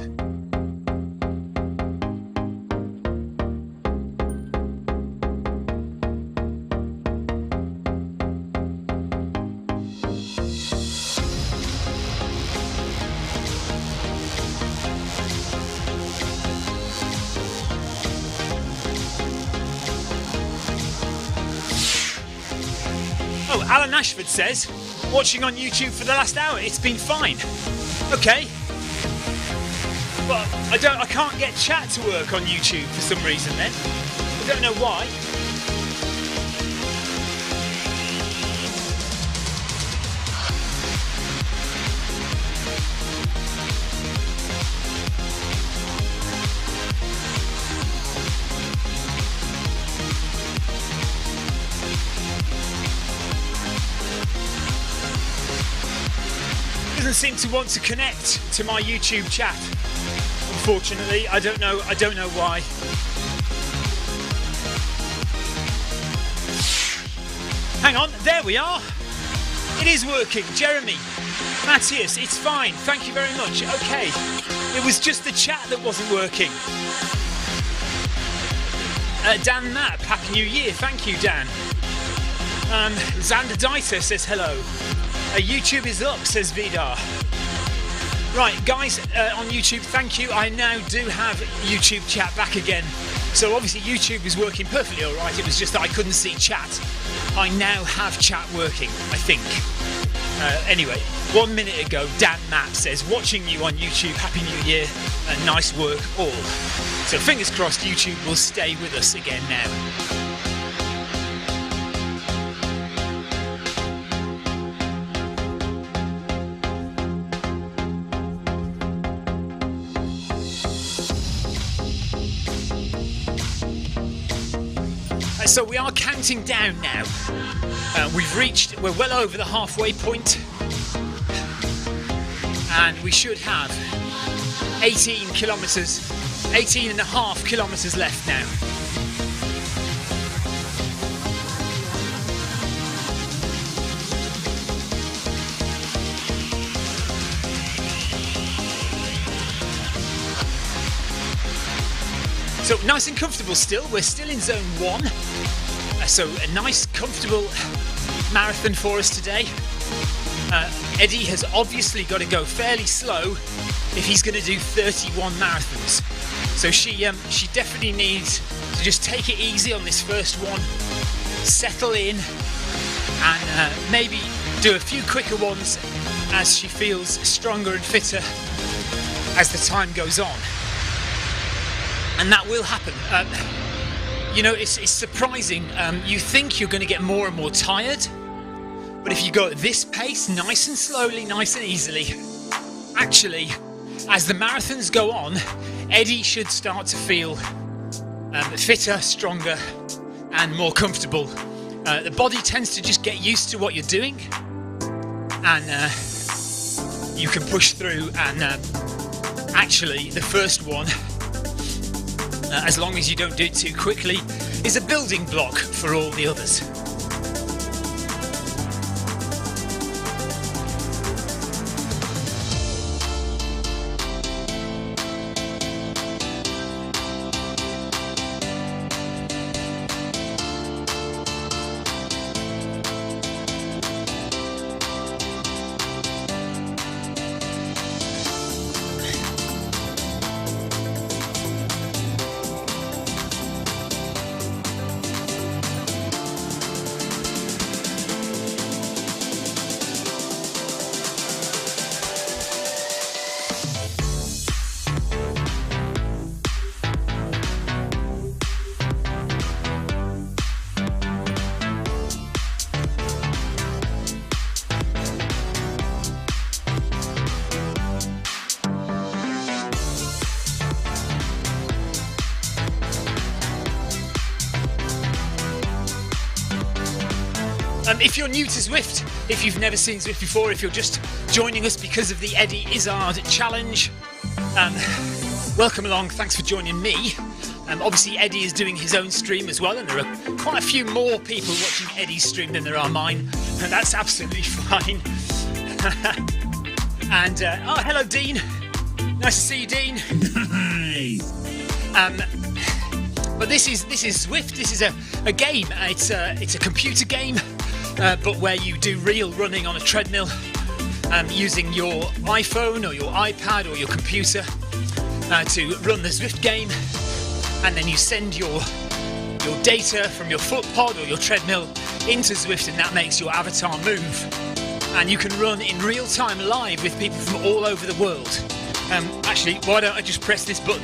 Alan Ashford says, watching on YouTube for the last hour, it's been fine. Okay. But I can't get chat to work on YouTube for some reason then. I don't know why. Doesn't seem to want to connect to my YouTube chat. Unfortunately, I don't know why. Hang on, there we are. It is working. Jeremy, Matthias, it's fine. Thank you very much. Okay. It was just the chat that wasn't working. Dan Mapp, Happy New Year. Thank you, Dan. Xander Dieter says hello. YouTube is up, says Vidar. Right, guys, on YouTube, thank you. I now do have YouTube chat back again. So obviously YouTube is working perfectly all right. It was just that I couldn't see chat. I now have chat working, I think. Anyway, 1 minute ago, Dan Mapp says, watching you on YouTube, Happy New Year, nice work all. So fingers crossed YouTube will stay with us again now. So we are counting down now. We're well over the halfway point, and we should have 18 and a half kilometers left now. So nice and comfortable still. We're still in zone 1. So a nice, comfortable marathon for us today. Eddie has obviously got to go fairly slow if he's going to do 31 marathons. So she definitely needs to just take it easy on this first one, settle in, and maybe do a few quicker ones as she feels stronger and fitter as the time goes on. And that will happen. You know, it's surprising. You think you're going to get more and more tired, but if you go at this pace, nice and slowly, nice and easily, actually, as the marathons go on, Eddie should start to feel fitter, stronger, and more comfortable. The body tends to just get used to what you're doing, and you can push through. And actually, the first one, as long as you don't do it too quickly, is a building block for all the others. If you're new to Zwift, if you've never seen Zwift before, if you're just joining us because of the Eddie Izzard challenge, welcome along, thanks for joining me. Obviously Eddie is doing his own stream as well, and there are quite a few more people watching Eddie's stream than there are mine, and that's absolutely fine. And, oh, hello Dean. Nice to see you, Dean. Nice. But this is Zwift. This is a game. It's a computer game, but where you do real running on a treadmill, using your iPhone or your iPad or your computer to run the Zwift game, and then you send your data from your foot pod or your treadmill into Zwift, and that makes your avatar move. And you can run in real time live with people from all over the world. Actually, why don't I just press this button?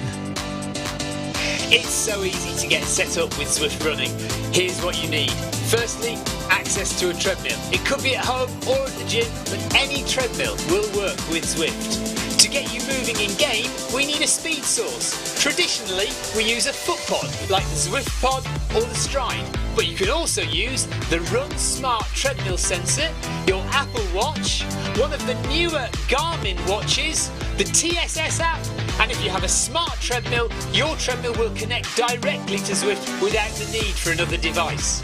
It's so easy to get set up with Zwift running. Here's what you need. Firstly, access to a treadmill. It could be at home or at the gym, but any treadmill will work with Zwift. To get you moving in game, we need a speed source. Traditionally, we use a foot pod, like the Zwift pod or the Stride. But you can also use the Run Smart treadmill sensor, your Apple Watch, one of the newer Garmin watches, the TSS app, and if you have a smart treadmill, your treadmill will connect directly to Zwift without the need for another device.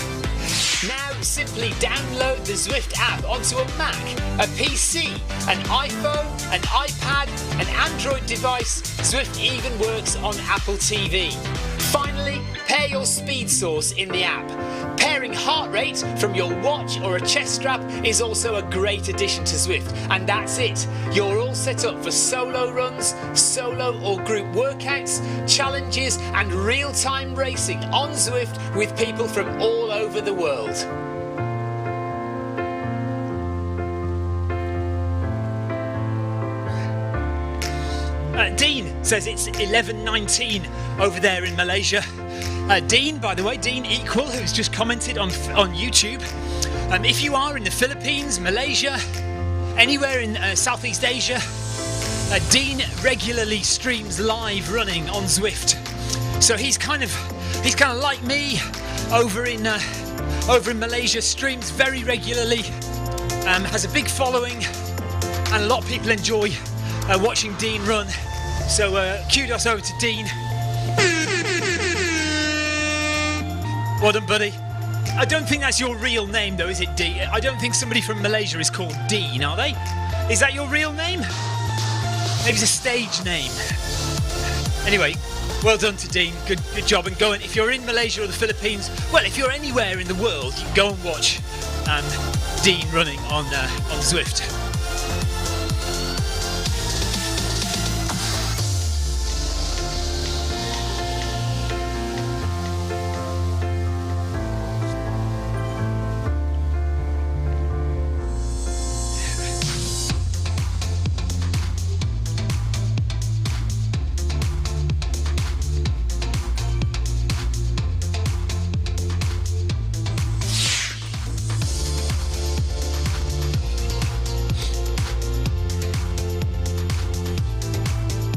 Now simply download the Zwift app onto a Mac, a PC, an iPhone, an iPad, an Android device. Zwift even works on Apple TV. Finally, pair your speed source in the app. Pairing heart rate from your watch or a chest strap is also a great addition to Zwift. And that's it. You're all set up for solo runs, solo or group workouts, challenges and real-time racing on Zwift with people from all over the world. Dean says it's 11:19 over there in Malaysia. Dean, by the way, Dean Equal, who's just commented on YouTube. If you are in the Philippines, Malaysia, anywhere in Southeast Asia, Dean regularly streams live running on Zwift. So he's kind of like me over in Malaysia, streams very regularly, has a big following, and a lot of people enjoy watching Dean run. So kudos over to Dean. Well done, buddy. I don't think that's your real name, though, is it, Dean? I don't think somebody from Malaysia is called Dean, are they? Is that your real name? Maybe it's a stage name. Anyway, well done to Dean. Good job. And go and, if you're in Malaysia or the Philippines, well, if you're anywhere in the world, you can go and watch Dean running on Zwift.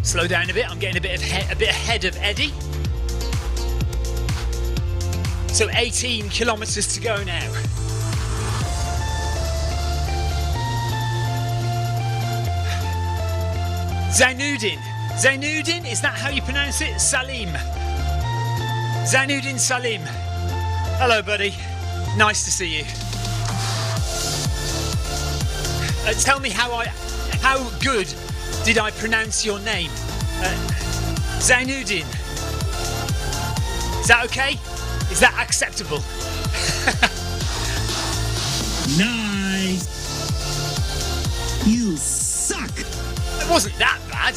Slow down a bit. I'm getting a bit ahead of Eddie. So 18 kilometres to go now. Zainuddin, is that how you pronounce it? Salim. Zainuddin Salim. Hello, buddy. Nice to see you. Tell me how good did I pronounce your name? Zainuddin. Is that okay? Is that acceptable? Nice. You suck. It wasn't that bad.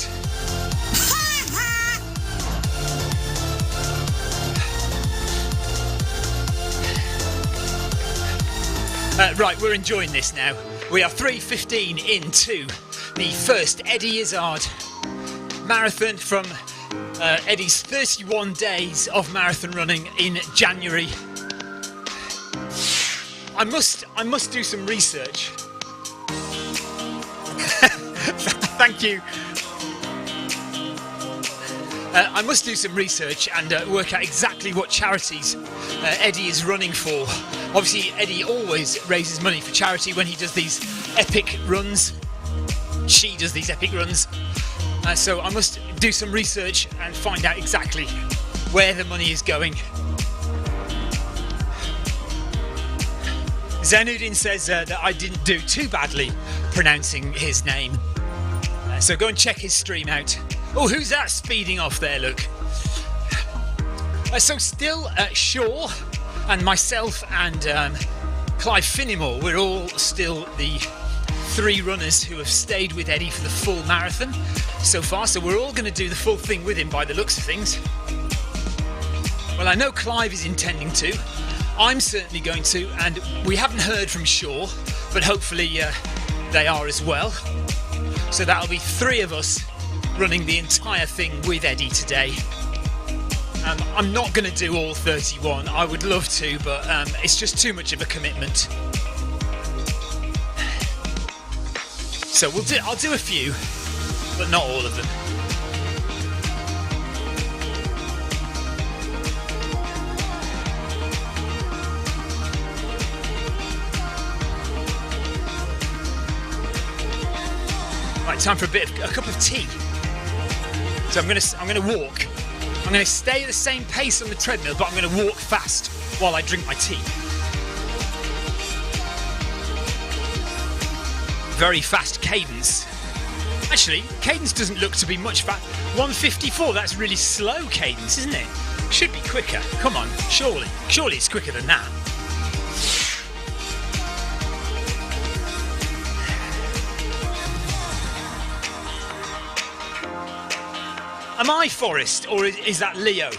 Right, we're enjoying this now. We are 3:15 into the first Eddie Izzard marathon from Eddie's 31 days of marathon running in January. I must do some research. Thank you. I must do some research and work out exactly what charities Eddie is running for. Obviously, Eddie always raises money for charity when he does these epic runs. She does these epic runs. So I must do some research and find out exactly where the money is going. Zainuddin says that I didn't do too badly pronouncing his name. So go and check his stream out. Oh, who's that speeding off there, look? So still Shaw and myself and Clive Finnimore, we're all still the 3 runners who have stayed with Eddie for the full marathon so far. So we're all going to do the full thing with him by the looks of things. Well, I know Clive is intending to. I'm certainly going to, and we haven't heard from Shaw, but hopefully they are as well. So that'll be 3 of us running the entire thing with Eddie today. I'm not going to do all 31. I would love to, but it's just too much of a commitment. So I'll do a few, but not all of them. Right, time for a cup of tea. So I'm gonna walk. I'm gonna stay at the same pace on the treadmill, but I'm gonna walk fast while I drink my tea. Very fast cadence. Actually, cadence doesn't look to be much fast. 154, that's really slow cadence, isn't it? Should be quicker. Come on, surely. Surely it's quicker than that. Am I Forrest, or is that Leo?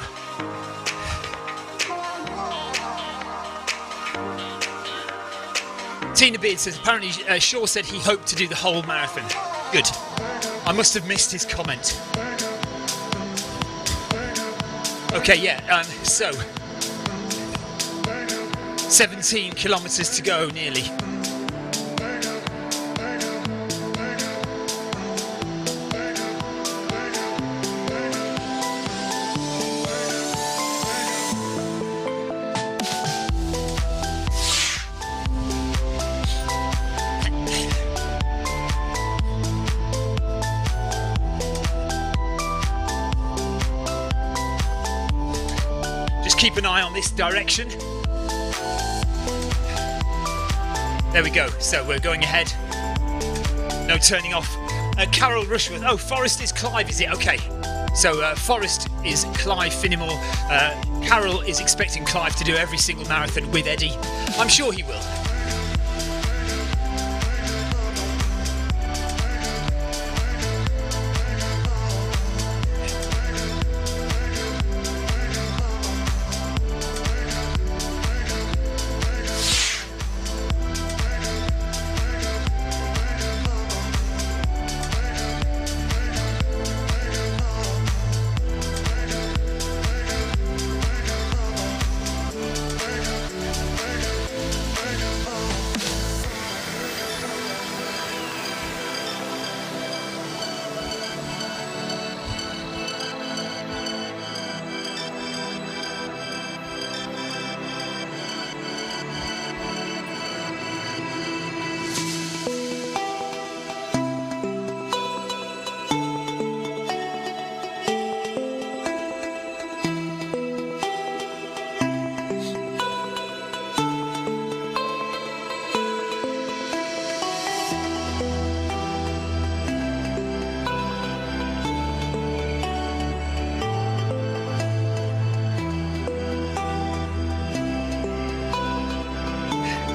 Tina Beard says, apparently Shaw said he hoped to do the whole marathon. Good. I must have missed his comment. Okay, yeah, so 17 kilometres to go, nearly. Keep an eye on this direction. There we go. So we're going ahead. No turning off. Carol Rushworth. Oh, Forrest is Clive, is it? Okay. So Forrest is Clive Finnimore. Carol is expecting Clive to do every single marathon with Eddie. I'm sure he will.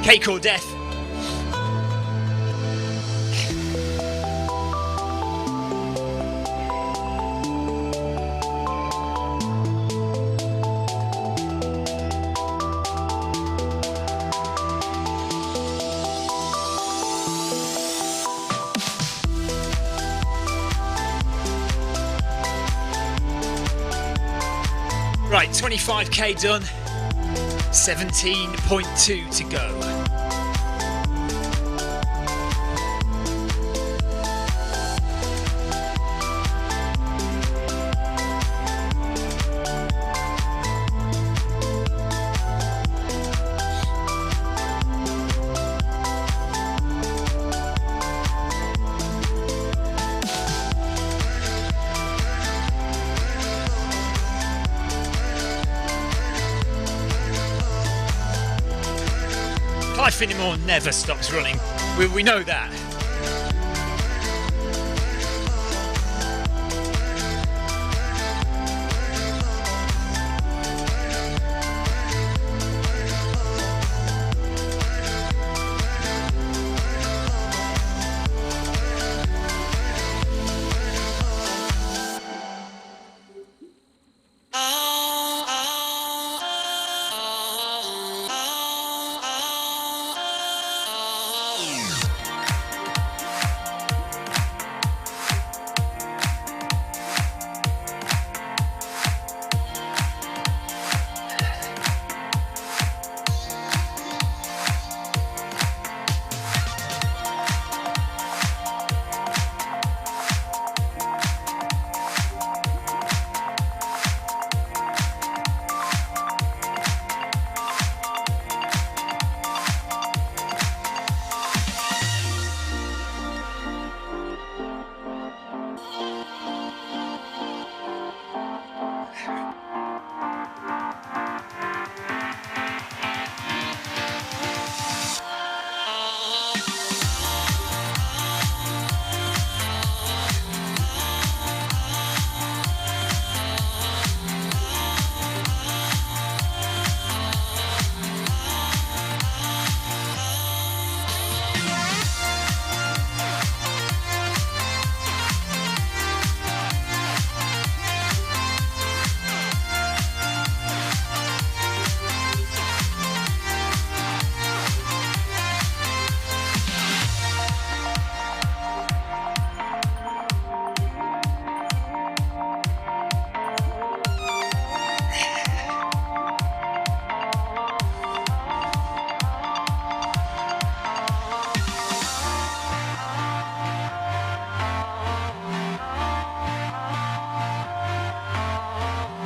Cake or death. Right, 25k done. 17.2 to go. Clive Finnimore never stops running. We know that.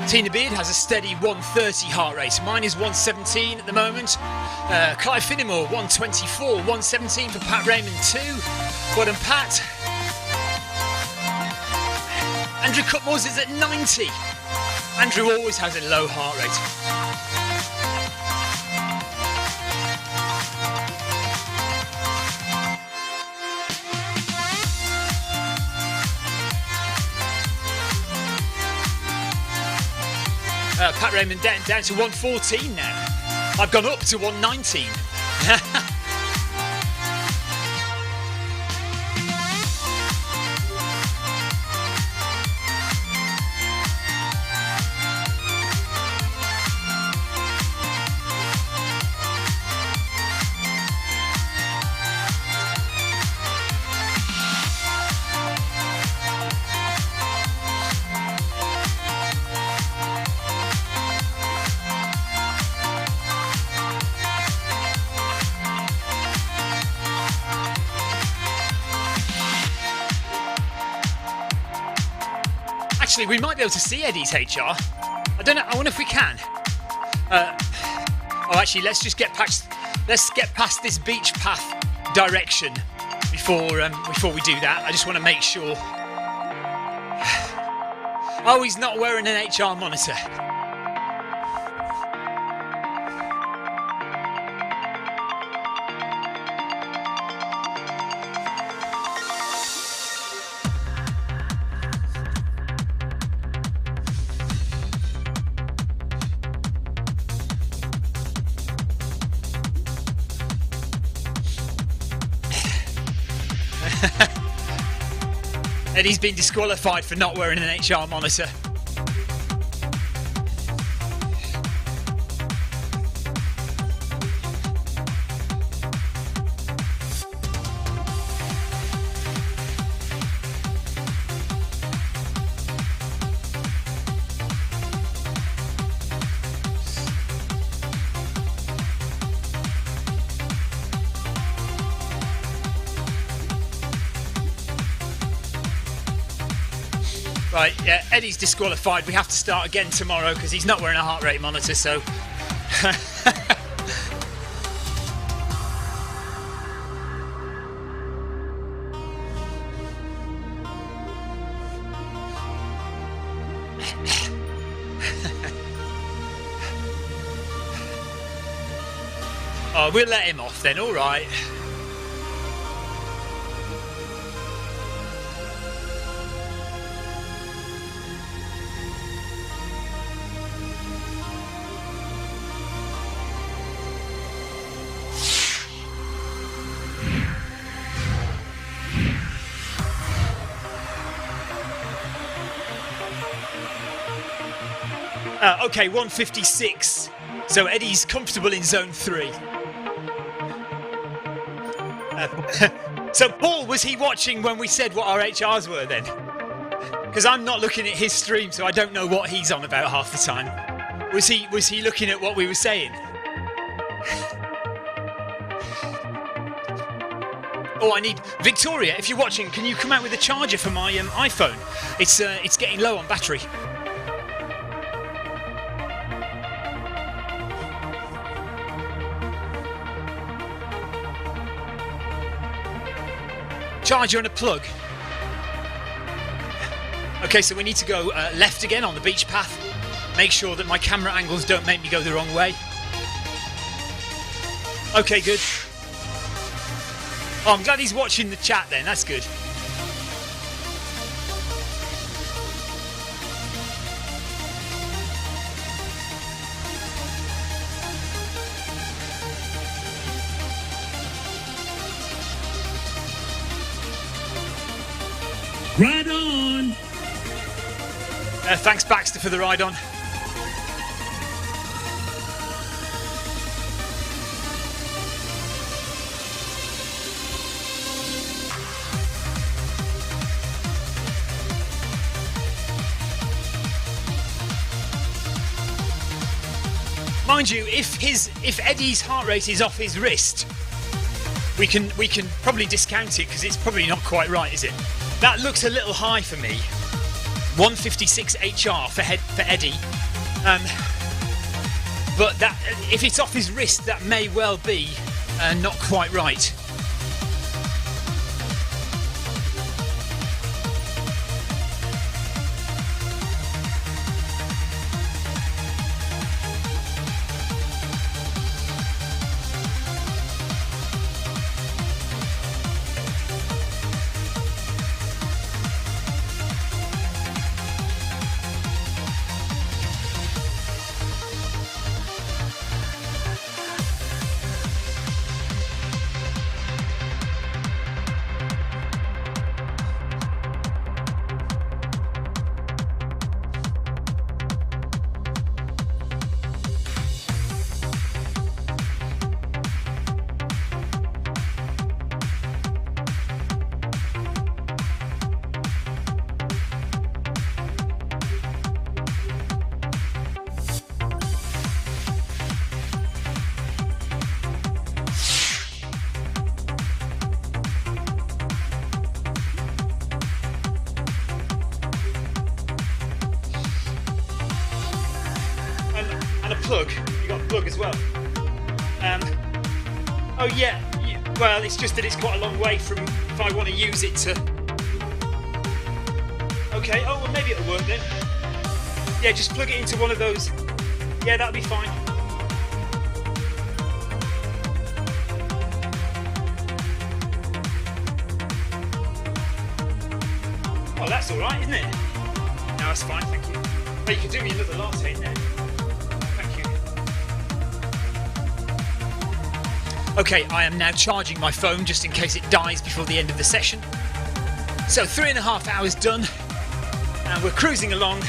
Tina Beard has a steady 130 heart rate. Mine is 117 at the moment. Clive Finnimore 124, 117 for Pat Raymond 2. Well done, Pat. Andrew Cutmores is at 90. Andrew always has a low heart rate. Pat Raymond down to 114 now. I've gone up to 119. Actually, we might be able to see Eddie's HR. I don't know. I wonder if we can. Actually, let's just get past. Let's get past this beach path direction before we do that. I just want to make sure. Oh, he's not wearing an HR monitor. Eddie's been disqualified for not wearing an HR monitor. Right, yeah, Eddie's disqualified. We have to start again tomorrow because he's not wearing a heart rate monitor, so... Oh, we'll let him off then, alright. Okay, 156. So Eddie's comfortable in zone 3. So Paul, was he watching when we said what our HRs were then? Because I'm not looking at his stream, so I don't know what he's on about half the time. Was he looking at what we were saying? Oh, I need Victoria. If you're watching, can you come out with a charger for my iPhone? It's getting low on battery. Charger and a plug. Okay, so we need to go left again on the beach path. Make sure that my camera angles don't make me go the wrong way. Okay, good. Oh, I'm glad he's watching the chat then, that's good. Ride on! Thanks, Baxter, for the ride on. Mind you, if Eddie's heart rate is off his wrist, we can probably discount it because it's probably not quite right, is it? That looks a little high for me. 156 HR for Eddie. But that, if it's off his wrist, that may well be not quite right. Plug. You got a plug as well. Oh yeah. Well, it's just that it's quite a long way from if I want to use it to. Okay. Oh, well, maybe it'll work then. Yeah, just plug it into one of those. Yeah, that'll be fine. Oh, that's all right, isn't it? No, that's fine. Thank you. Oh, you can do me another latte in there. Okay, I am now charging my phone just in case it dies before the end of the session. So 3.5 hours done, and we're cruising along.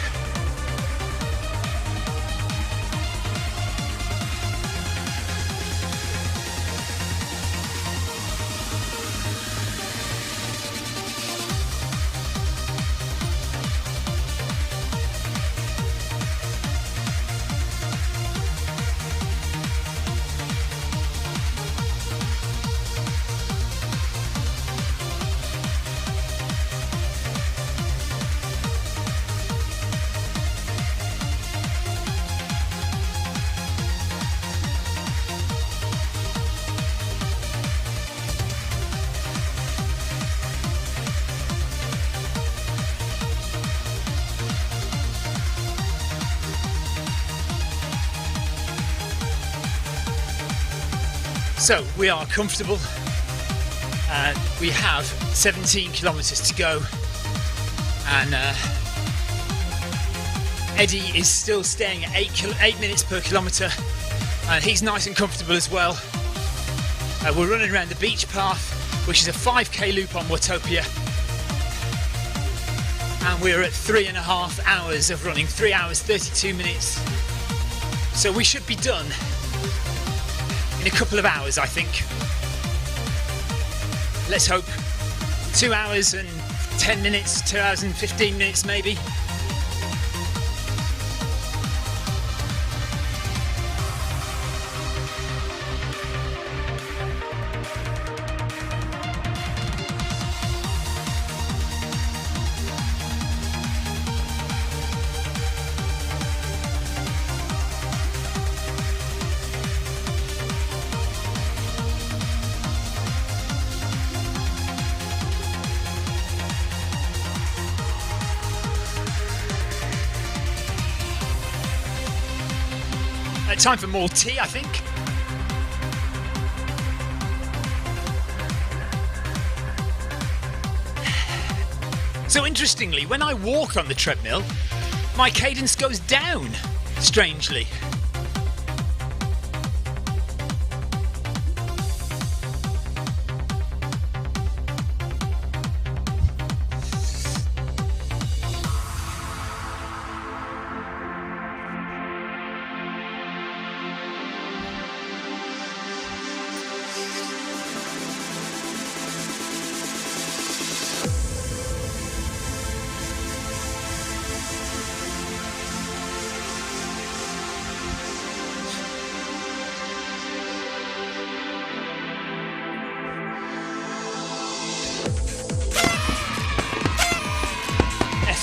So we are comfortable. We have 17 kilometers to go, and Eddie is still staying at 8 minutes per kilometer, and he's nice and comfortable as well. We're running around the beach path, which is a 5k loop on Watopia, and we're at 3.5 hours of running, 3 hours 32 minutes. So we should be done in a couple of hours, I think. Let's hope 2 hours and 10 minutes, 2 hours and 15 minutes maybe. Time for more tea, I think. So interestingly, when I walk on the treadmill, my cadence goes down, strangely.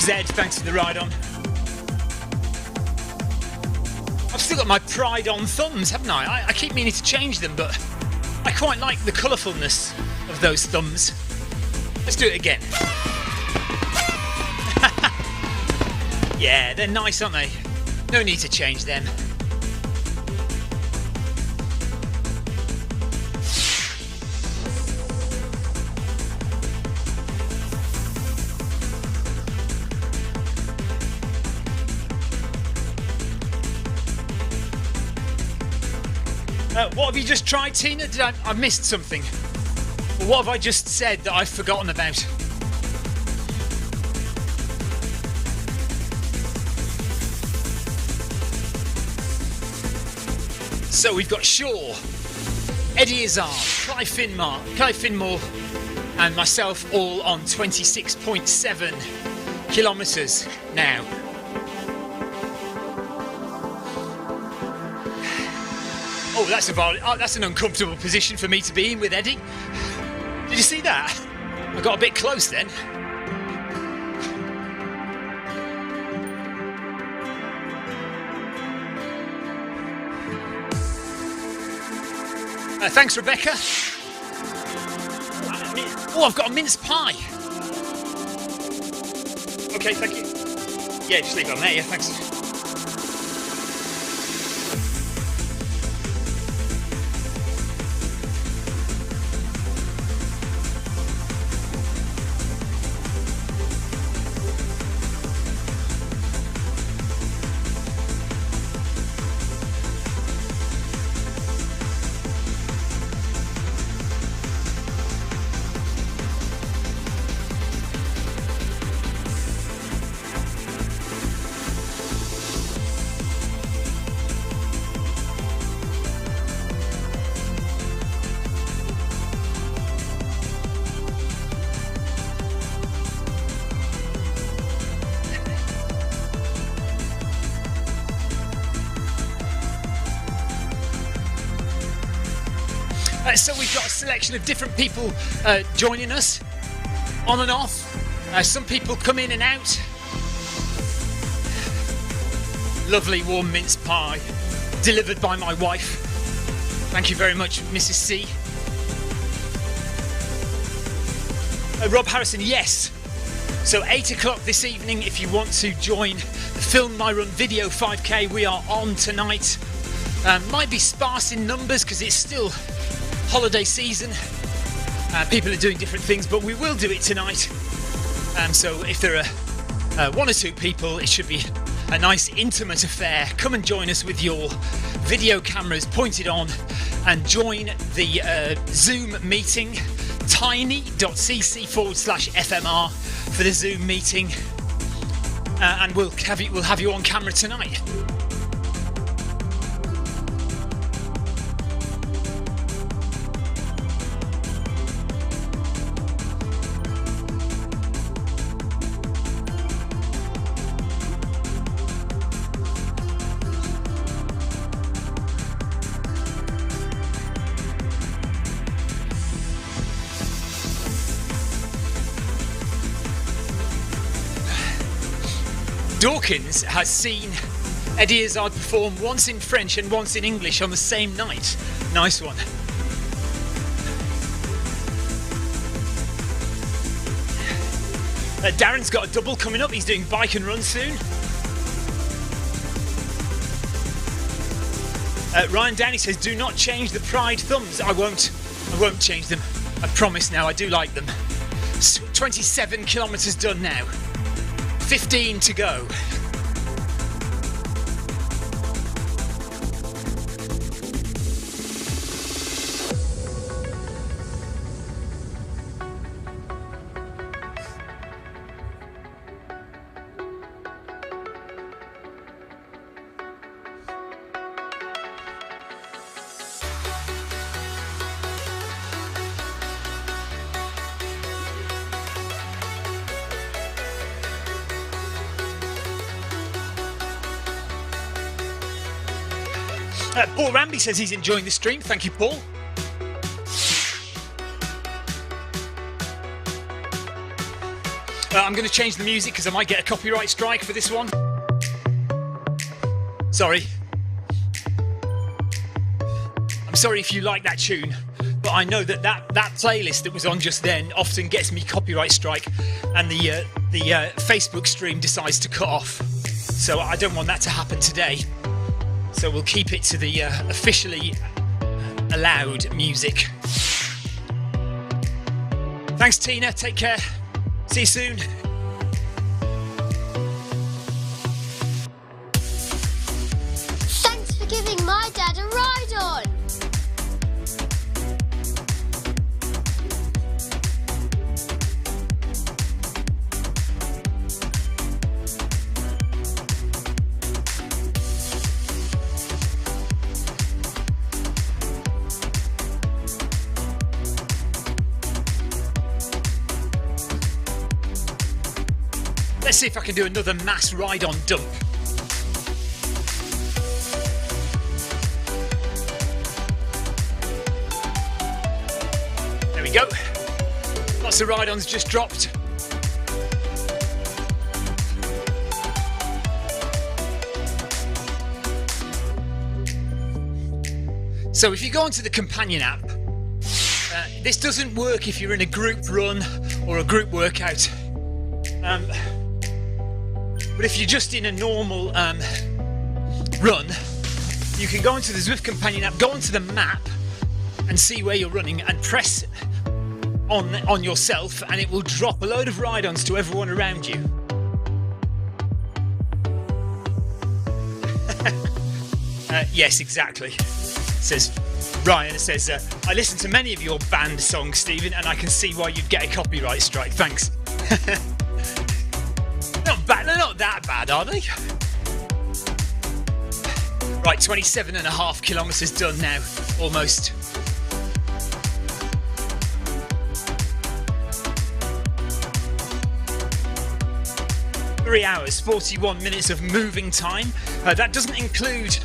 Zed, thanks for the ride on. I've still got my pride on thumbs, haven't I? I keep meaning to change them, but I quite like the colourfulness of those thumbs. Let's do it again. Yeah, they're nice, aren't they? No need to change them. What have you just tried, Tina? Did I missed something? Or what have I just said that I've forgotten about? So we've got Shaw, Eddie Izzard, Clive Finmore and myself all on 26.7 kilometres now. Oh, that's an uncomfortable position for me to be in with Eddie. Did you see that? I got a bit close then. Thanks, Rebecca. Oh, I've got a mince pie. Okay, thank you. Yeah, just leave it on there, yeah, thanks. So we've got a selection of different people joining us, on and off. Some people come in and out. Lovely warm mince pie, delivered by my wife. Thank you very much, Mrs. C. Rob Harrison, yes. So 8 o'clock this evening, if you want to join the Film My Run Video 5K, we are on tonight. Might be sparse in numbers because it's still holiday season. People are doing different things, but we will do it tonight. So if there are one or two people, it should be a nice intimate affair. Come and join us with your video cameras pointed on and join the Zoom meeting, tiny.cc/FMR for the Zoom meeting, and we'll have you on camera tonight. Dawkins has seen Eddie Izzard perform once in French and once in English on the same night. Nice one. Darren's got a double coming up. He's doing bike and run soon. Ryan Downey says, do not change the pride thumbs. I won't change them. I promise now, I do like them. 27 kilometres done now. 15 to go. Paul Ramby says he's enjoying the stream. Thank you, Paul. I'm going to change the music because I might get a copyright strike for this one. Sorry. I'm sorry if you like that tune, but I know that playlist that was on just then often gets me copyright strike, and the Facebook stream decides to cut off. So I don't want that to happen today. So we'll keep it to the officially allowed music. Thanks, Tina. Take care. See you soon. Thanks for giving my dad a ride on. Let's see if I can do another mass ride-on dump. There we go. Lots of ride-ons just dropped. So if you go onto the companion app, this doesn't work if you're in a group run or a group workout. But if you're just in a normal run, you can go into the Zwift companion app, go onto the map and see where you're running and press on yourself, and it will drop a load of ride-ons to everyone around you. Yes, exactly, says Ryan. Says, I listen to many of your band songs, Stephen, and I can see why you'd get a copyright strike. Thanks. Not bad, they're not that bad, are they? Right, 27.5 kilometres done now, almost. Three hours, 41 minutes of moving time. That doesn't include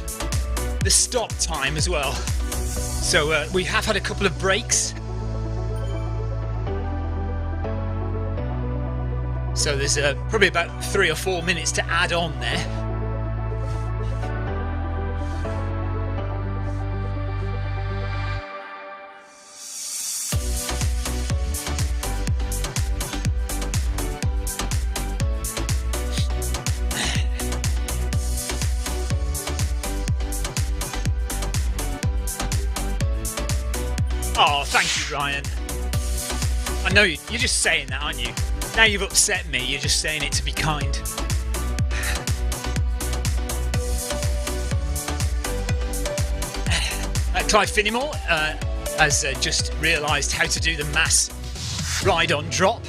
the stop time as well. So we have had a couple of breaks. So there's probably about 3 or 4 minutes to add on there. Ryan. I know you're just saying that, aren't you? Now you've upset me, you're just saying it to be kind. Clive Finnimore has just realised how to do the mass ride-on drop.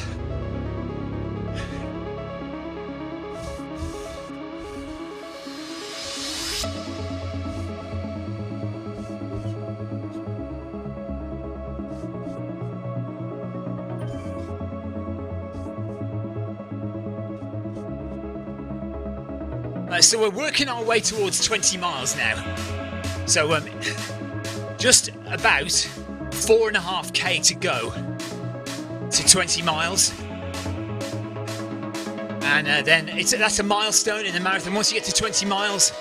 So we're working our way towards 20 miles now. So just about 4.5k to go to 20 miles. And then that's a milestone in the marathon. Once you get to 20 miles,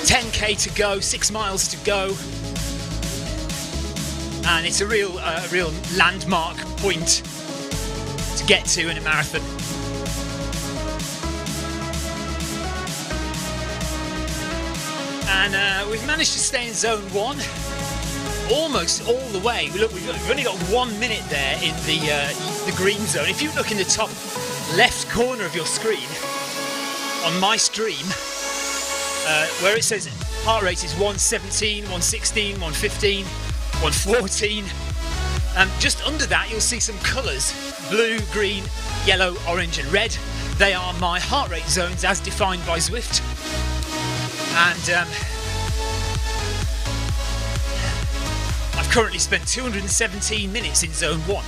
10k to go, 6 miles to go. And it's a real landmark point to get to in a marathon. And we've managed to stay in zone 1 almost all the way. Look, we've only got 1 minute there in the green zone. If you look in the top left corner of your screen, on my stream, where it says heart rate is 117, 116, 115, 114, just under that you'll see some colours: blue, green, yellow, orange and red. They are my heart rate zones as defined by Zwift. And I've currently spent 217 minutes in zone 1.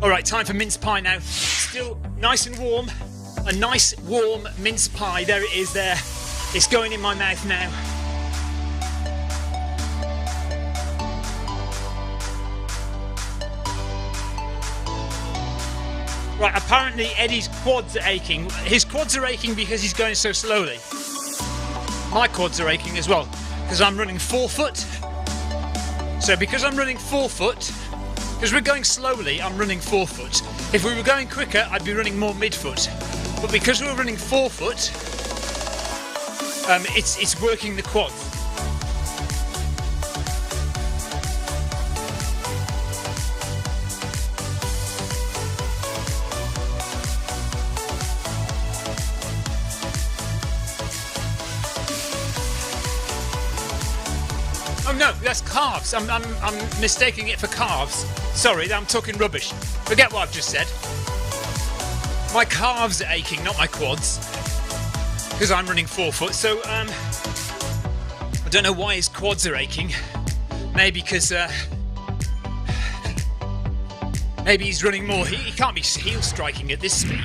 Alright, time for mince pie now. Still nice and warm. A nice warm mince pie. There it is there. It's going in my mouth now. Right, apparently Eddie's quads are aching. His quads are aching because he's going so slowly. My quads are aching as well because I'm running 4 foot. So because I'm running 4 foot, because we're going slowly, I'm running 4 foot. If we were going quicker, I'd be running more mid-foot. But because we're running 4 foot, it's working the quads. Oh no, that's calves. I'm mistaking it for calves. Sorry, I'm talking rubbish. Forget what I've just said. My calves are aching, not my quads, because I'm running 4 foot. So I don't know why his quads are aching. Maybe because maybe he's running more. He can't be heel striking at this speed.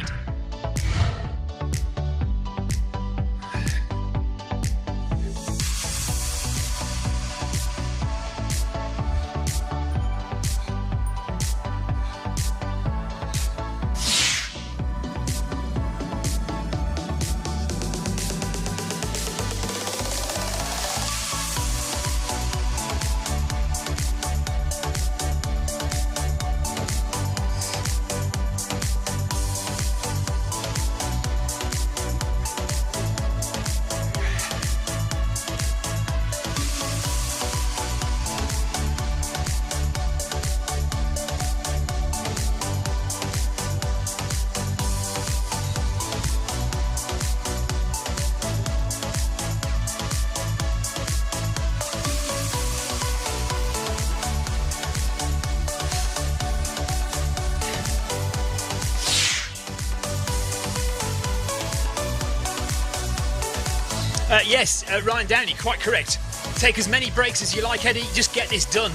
Yes, Ryan Downey, quite correct. Take as many breaks as you like, Eddie. Just get this done.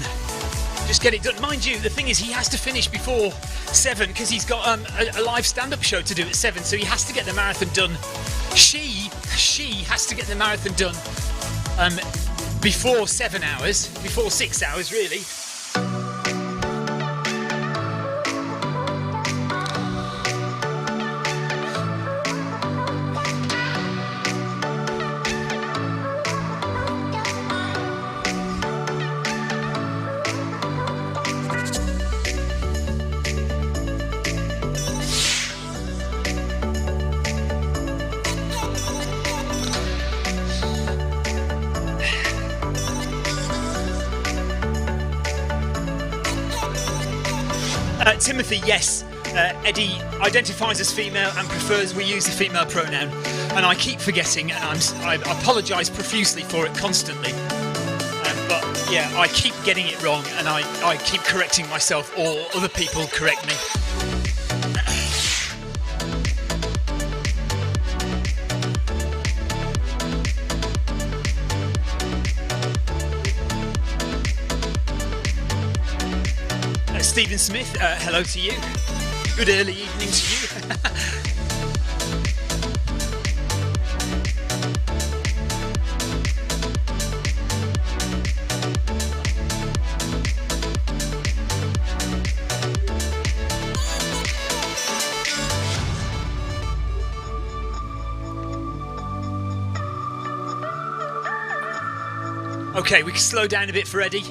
Just get it done. Mind you, the thing is, he has to finish before 7 because he's got a live stand-up show to do at 7, so he has to get the marathon done. She has to get the marathon done before 7 hours, before 6 hours, really. Timothy, yes. Eddie identifies as female and prefers we use the female pronoun, and I keep forgetting, and I apologise profusely for it constantly. But yeah, I keep getting it wrong, and I keep correcting myself, or other people correct me. Stephen Smith, hello to you. Good early evening to you. Okay, we can slow down a bit for Eddie.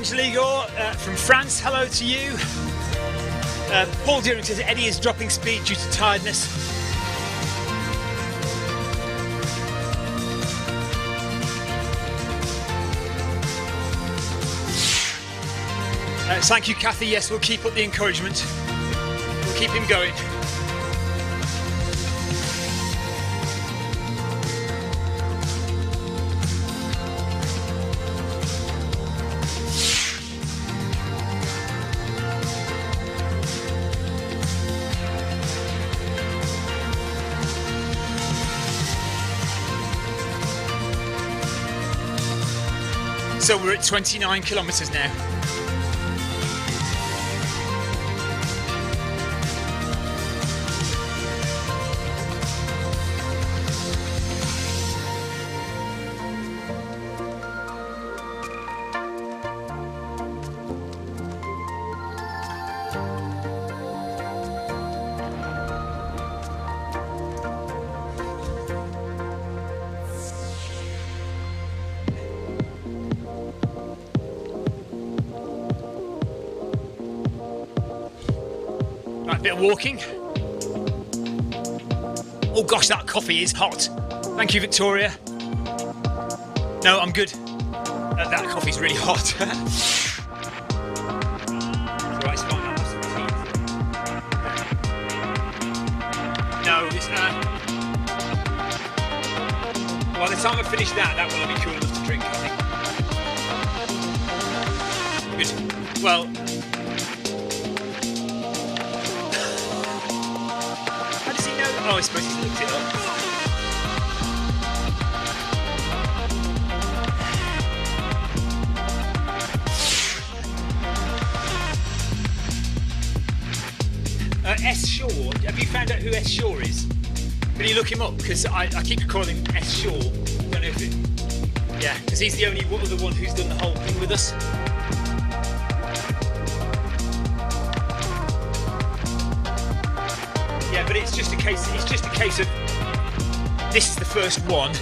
Angela Igor from France, hello to you. Paul Deering says Eddie is dropping speed due to tiredness. Thank you, Kathy. Yes, we'll keep up the encouragement. We'll keep him going. So we're at 29 kilometres now. Bit of walking. Oh gosh, that coffee is hot. Thank you, Victoria. No, I'm good. That coffee's really hot. Right, it's fine. I'll have some tea. No, it's by the time I finish that will be cool enough to drink, I think. Good. Well. Oh, I suppose he's looked it up. S. Shaw, have you found out who S. Shaw is? Can you look him up? Because I keep calling him S. Shaw. Don't know if it... Yeah, because he's the only other one who's done the whole thing with us. Yeah, but it's just a case of this is the first one.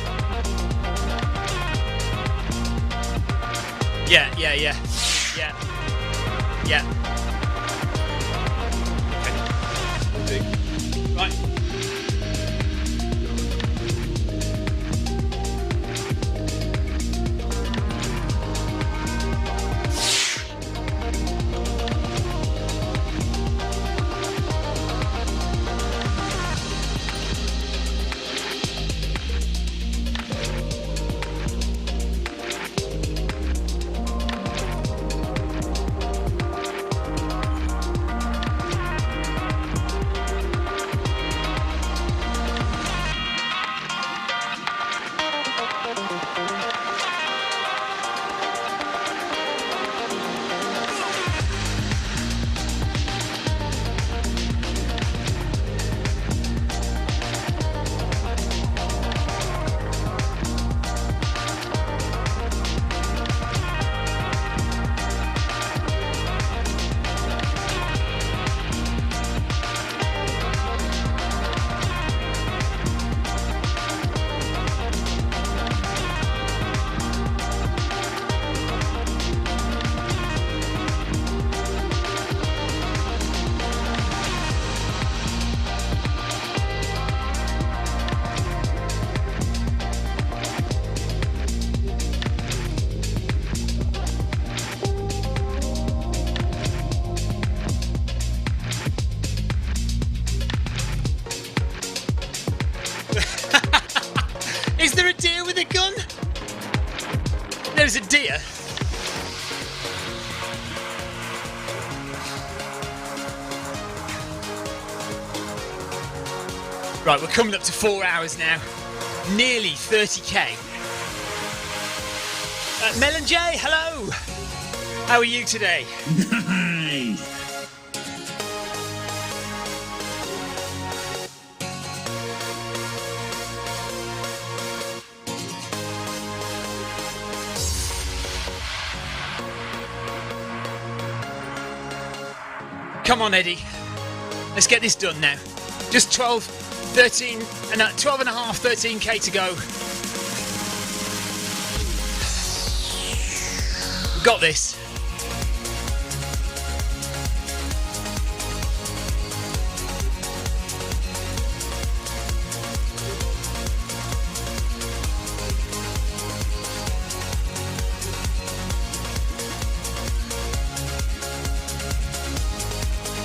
Yeah. Okay. Right. Is there a deer with a gun? There's a deer. Right, we're coming up to 4 hours now. Nearly 30k. Mel and Jay, hello. How are you today? Nice. Come on, Eddie. Let's get this done now. Just 12 and a half, 13k to go. We've got this.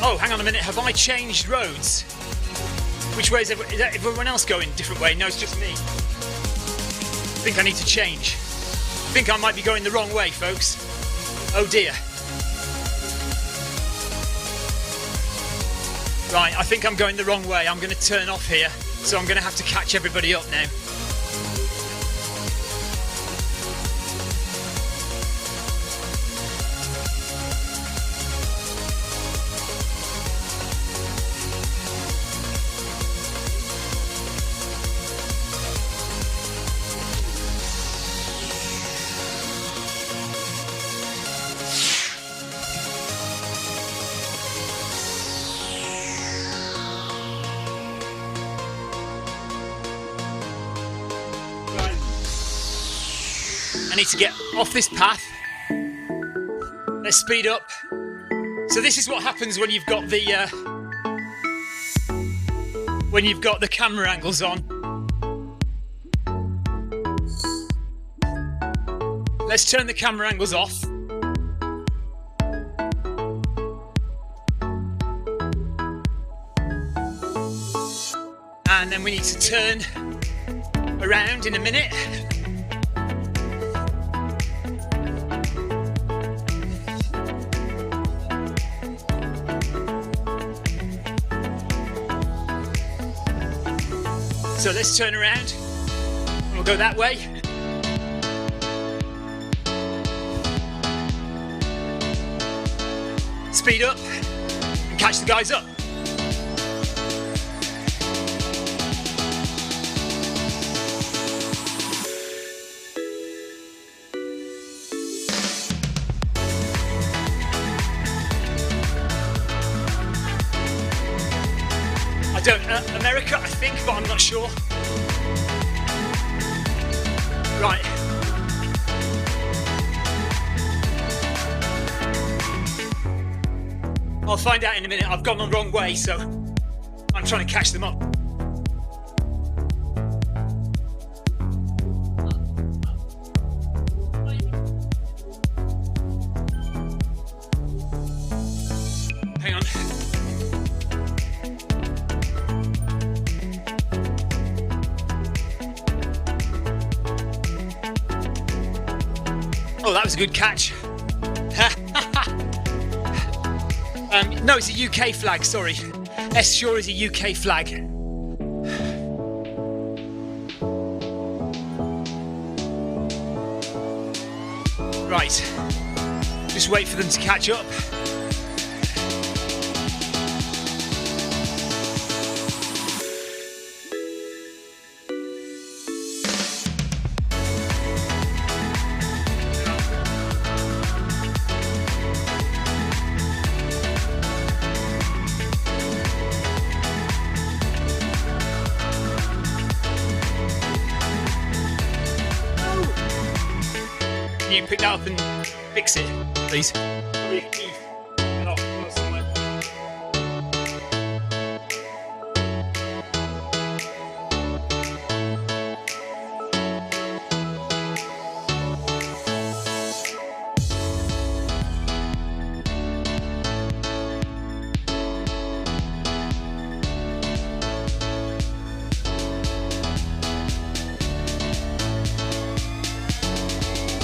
Oh, hang on a minute. Have I changed roads? Which way is everyone else going? Different way? No, it's just me. I think I need to change. I think I might be going the wrong way, folks. Oh dear. Right, I think I'm going the wrong way. I'm going to turn off here, so I'm going to have to catch everybody up now. I need to get off this path. Let's speed up. So this is what happens when you've got the camera angles on. Let's turn the camera angles off. And then we need to turn around in a minute. So let's turn around and we'll go that way. Speed up and catch the guys up. America, I think, but I'm not sure. Right. I'll find out in a minute. I've gone the wrong way, so I'm trying to catch them up. Hang on. Oh, that was a good catch. No, it's a UK flag, sorry. S sure is a UK flag. Right. Just wait for them to catch up. Can you pick that up and fix it, please?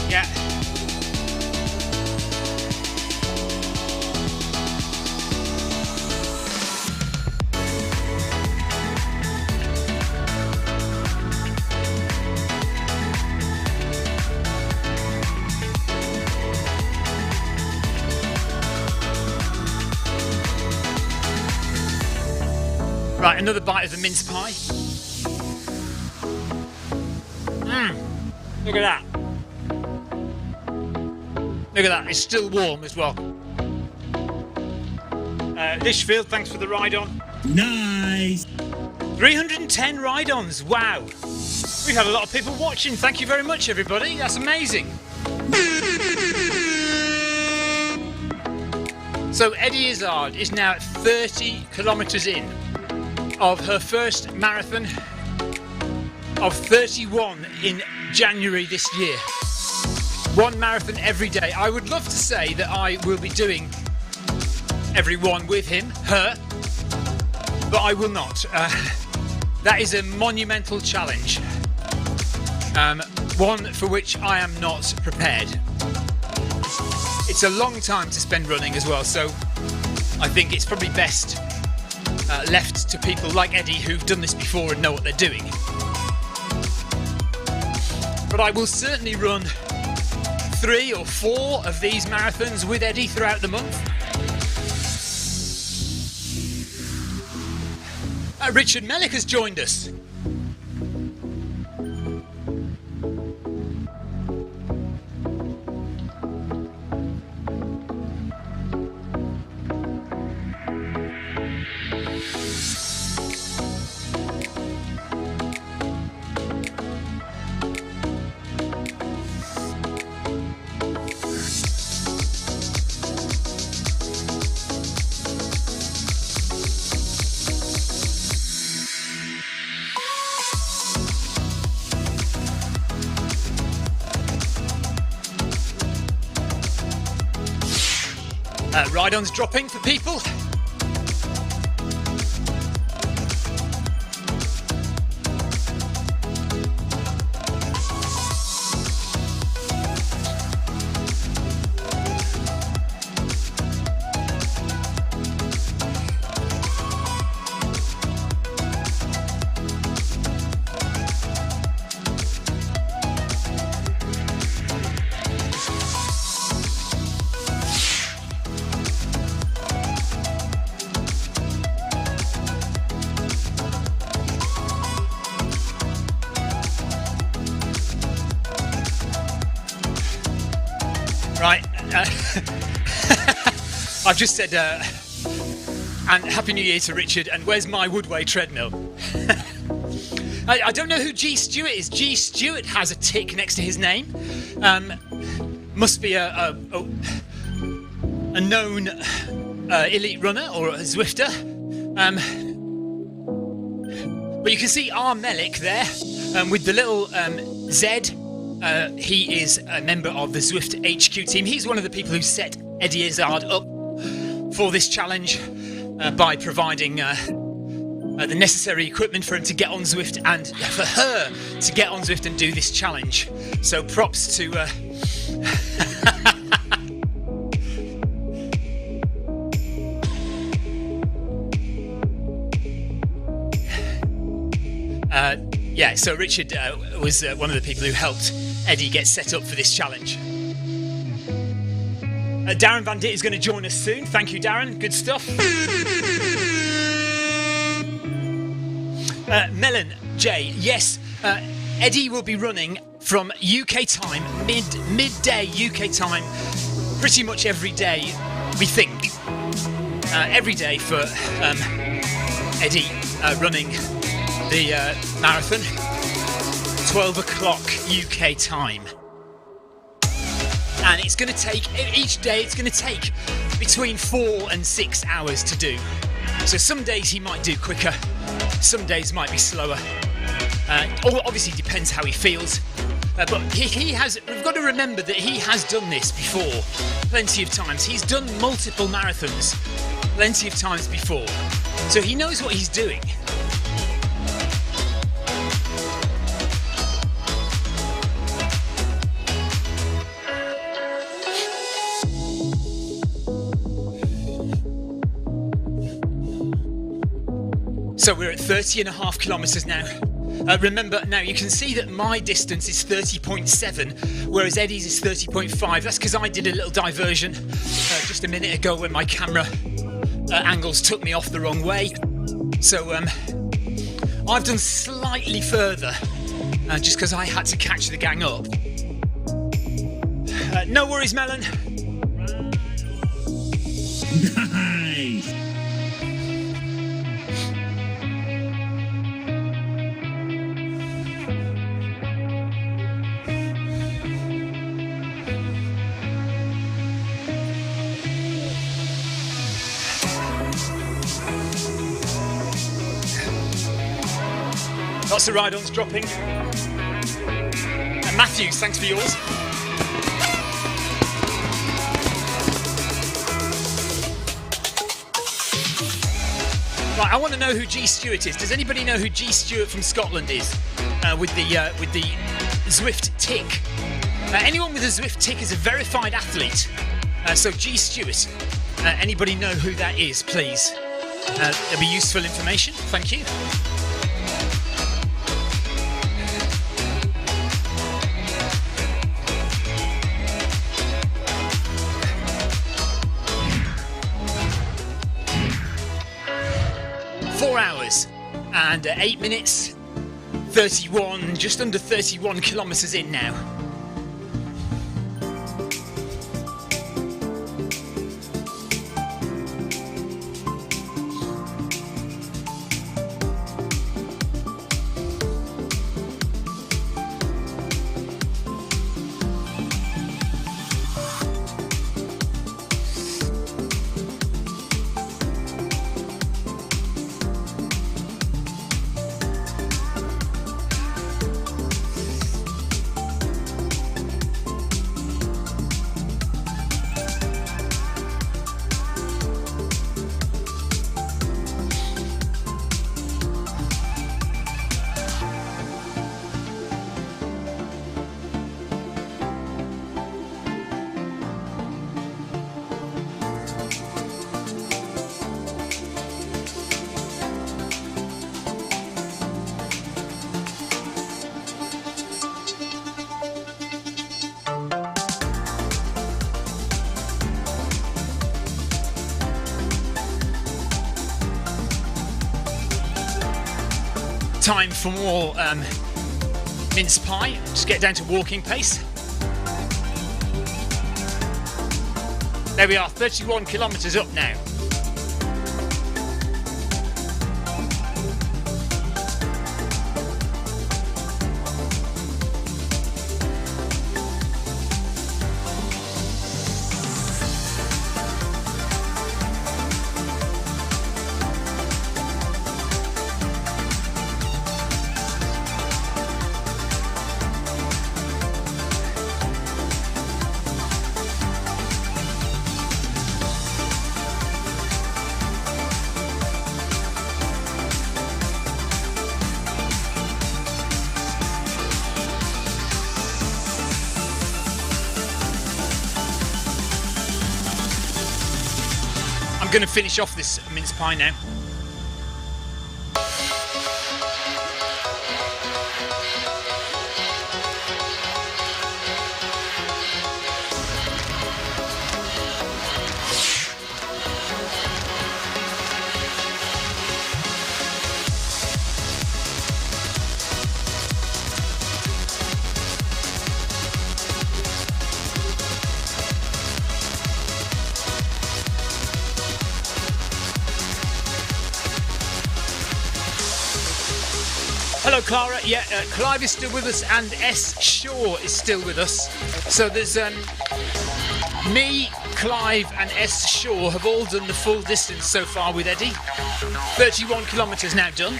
Yeah. Right, another bite of the mince pie. Look at that. Look at that, it's still warm as well. Lichfield, thanks for the ride on. Nice. 310 ride-ons, wow. We've had a lot of people watching, thank you very much everybody, that's amazing. So Eddie Izzard is now at 30 kilometres in of her first marathon of 31 in January this year. One marathon every day. I would love to say that I will be doing everyone with him, her, but I will not. That is a monumental challenge, one for which I am not prepared. It's a long time to spend running as well, so I think it's probably best left to people like Eddie who've done this before and know what they're doing. But I will certainly run 3 or 4 of these marathons with Eddie throughout the month. Richard Mellick has joined us. Ride-ons dropping for people. Right, I've just said, and Happy New Year to Richard, and where's my Woodway treadmill? I don't know who G Stewart is. G Stewart has a tick next to his name. Must be a known elite runner or a Zwifter. But you can see R. Mellick there with the little Z. He is a member of the Zwift HQ team. He's one of the people who set Eddie Izzard up for this challenge by providing the necessary equipment for him to get on Zwift and for her to get on Zwift and do this challenge. So props to... Yeah, so Richard was one of the people who helped Eddie get set up for this challenge. Darren Van Dit is going to join us soon. Thank you, Darren. Good stuff. Melon J, yes, Eddie will be running from UK time, midday UK time, pretty much every day, we think. Every day for Eddie running the marathon, 12 o'clock UK time. And it's going to take, each day it's going to take between 4 and 6 hours to do. So some days he might do quicker, some days might be slower. Obviously depends how he feels. But he has, we've got to remember that he has done this before, plenty of times. He's done multiple marathons, plenty of times before. So he knows what he's doing. So we're at 30.5 kilometres now. Remember, now you can see that my distance is 30.7, whereas Eddie's is 30.5. That's because I did a little diversion just a minute ago when my camera angles took me off the wrong way. So I've done slightly further, just because I had to catch the gang up. No worries, Melon. Nice. Lots of ride-ons dropping. And Matthews, thanks for yours. Right, I want to know who G Stewart is. Does anybody know who G Stewart from Scotland is? With the Zwift tick. Anyone with a Zwift tick is a verified athlete. So G Stewart. Anybody know who that is, please? That'll be useful information. Thank you. And 8 minutes, 31, just under 31 kilometres in now. Time for more mince pie. Just get down to walking pace. There we are, 31 kilometres up now. I'm going to finish off this mince pie now. Hello Clara, yeah, Clive is still with us and S. Shaw is still with us. So there's me, Clive and S. Shaw have all done the full distance so far with Eddie. 31 kilometres now done.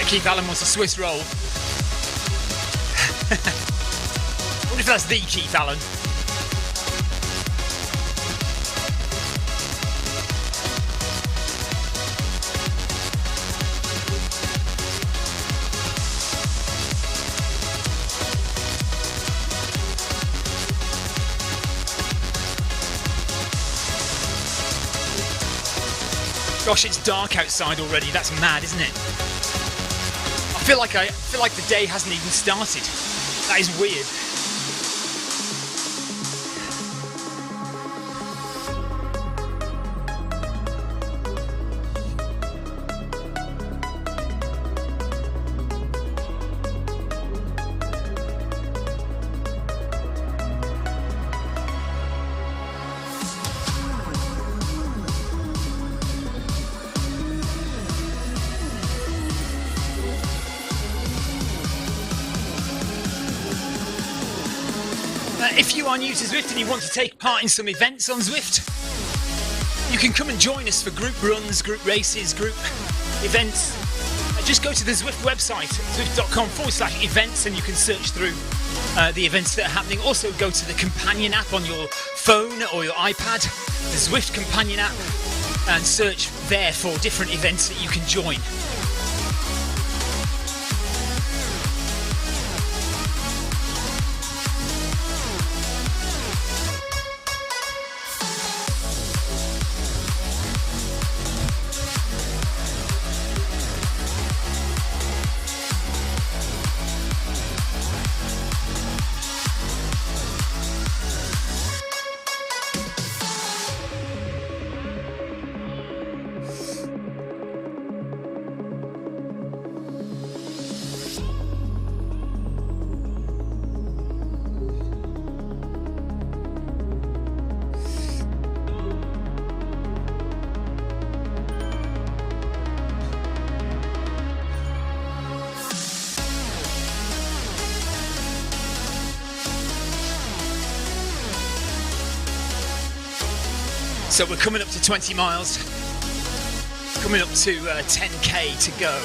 Keith Allen wants a Swiss roll. What if that's the Keith Allen? Gosh, it's dark outside already. That's mad, isn't it? I feel like the day hasn't even started. That is weird. If you are new to Zwift and you want to take part in some events on Zwift, you can come and join us for group runs, group races, group events. Just go to the Zwift website, zwift.com/events, and you can search through the events that are happening. Also go to the companion app on your phone or your iPad, the Zwift companion app, and search there for different events that you can join. So we're coming up to 20 miles, coming up to 10k to go.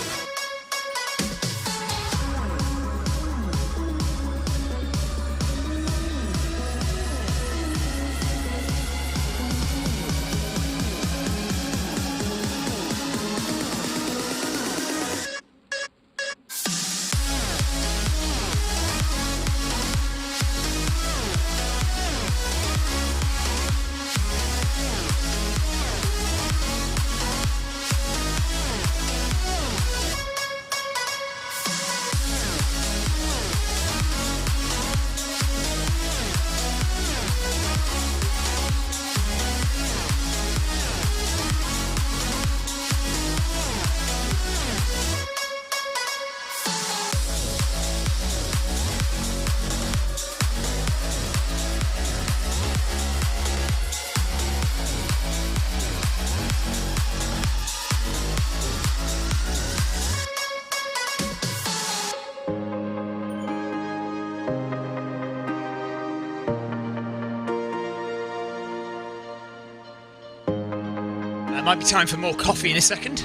Might be time for more coffee in a second.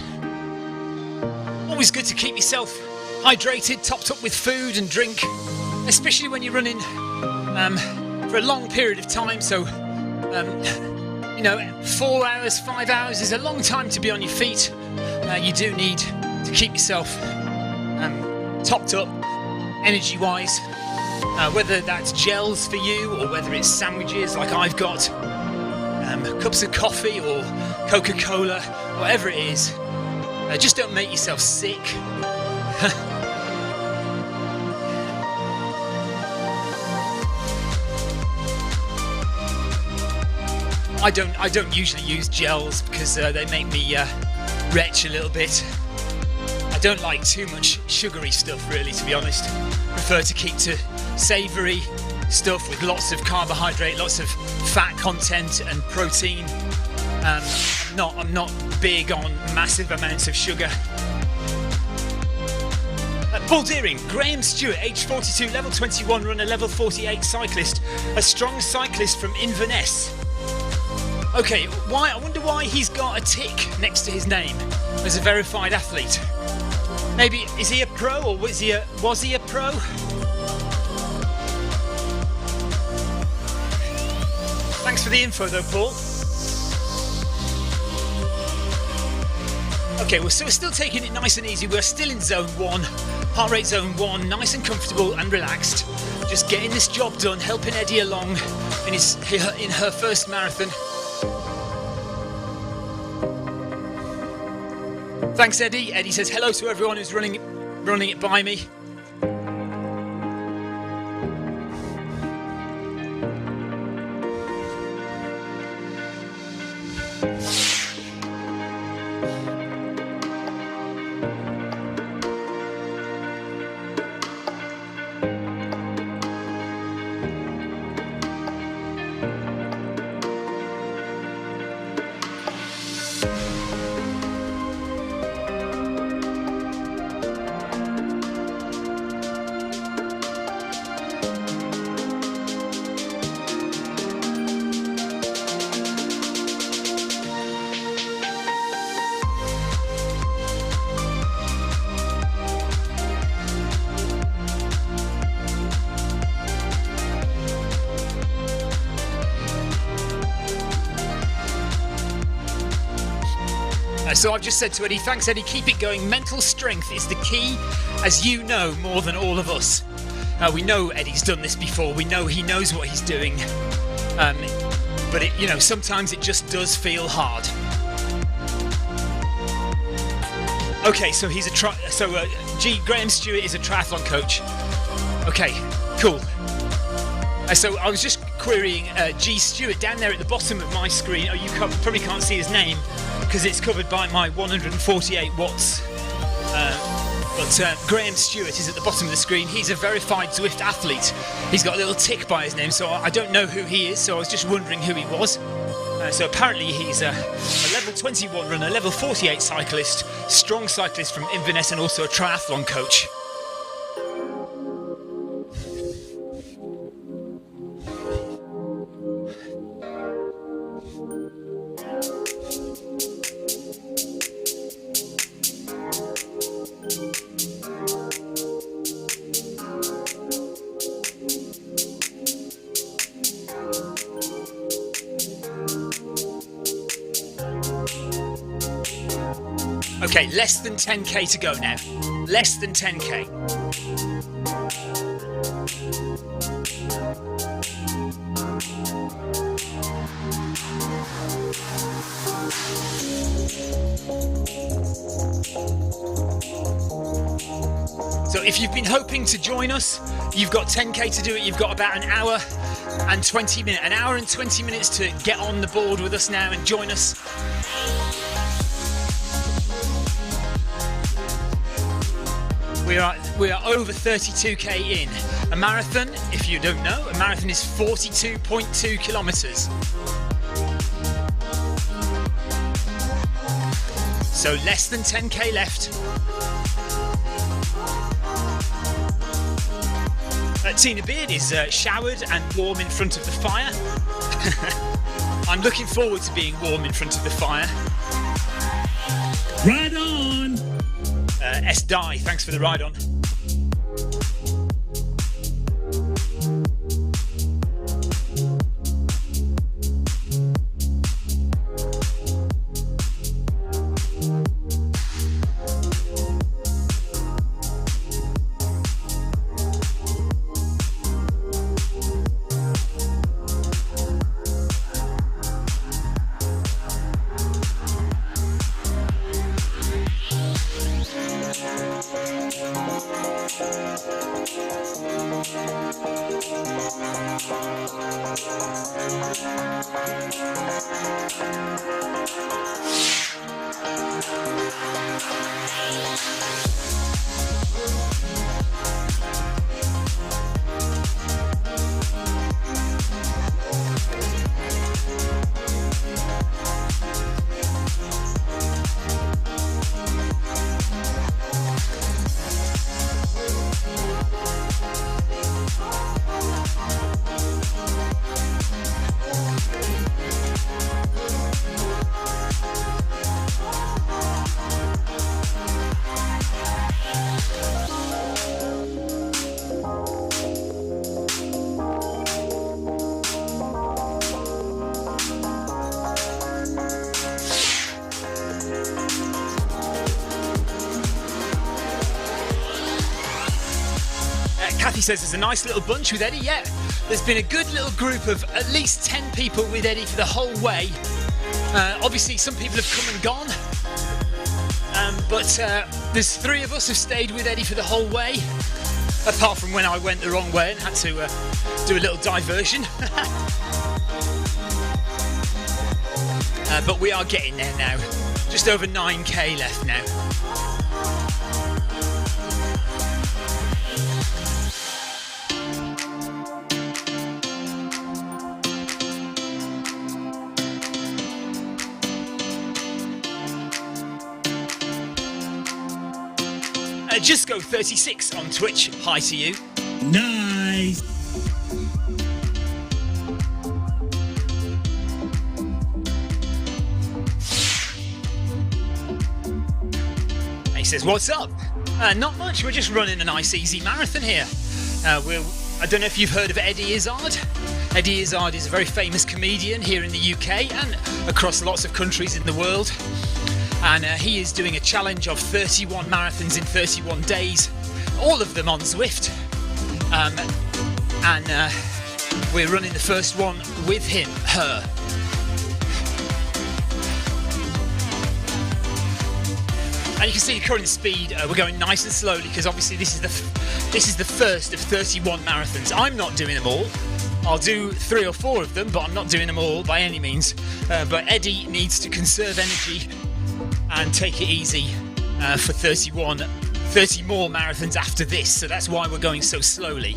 Always good to keep yourself hydrated, topped up with food and drink, especially when you're running for a long period of time. So, 4 hours, 5 hours is a long time to be on your feet. You do need to keep yourself topped up, energy-wise. Whether that's gels for you or whether it's sandwiches like I've got, cups of coffee or Coca-Cola, whatever it is, just don't make yourself sick. I don't usually use gels because they make me retch a little bit. I don't like too much sugary stuff, really, to be honest. Prefer to keep to savoury stuff with lots of carbohydrate, lots of fat content and protein. I'm not big on massive amounts of sugar. Paul Deering, Graham Stewart, age 42, level 21 runner, level 48 cyclist, a strong cyclist from Inverness. Okay, I wonder why he's got a tick next to his name as a verified athlete. Maybe, is he a pro or was he a pro? Thanks for the info though, Paul. Okay, we're still taking it nice and easy. We're still in zone 1, heart rate zone 1, nice and comfortable and relaxed. Just getting this job done, helping Eddie along in her first marathon. Thanks, Eddie. Eddie says hello to everyone who's running it by me. So I've just said to Eddie, thanks Eddie, keep it going. Mental strength is the key, as you know more than all of us. We know Eddie's done this before. We know he knows what he's doing. But sometimes it just does feel hard. Okay, so Graham Stewart is a triathlon coach. Okay, cool. So I was just querying G Stewart down there at the bottom of my screen. Oh, you probably can't see his name because it's covered by my 148 watts. But Graham Stewart is at the bottom of the screen. He's a verified Zwift athlete. He's got a little tick by his name, so I don't know who he is, so I was just wondering who he was. So apparently he's a level 21 runner, level 48 cyclist, strong cyclist from Inverness, and also a triathlon coach. Okay, less than 10k to go now. Less than 10k. So if you've been hoping to join us, you've got 10k to do it. You've got about an hour and 20 minutes to get on the board with us now and join us. We are over 32k in. A marathon, if you don't know, a marathon is 42.2 kilometers. So less than 10k left. Tina Beard is showered and warm in front of the fire. I'm looking forward to being warm in front of the fire. Right on! S. Dye, thanks for the ride on. Kathy says there's a nice little bunch with Eddie. Yeah, there's been a good little group of at least 10 people with Eddie for the whole way. Obviously, some people have come and gone, but there's 3 of us who've stayed with Eddie for the whole way, apart from when I went the wrong way and had to do a little diversion. But we are getting there now. Just over 9k left now. Just go 36 on Twitch. Hi to you. Nice. He says, "What's up?" Not much. We're just running a nice, easy marathon here. I don't know if you've heard of Eddie Izzard. Eddie Izzard is a very famous comedian here in the UK and across lots of countries in the world. And he is doing a challenge of 31 marathons in 31 days, all of them on Zwift. And we're running the first one with him, her. And you can see the current speed. We're going nice and slowly because obviously this is the first of 31 marathons. I'm not doing them all. I'll do 3 or 4 of them, but I'm not doing them all by any means. But Eddie needs to conserve energy and take it easy for 30 more marathons after this, so that's why we're going so slowly.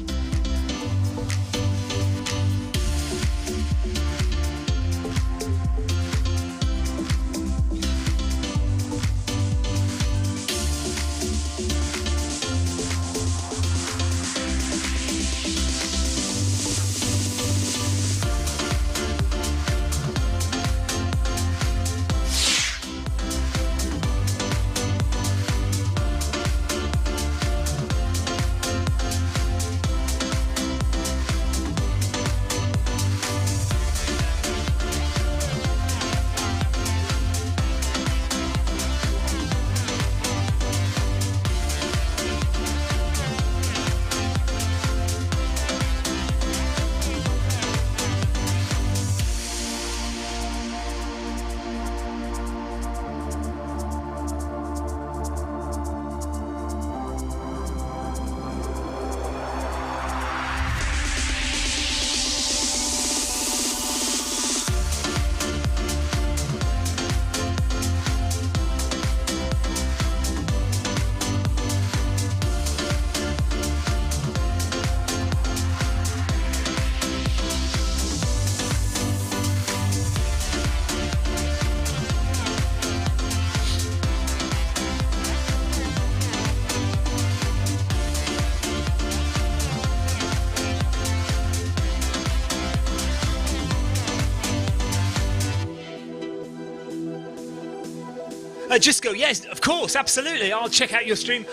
Just go, yes, of course, absolutely. I'll check out your stream.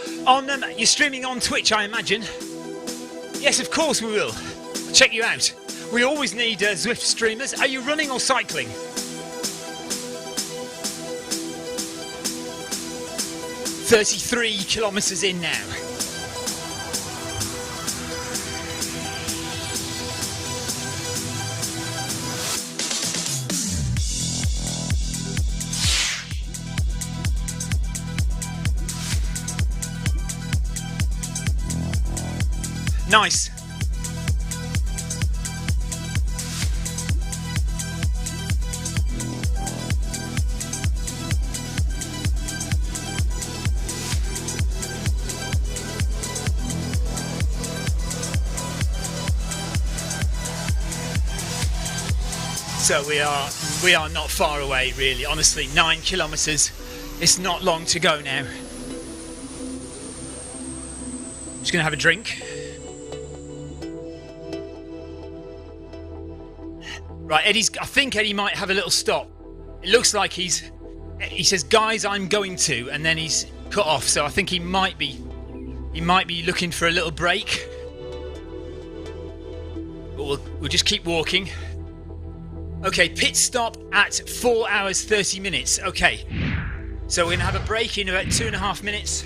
You're streaming on Twitch, I imagine. Yes, of course we will. Check you out. We always need Zwift streamers. Are you running or cycling? $33 in now. Nice. So we are not far away, really. Honestly, 9 kilometers. It's not long to go now. Just gonna have a drink. Right, I think Eddie might have a little stop. It looks like he says, "Guys, I'm going to," and then he's cut off. So I think he might be looking for a little break. But we'll just keep walking. Okay, pit stop at 4 hours 30 minutes. Okay, so we're gonna have a break in about 2.5 minutes.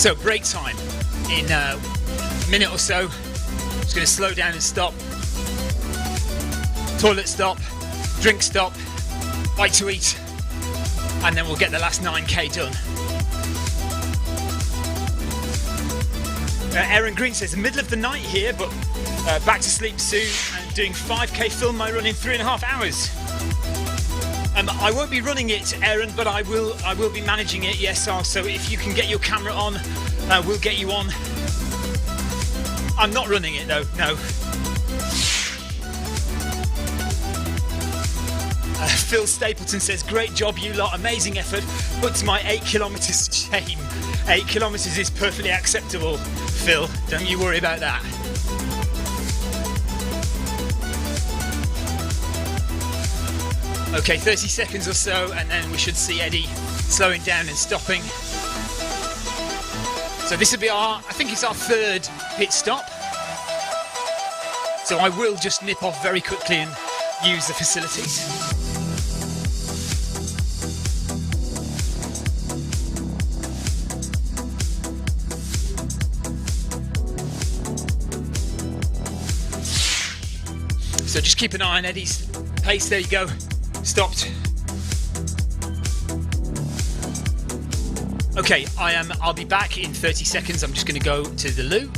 So break time in a minute or so. Just going to slow down and stop. Toilet stop, drink stop, bite to eat, and then we'll get the last 9k done. Aaron Green says, the middle of the night here, but back to sleep soon and doing 5k film my run in 3.5 hours. I won't be running it, Aaron, but I will be managing it, yes. So if you can get your camera on, we'll get you on. I'm not running it though, no. Phil Stapleton says, great job you lot, amazing effort, puts my 8 kilometres to shame. 8 kilometres is perfectly acceptable, Phil, don't you worry about that. Okay, 30 seconds or so, and then we should see Eddie slowing down and stopping. So this will be I think it's our third pit stop. So I will just nip off very quickly and use the facilities. So just keep an eye on Eddie's pace. There you go. Stopped. Okay, I'll be back in 30 seconds. I'm just going to go to the loo.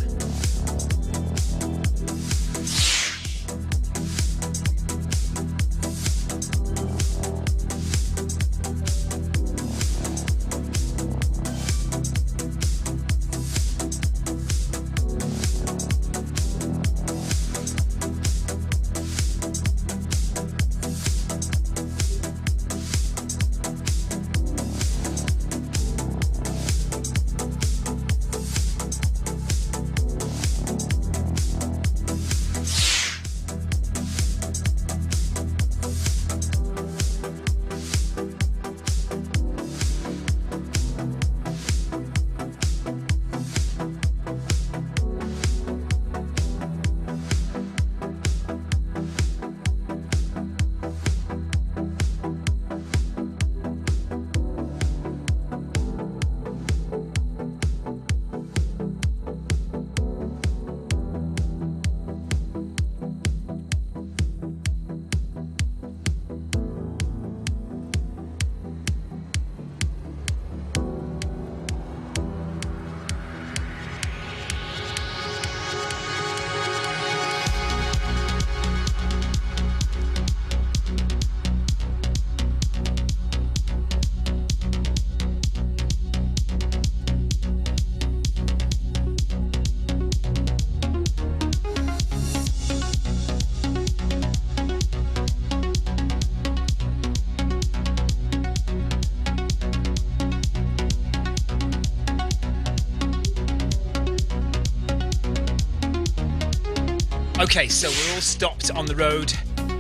Okay, so we're all stopped on the road.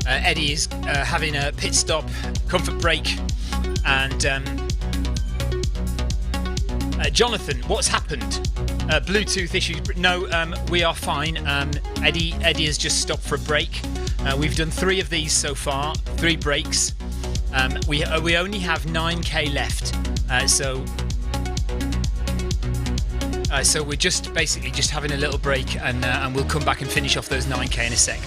Eddie is having a pit stop, comfort break, and Jonathan, what's happened? Bluetooth issues? No, we are fine. Eddie has just stopped for a break. We've done 3 of these so far, 3 breaks. We only have 9k left, so we're just basically just having a little break, and we'll come back and finish off those 9k in a sec.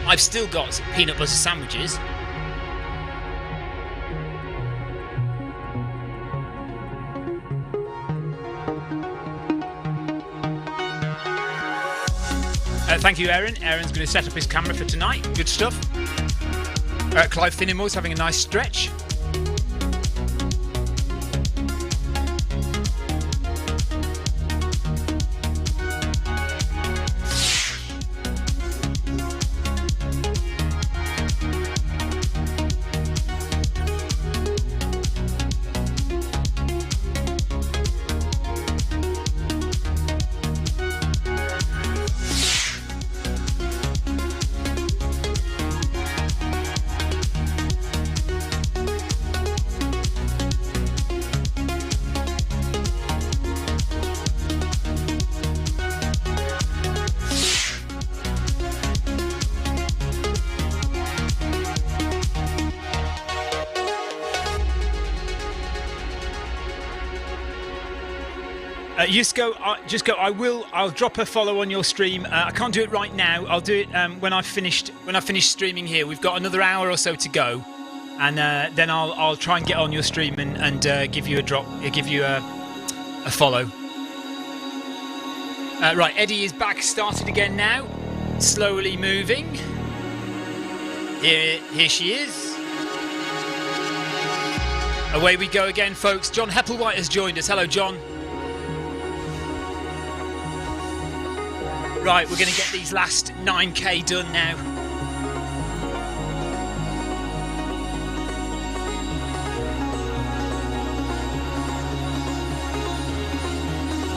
I've still got peanut butter sandwiches. Thank you, Aaron. Aaron's going to set up his camera for tonight. Good stuff. Clive Finnemore's having a nice stretch. Just go. I'll drop a follow on your stream. I can't do it right now. I'll do it when I've finished streaming here. We've got another hour or so to go, and then I'll try and get on your stream and give you a drop. Give you a follow. Right, Eddie is back. Started again now. Slowly moving. Here she is. Away we go again, folks. John Heppelwhite has joined us. Hello, John. Right, we're going to get these last 9k done now.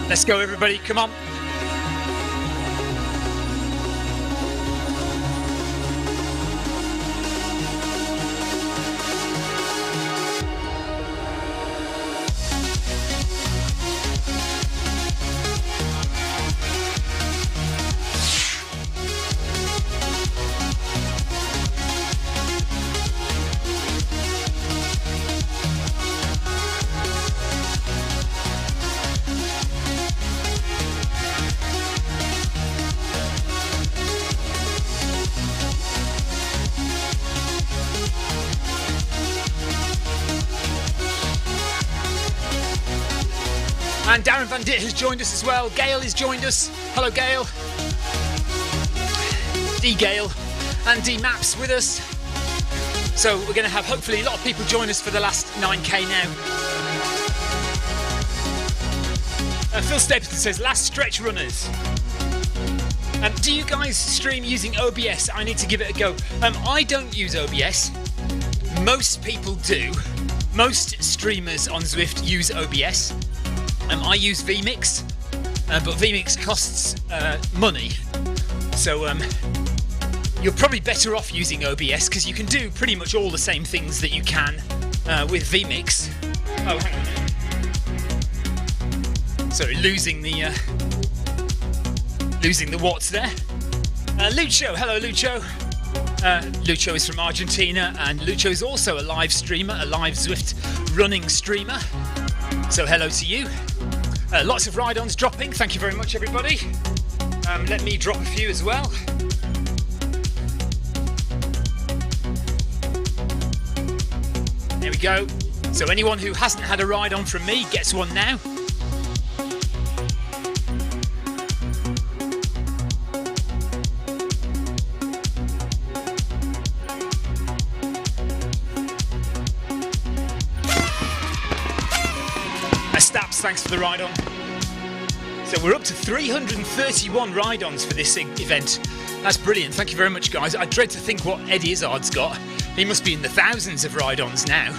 Let's go, everybody. Come on. And Darren Van Dit has joined us as well. Gail has joined us. Hello, Gail. D Gail and D Maps with us. So we're going to have hopefully a lot of people join us for the last 9k now. Phil Stapleton says, last stretch runners. Do you guys stream using OBS? I need to give it a go. I don't use OBS. Most people do. Most streamers on Zwift use OBS. I use vMix, but vMix costs money, so you're probably better off using OBS because you can do pretty much all the same things that you can with vMix. Oh, hang on. Sorry, losing the watts there. Lucho, hello Lucho. Lucho is from Argentina, and Lucho is also a live streamer, a live Zwift running streamer. So hello to you. Lots of ride-ons dropping. Thank you very much, everybody. Let me drop a few as well. There we go. So anyone who hasn't had a ride-on from me gets one now. Thanks for the ride-on. So we're up to 331 ride-ons for this event. That's brilliant. Thank you very much, guys. I dread to think what Eddie Izzard's got. He must be in the thousands of ride-ons now.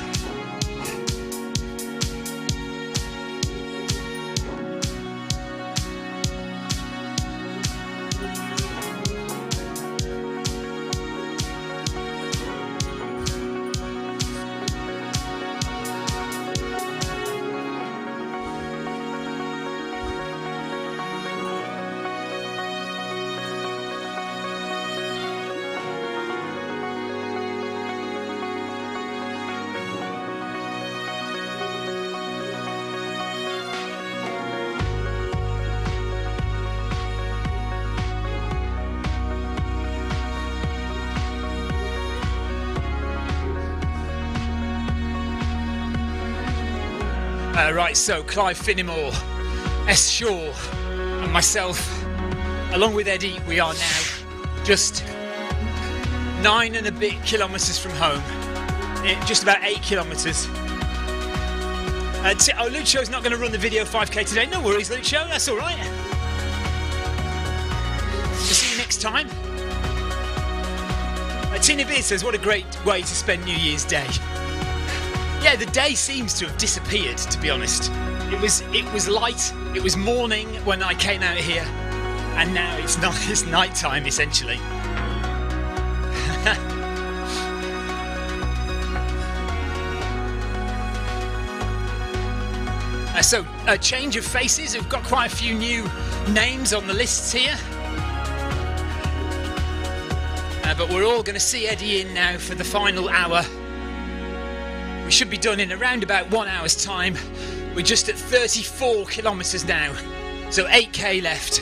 Right, so Clive Finnemore, S. Shaw and myself, along with Eddie, we are now just 9 and a bit kilometres from home. Just about 8 kilometres. Lucho's not going to run the video 5k today. No worries, Lucho, that's all right. We'll see you next time. Tina Beard says, what a great way to spend New Year's Day. Yeah, the day seems to have disappeared, to be honest. It was light, it was morning when I came out here, and now it's night time, essentially. So, a change of faces. We've got quite a few new names on the lists here. But we're all going to see Eddie in now for the final hour. We should be done in around about 1 hour's time. We're just at 34 kilometres now, so 8k left.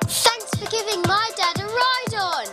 Thanks for giving my dad a ride on.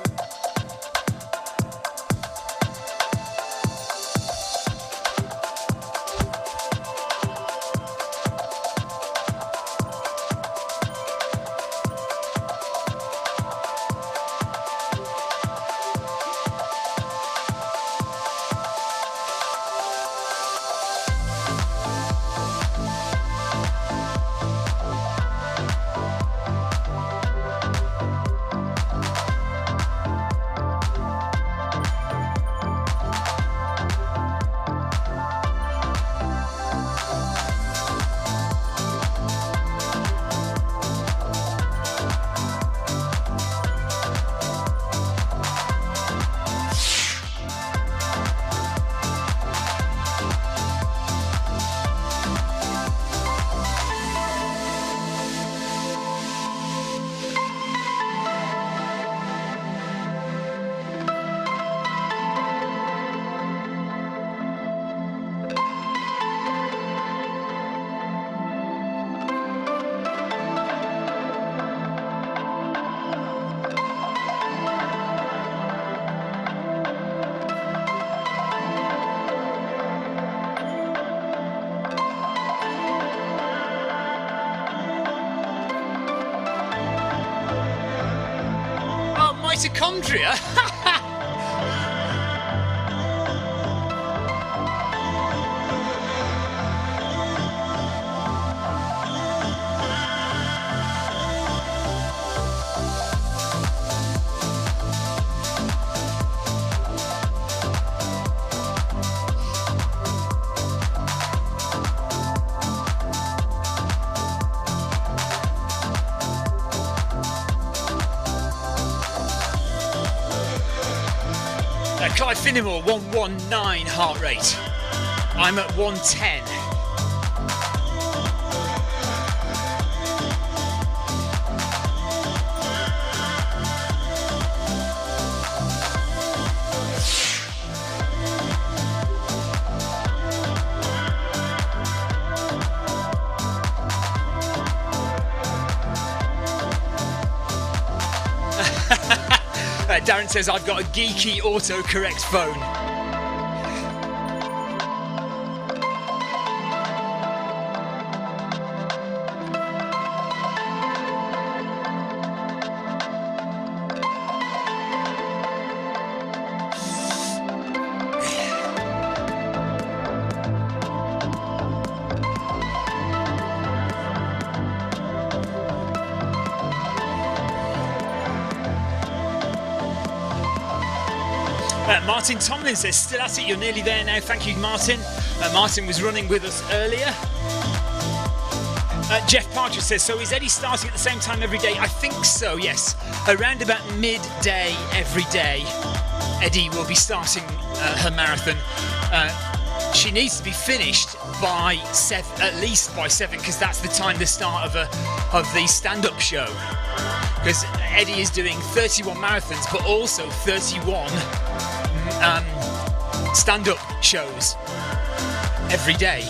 Mitochondria? Clive Finnemore, 119 heart rate. I'm at 110. Darren says I've got a geeky autocorrect phone. Martin Tomlin says, still at it, you're nearly there now. Thank you, Martin. Martin was running with us earlier. Jeff Partridge says, so is Eddie starting at the same time every day? I think so, yes. Around about midday every day, Eddie will be starting her marathon. She needs to be finished by 7, at least by 7, because that's the time the start of the stand-up show. Because Eddie is doing 31 marathons, but also 31 stand-up shows every day.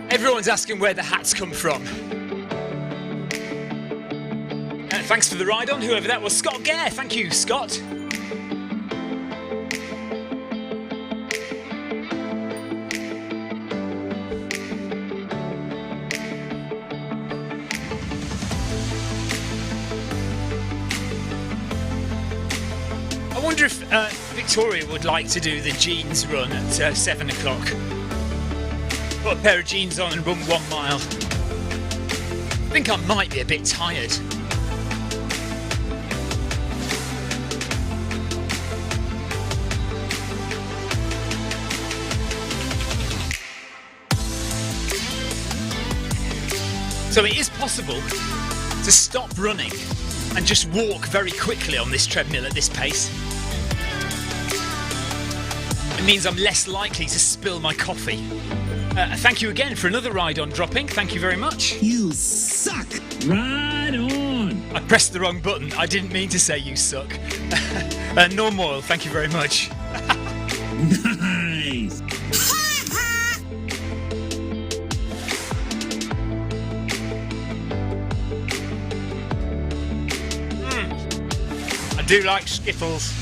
Everyone's asking where the hats come from. Thanks for the ride on, whoever that was. Scott Gare, thank you, Scott. I wonder if Victoria would like to do the jeans run at 7 o'clock. Put a pair of jeans on and run 1 mile. I think I might be a bit tired. So it is possible to stop running and just walk very quickly on this treadmill at this pace. It means I'm less likely to spill my coffee. Thank you again for another ride on dropping. Thank you very much. You suck! Ride on! I pressed the wrong button. I didn't mean to say you suck. Norm Oil, thank you very much. Nice! I do like Skittles.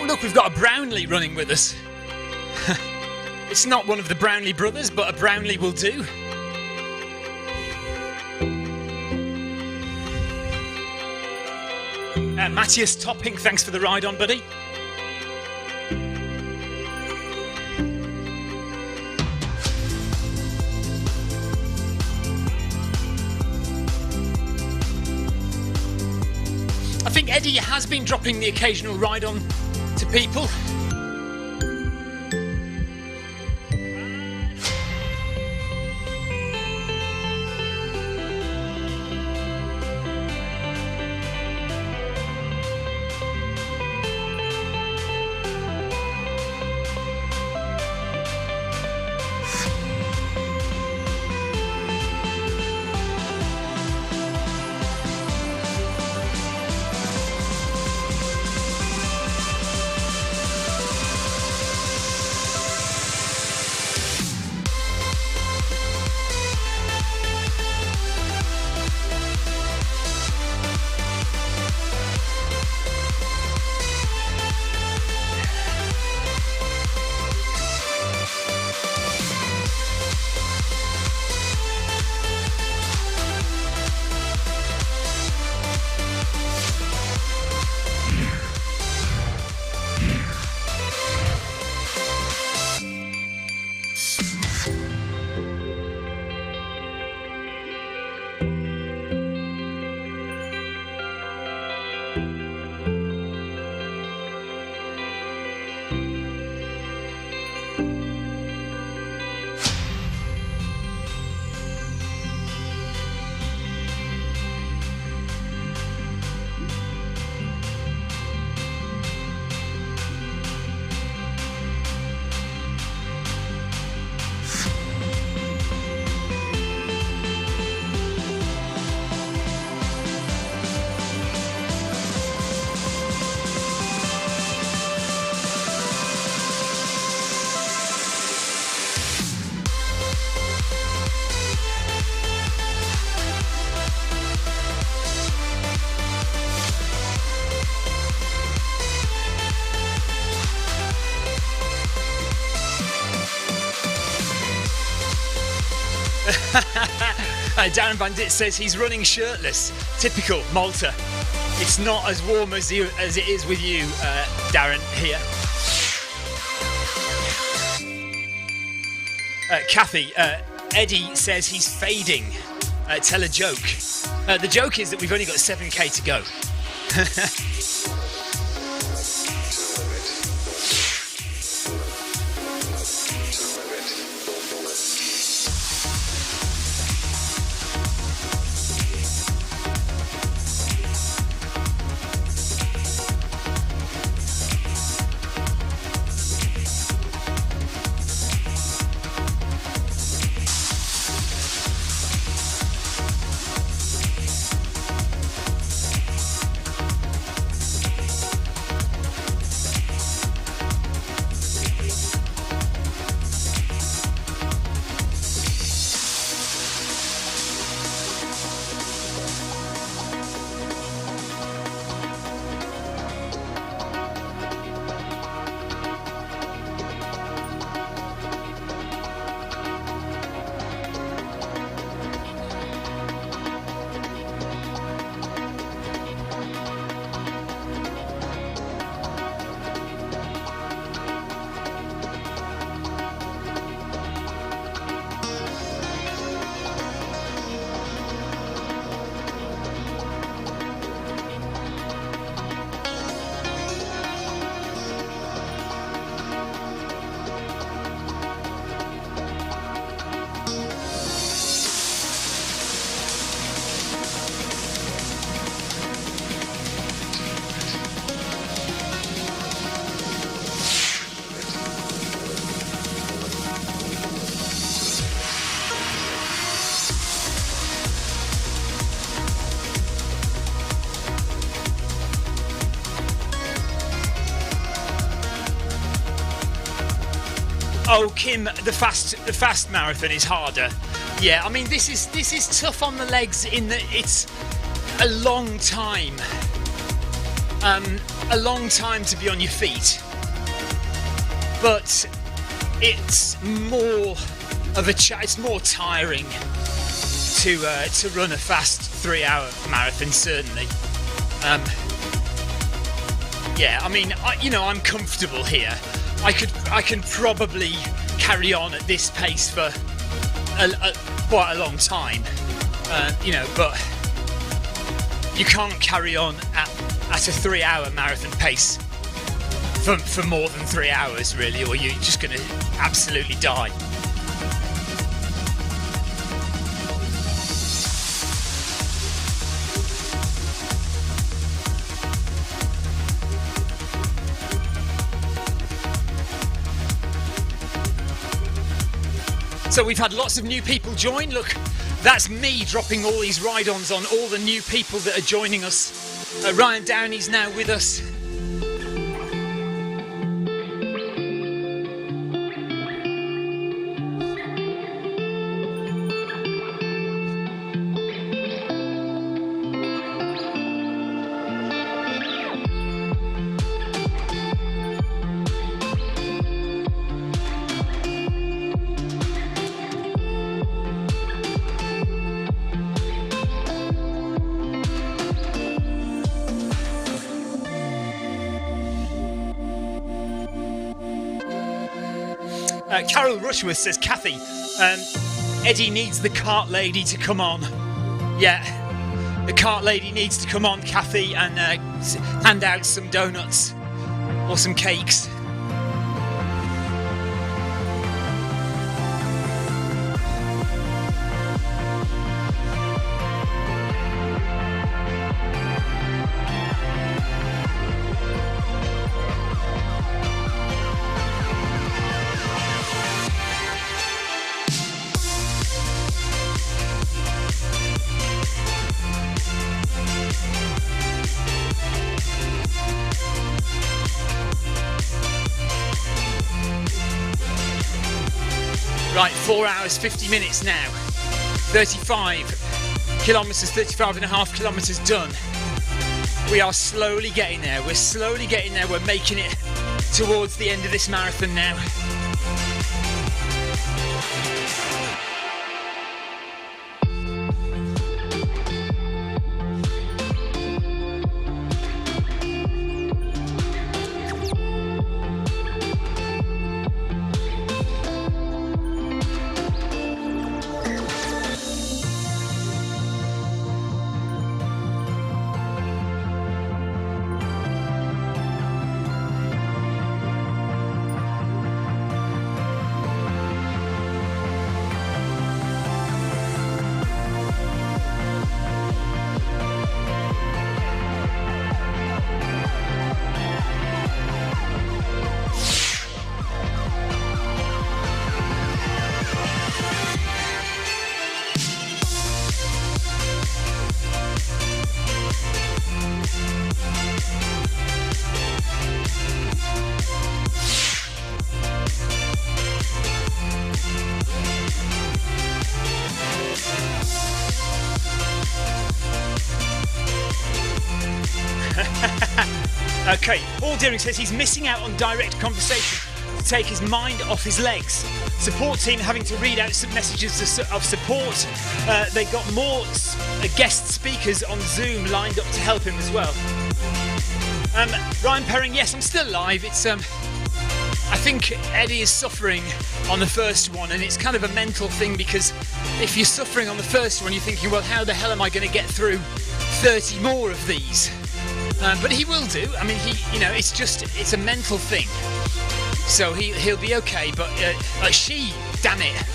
Look, we've got a Brownlee running with us. It's not one of the Brownlee brothers, but a Brownlee will do. Matthias Topping, thanks for the ride on, buddy. I think Eddie has been dropping the occasional ride on to people. Darren Bandit says he's running shirtless. Typical Malta. It's not as warm as it is with you, Darren, here. Kathy, Eddie says he's fading. Tell a joke. The joke is that we've only got 7k to go. Oh, Kim, the fast marathon is harder. Yeah, I mean this is tough on the legs in that it's a long time to be on your feet, but it's more of it's more tiring to run a fast 3-hour marathon, certainly. Yeah, I mean, I'm comfortable here. I can probably carry on at this pace for quite a long time, but you can't carry on at a 3-hour marathon pace for more than 3 hours, really, or you're just going to absolutely die. So we've had lots of new people join. Look, that's me dropping all these ride-ons on all the new people that are joining us. Ryan Downey's now with us. Carol Rushworth says, Kathy, Eddie needs the cart lady to come on. Yeah, the cart lady needs to come on, Kathy, and hand out some donuts or some cakes. Right, 4 hours, 50 minutes now. 35 kilometres, 35 and a half kilometres done. We are slowly getting there. We're slowly getting there. We're making it towards the end of this marathon now. Okay, Paul Deering says he's missing out on direct conversation to take his mind off his legs. Support team having to read out some messages of support. They got more guest speakers on Zoom lined up to help him as well. Ryan Perring, yes, I'm still alive. It's I think Eddie is suffering on the first one, and it's kind of a mental thing, because if you're suffering on the first one, you're thinking, well, how the hell am I going to get through 30 more of these? But he will do. I mean, it's a mental thing. So he'll be okay. But damn it,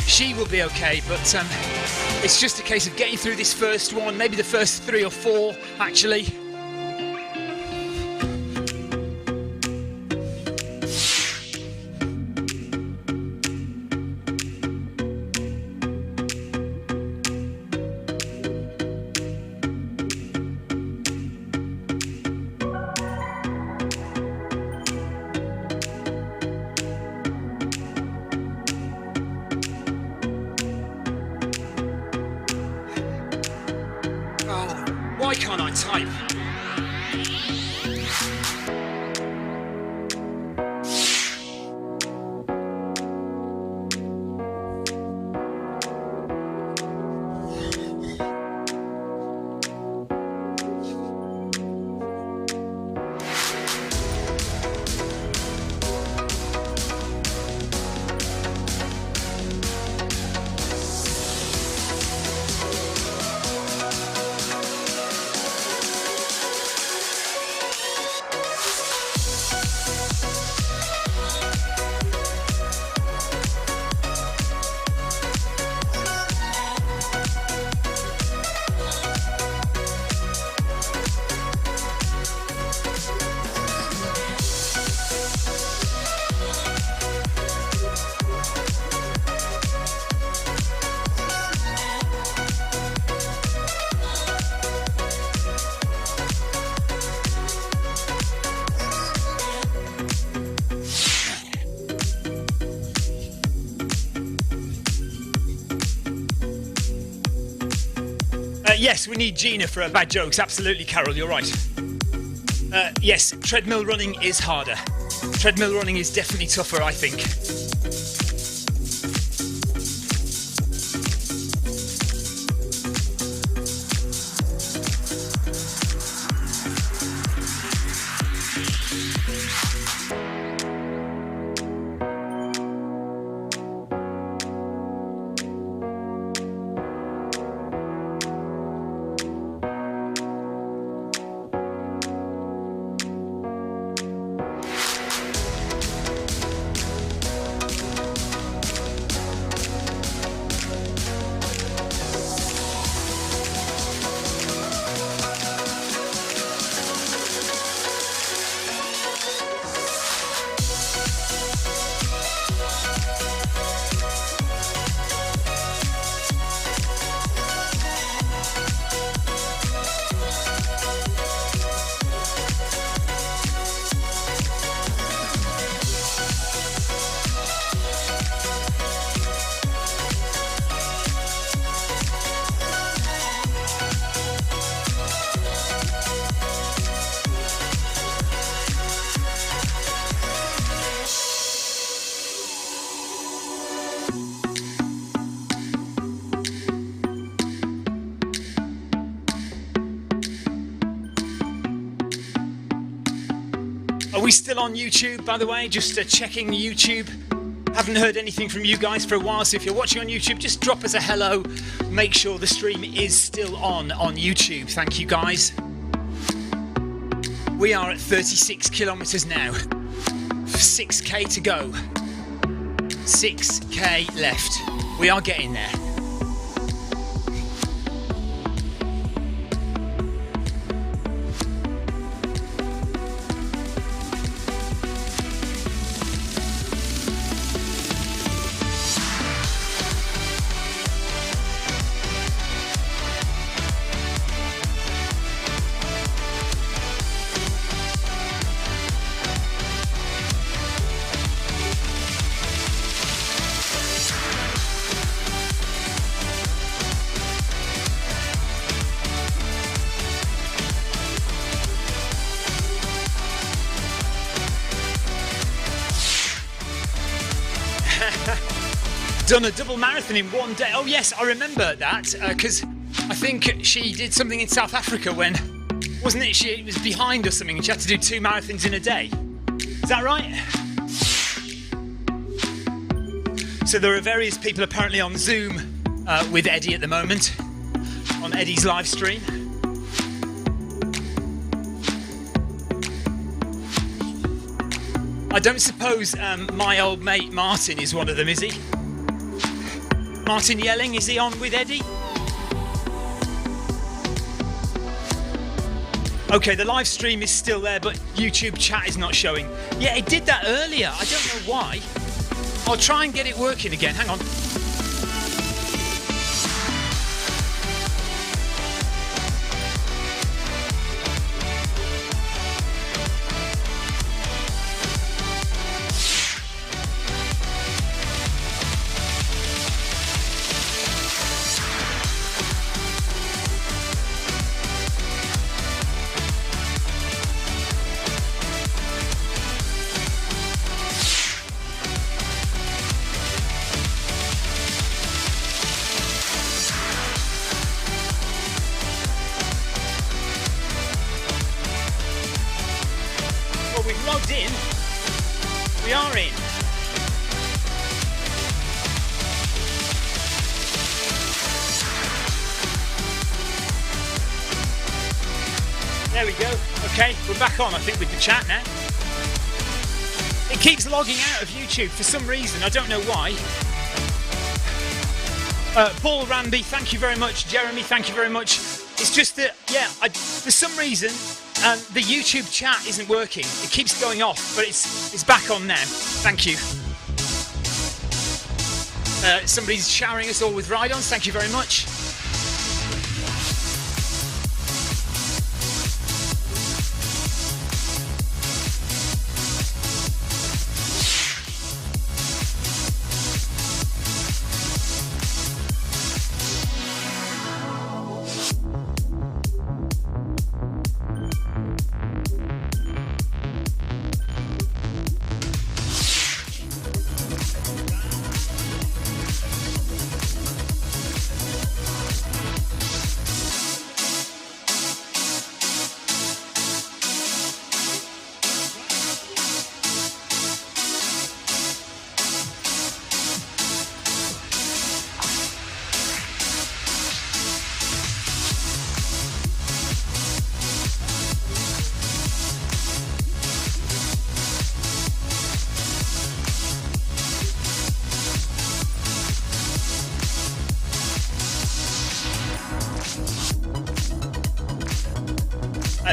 she will be okay. But it's just a case of getting through this first one, maybe the first 3 or 4, actually. Why can't I type? Yes, we need Gina for her bad jokes. Absolutely, Carol, you're right. Yes, treadmill running is harder. Treadmill running is definitely tougher, I think. Are we still on YouTube, by the way? Just checking YouTube. Haven't heard anything from you guys for a while, so if you're watching on YouTube, just drop us a hello. Make sure the stream is still on YouTube. Thank you, guys. We are at 36 kilometers now. 6k to go. 6k left. We are getting there. done a double marathon in one day. Oh yes, I remember that, because I think she did something in South Africa when, wasn't it, she was behind or something and she had to do 2 marathons in a day. Is that right? So there are various people apparently on Zoom with Eddie at the moment, on Eddie's live stream. I don't suppose my old mate Martin is one of them, is he? Martin Yelling, is he on with Eddie? Okay, the live stream is still there, but YouTube chat is not showing. Yeah, it did that earlier. I don't know why. I'll try and get it working again. Hang on. There we go. Okay, we're back on, I think, with the chat now. It keeps logging out of YouTube for some reason. I don't know why. Paul Ramby, thank you very much. Jeremy, thank you very much. It's just that, yeah, for some reason, the YouTube chat isn't working. It keeps going off, but it's back on now. Thank you. Somebody's showering us all with ride-ons. Thank you very much.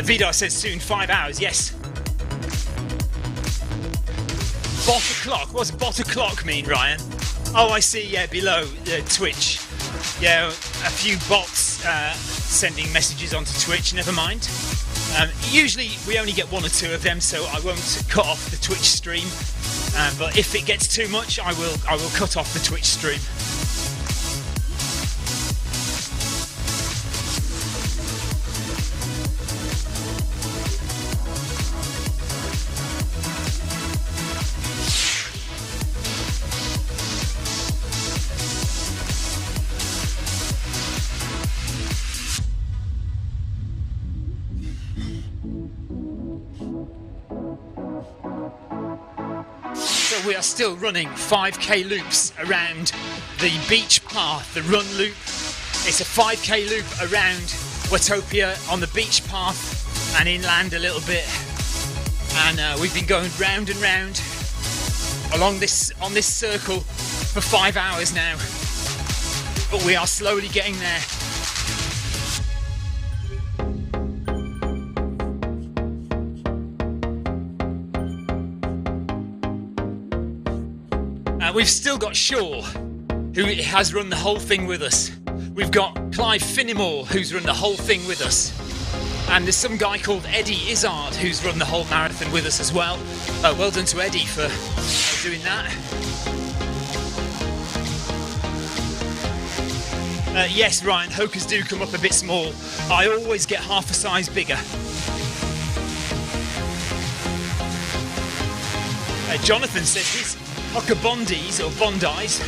Vidar says soon, 5 hours, yes. Bot o'clock, what's bot o'clock mean, Ryan? Oh, I see, yeah, below Twitch. Yeah, a few bots sending messages onto Twitch, never mind. Usually we only get 1 or 2 of them, so I won't cut off the Twitch stream. But if it gets too much, I will cut off the Twitch stream. We are still running 5k loops around the beach path, the run loop. It's a 5k loop around Watopia on the beach path and inland a little bit. And we've been going round and round along on this circle for 5 hours now. But we are slowly getting there. We've still got Shaw, who has run the whole thing with us. We've got Clive Finnimore, who's run the whole thing with us. And there's some guy called Eddie Izzard, who's run the whole marathon with us as well. Well done to Eddie for doing that. Yes, Ryan, Hokers do come up a bit small. I always get half a size bigger. Jonathan says Hoka Bondis or Bondis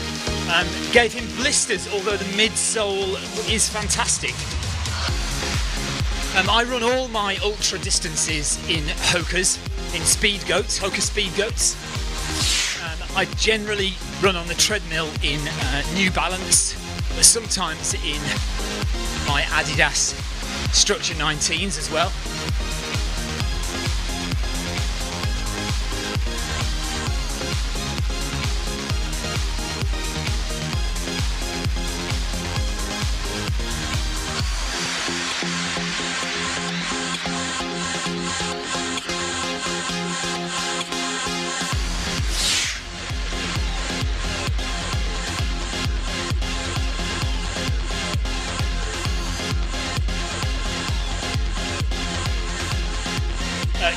gave him blisters, although the midsole is fantastic. I run all my ultra distances in Hokas, in speed goats, Hoka speed goats. I generally run on the treadmill in New Balance, but sometimes in my Adidas Structure 19s as well.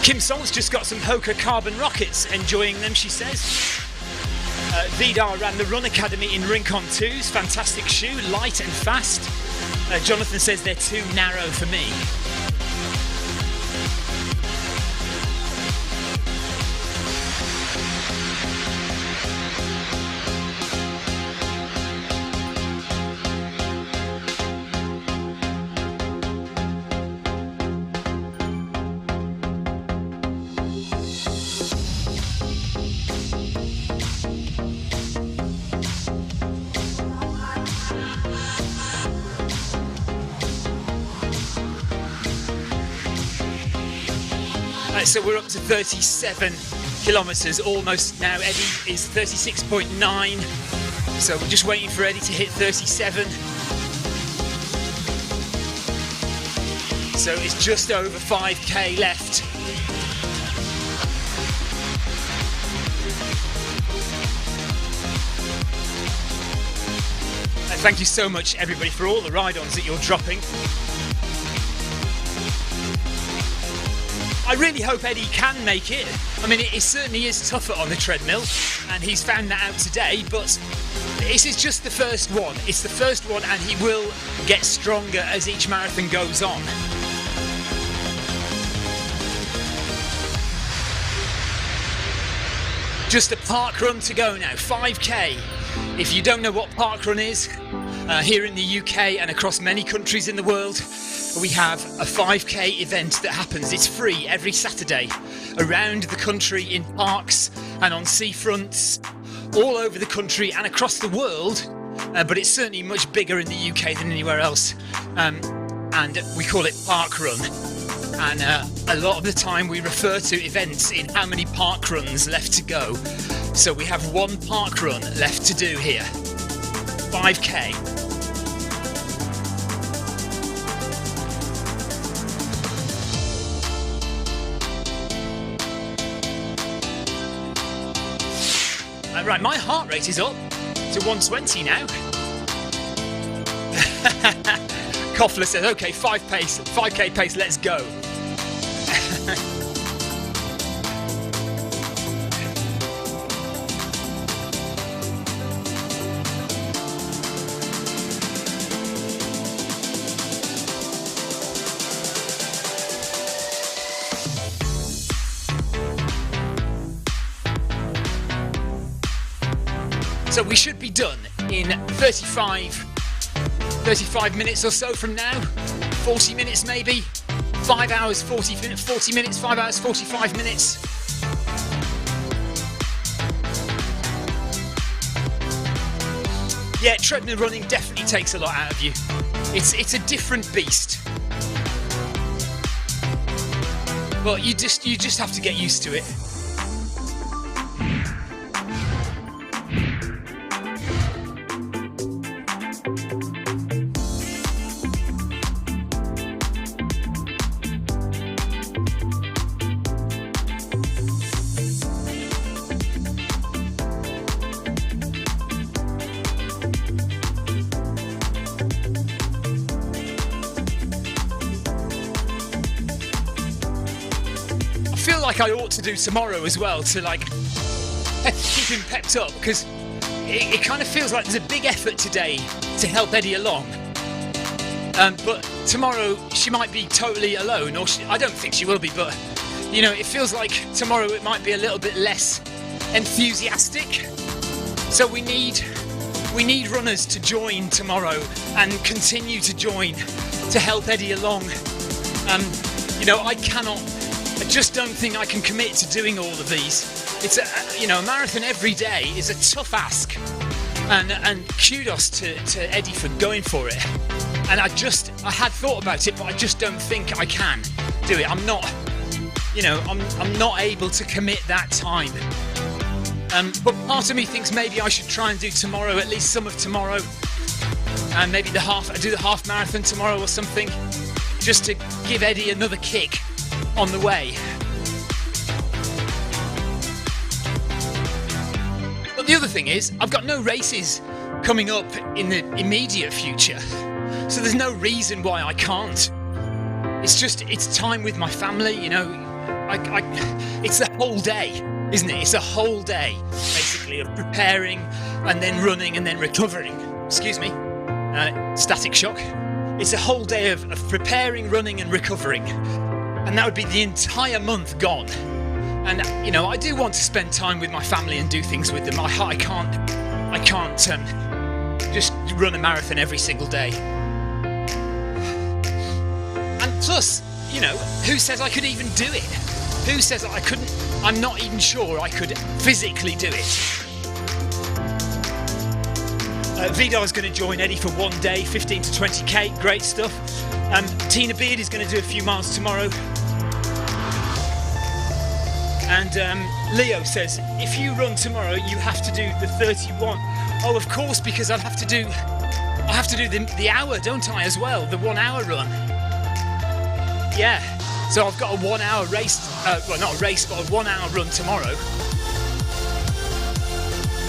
Kim Song's just got some Hoka Carbon Rockets, enjoying them, she says. Vidar ran the Run Academy in Rincon 2s, fantastic shoe, light and fast. Jonathan says they're too narrow for me. So we're up to 37 kilometres almost now. Eddie is 36.9, so we're just waiting for Eddie to hit 37. So it's just over 5k left. Thank you so much, everybody, for all the ride-ons that you're dropping. I really hope Eddie can make it. I mean, it certainly is tougher on the treadmill, and he's found that out today, but this is just the first one. It's the first one, and he will get stronger as each marathon goes on. Just a park run to go now, 5k. If you don't know what park run is, here in the UK and across many countries in the world, we have a 5k event that happens. It's free every Saturday around the country in parks and on seafronts all over the country and across the world, but it's certainly much bigger in the UK than anywhere else, and we call it Park Run. And a lot of the time we refer to events in how many park runs left to go. So we have one park run left to do here, 5k. Right, my heart rate is up to 120 now. Koffler says, okay, 5k pace, let's go. So we should be done in 35 minutes or so from now, 40 minutes maybe, 5 hours 40 minutes, 5 hours 45 minutes. Yeah, treadmill running definitely takes a lot out of you. It's a different beast. But you just have to get used to it. I ought to do tomorrow as well to keep him pepped up, because it kind of feels like there's a big effort today to help Eddie along, but tomorrow she might be totally alone, or I don't think she will be, but you know, it feels like tomorrow it might be a little bit less enthusiastic. So we need runners to join tomorrow and continue to join to help Eddie along. I just don't think I can commit to doing all of these. It's a marathon every day is a tough ask, and kudos to Eddie for going for it. And I had thought about it, but I just don't think I can do it. I'm not able to commit that time. But part of me thinks maybe I should try and do tomorrow, at least some of tomorrow, and maybe do the half marathon tomorrow or something, just to give Eddie another kick on the way. But the other thing is, I've got no races coming up in the immediate future, so there's no reason why I can't. It's time with my family, it's the whole day, isn't it? It's a whole day, basically, of preparing and then running and then recovering. Excuse me, static shock. It's a whole day of preparing, running and recovering. And that would be the entire month gone. And, I do want to spend time with my family and do things with them. I can't just run a marathon every single day. And plus, who says I could even do it? Who says I couldn't? I'm not even sure I could physically do it. Vidar's going to join Eddie for one day, 15 to 20k, great stuff. Tina Beard is going to do a few miles tomorrow. And Leo says, if you run tomorrow, you have to do the 31. Oh, of course, because I have to do the hour, don't I, as well? The 1 hour run. Yeah, so I've got a 1 hour race, well, not a race, but a 1 hour run tomorrow.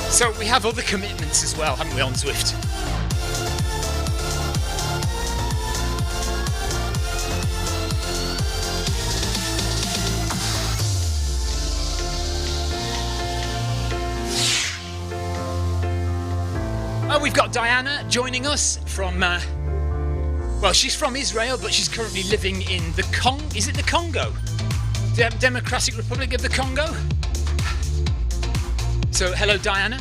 So we have other commitments as well, haven't we, on Zwift? Oh, we've got Diana joining us from, she's from Israel, but she's currently living in the Congo? Democratic Republic of the Congo? So, hello Diana.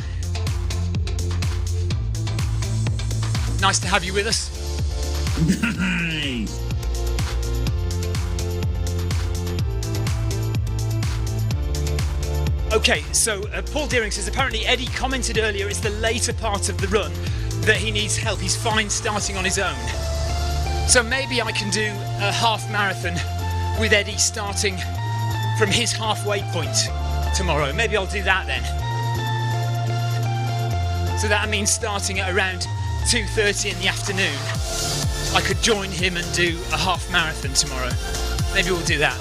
Nice to have you with us. Nice. Okay, so Paul Deering says, apparently Eddie commented earlier it's the later part of the run that he needs help. He's fine starting on his own. So maybe I can do a half marathon with Eddie starting from his halfway point tomorrow. Maybe I'll do that then. So that means starting at around 2:30 in the afternoon. I could join him and do a half marathon tomorrow. Maybe we'll do that.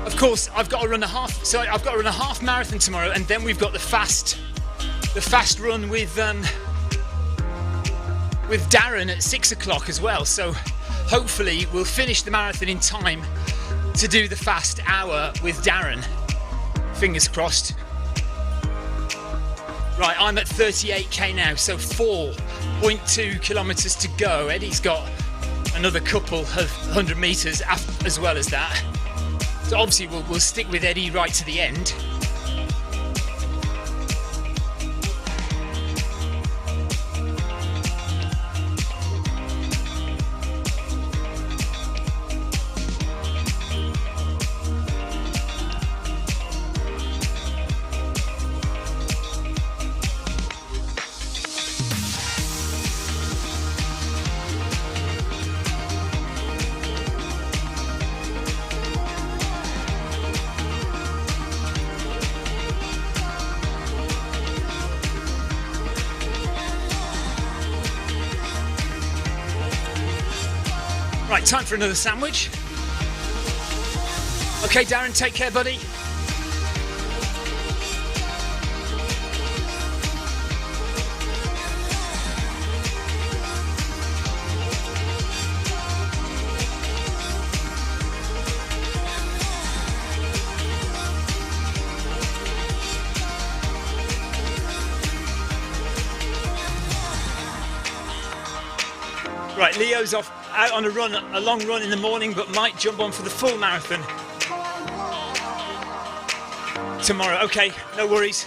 Of course, I've got to run a half marathon tomorrow, and then we've got the fast run with Darren at 6 o'clock as well. So hopefully we'll finish the marathon in time to do the fast hour with Darren. Fingers crossed. Right, I'm at 38k now, so 4.2 kilometers to go. Eddie's got another couple of 100 meters as well as that. So obviously we'll stick with Eddie right to the end. Right, time for another sandwich. Okay, Darren, take care, buddy. Right, Leo's off out on a long run in the morning, but might jump on for the full marathon tomorrow. Okay, no worries.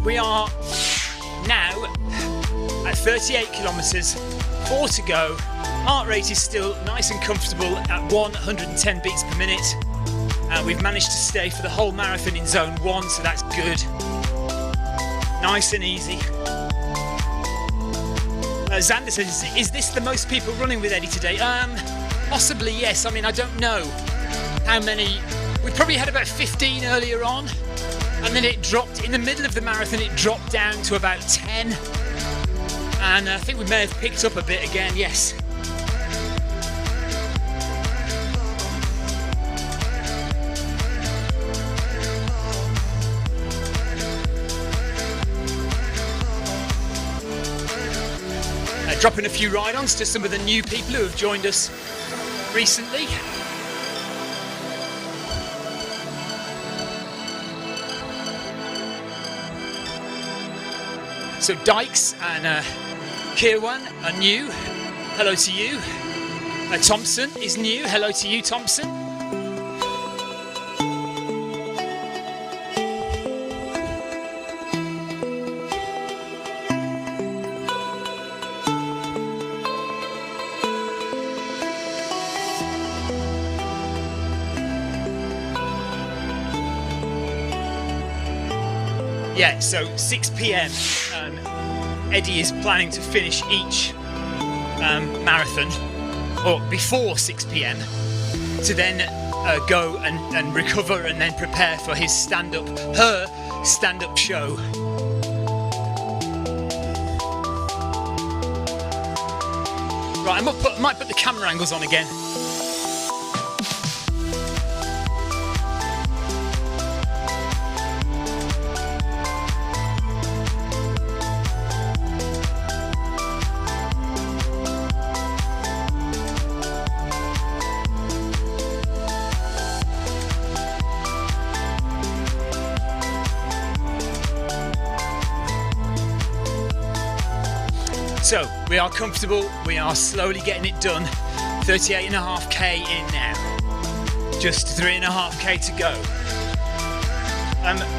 We are now at 38 kilometres, 4 to go. Heart rate is still nice and comfortable at 110 beats per minute. We've managed to stay for the whole marathon in zone 1, so that's good. Nice and easy. Xander says, is this the most people running with Eddie today? Possibly, yes. I mean, I don't know how many. We probably had about 15 earlier on. And then it dropped, in the middle of the marathon, it dropped down to about 10. And I think we may have picked up a bit again, yes. Dropping a few ride-ons to some of the new people who have joined us recently. So Dykes and Kirwan are new. Hello to you. Thompson is new. Hello to you, Thompson. Yeah, so 6 p.m. Eddie is planning to finish each marathon, or before 6 p.m, to then go and recover and then prepare for his her stand-up show. Right, I might put the camera angles on again. So, we are comfortable, we are slowly getting it done. 38.5k in now. Just 3.5k to go.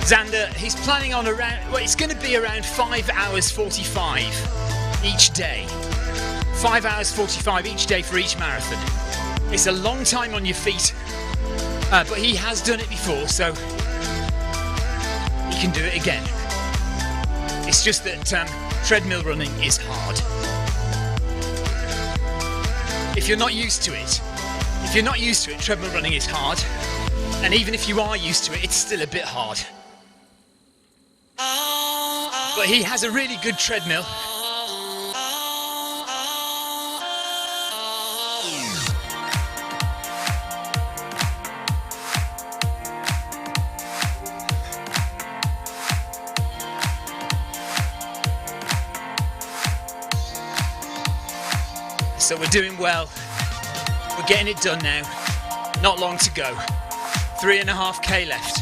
Xander, he's planning on around, well, it's going to be around 5 hours 45 each day. 5 hours 45 each day for each marathon. It's a long time on your feet, but he has done it before, so he can do it again. It's just that treadmill running is hard. If you're not used to it, treadmill running is hard. And even if you are used to it, it's still a bit hard. But he has a really good treadmill. So we're doing well. We're getting it done now. Not long to go. 3.5k left.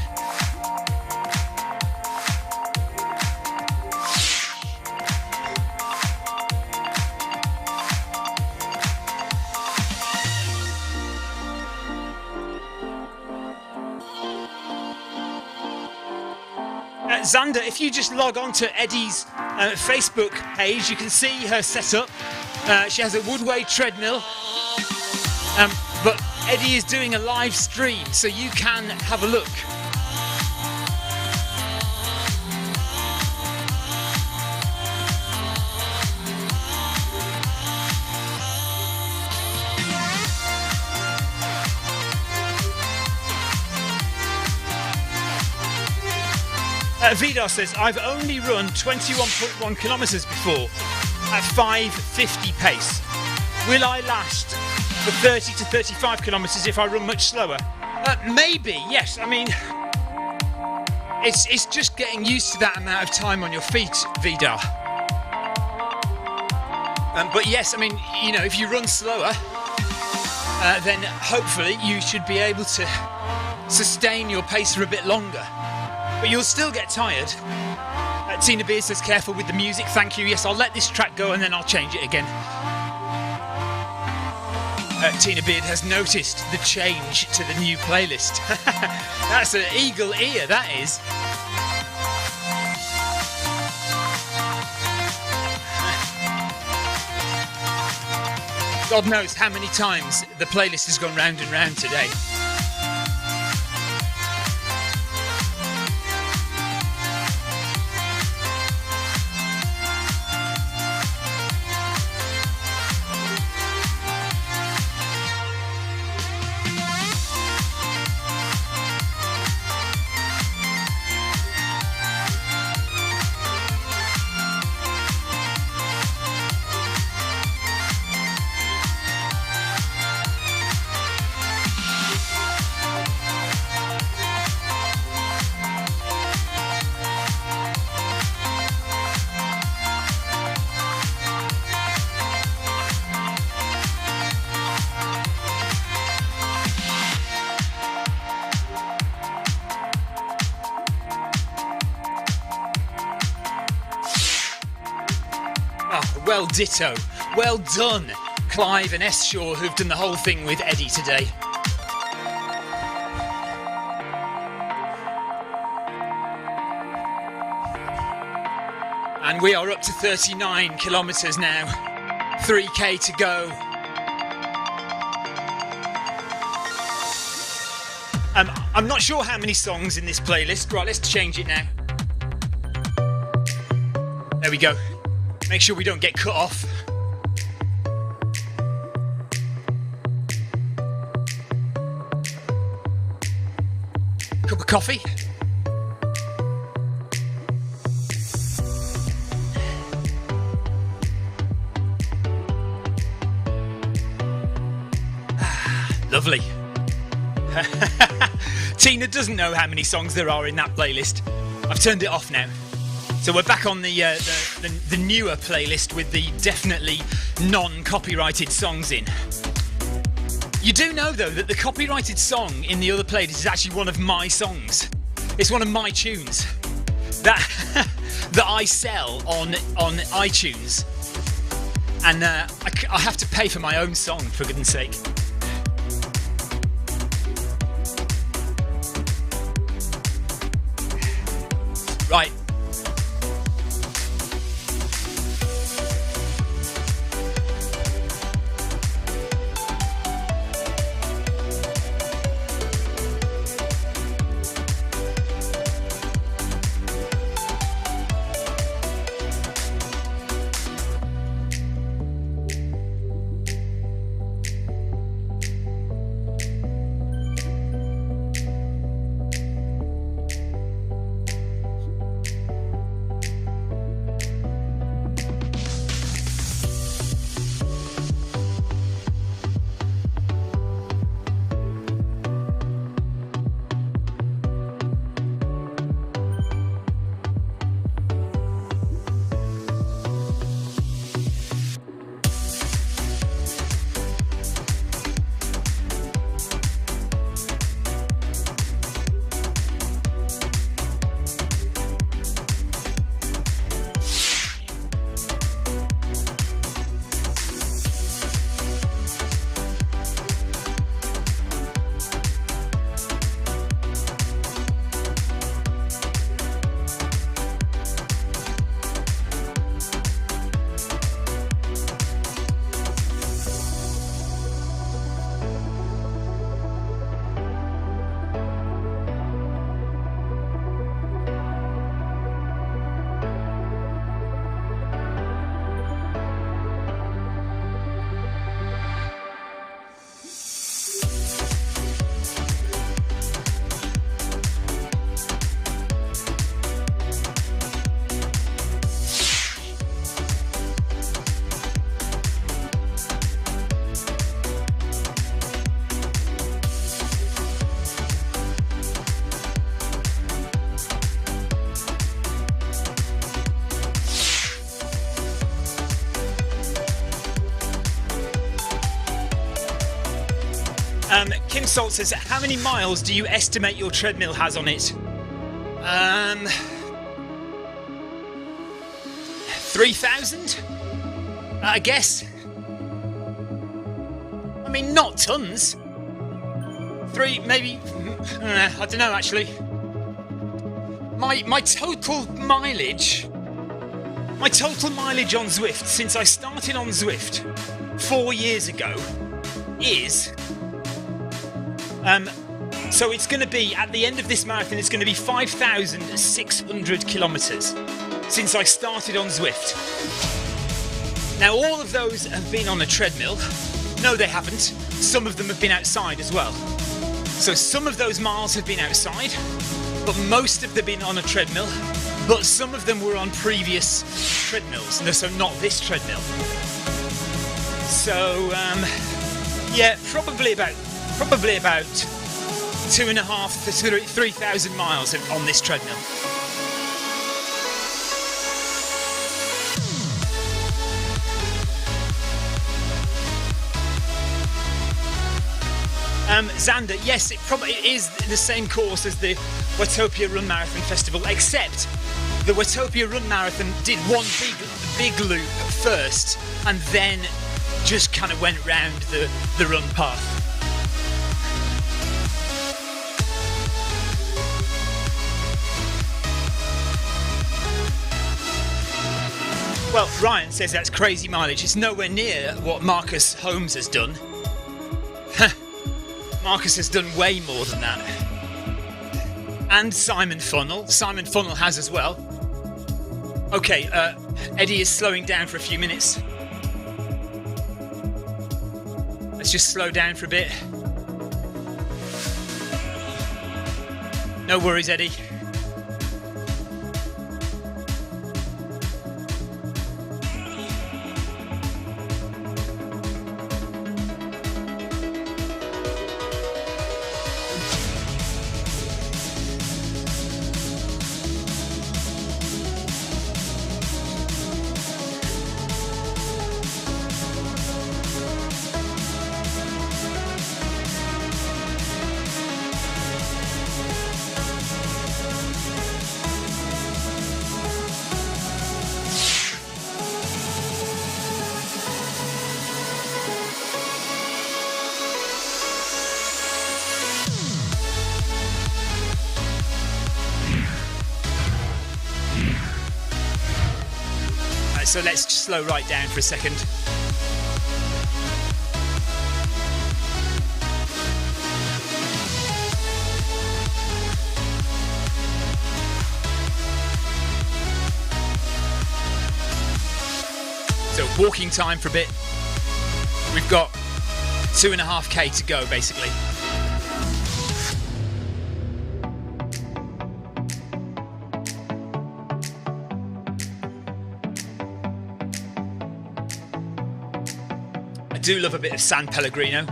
Xander, if you just log on to Eddie's Facebook page, you can see her setup. She has a Woodway treadmill, but Eddie is doing a live stream, so you can have a look. Vidar says, I've only run 21.1 kilometres before at 5:50 pace. Will I last for 30 to 35 kilometres if I run much slower? Maybe, yes. I mean, it's just getting used to that amount of time on your feet, Vidar. But yes, I mean, you know, if you run slower, then hopefully you should be able to sustain your pace for a bit longer. But you'll still get tired. Tina Beard says, careful with the music, thank you. Yes, I'll let this track go and then I'll change it again. Tina Beard has noticed the change to the new playlist. That's an eagle ear, that is. God knows how many times the playlist has gone round and round today. Well, ditto. Well done, Clive and S. Shaw, who've done the whole thing with Eddie today. And we are up to 39 kilometres now. 3k to go. I'm not sure how many songs in this playlist. Right, let's change it now. There we go. Make sure we don't get cut off. Cup of coffee. Lovely. Tina doesn't know how many songs there are in that playlist. I've turned it off now. So we're back on the newer playlist with the definitely non-copyrighted songs in. You do know, though, that the copyrighted song in the other playlist is actually one of my songs. It's one of my tunes that I sell on iTunes. And I have to pay for my own song, for goodness sake. Right. Kim Salt says, how many miles do you estimate your treadmill has on it? 3,000? I guess. I mean, not tons. 3, maybe. I don't know, actually. My total mileage. My total mileage on Zwift since I started on Zwift 4 years ago is. So it's going to be, at the end of this marathon, it's going to be 5,600 kilometres since I started on Zwift. Now, all of those have been on a treadmill. No, they haven't. Some of them have been outside as well. So some of those miles have been outside, but most of them have been on a treadmill. But some of them were on previous treadmills, no, so not this treadmill. So, yeah, probably about 2.5 to 3,000 miles on this treadmill. Xander, yes, it probably is the same course as the Watopia Run Marathon Festival, except the Watopia Run Marathon did one big loop first, and then just kind of went round the run path. Well, Ryan says that's crazy mileage. It's nowhere near what Marcus Holmes has done. Marcus has done way more than that. And Simon Funnell. Simon Funnell has as well. Okay, Eddie is slowing down for a few minutes. Let's just slow down for a bit. No worries, Eddie. So let's just slow right down for a second. So walking time for a bit. We've got 2.5k to go, basically. I do love a bit of San Pellegrino.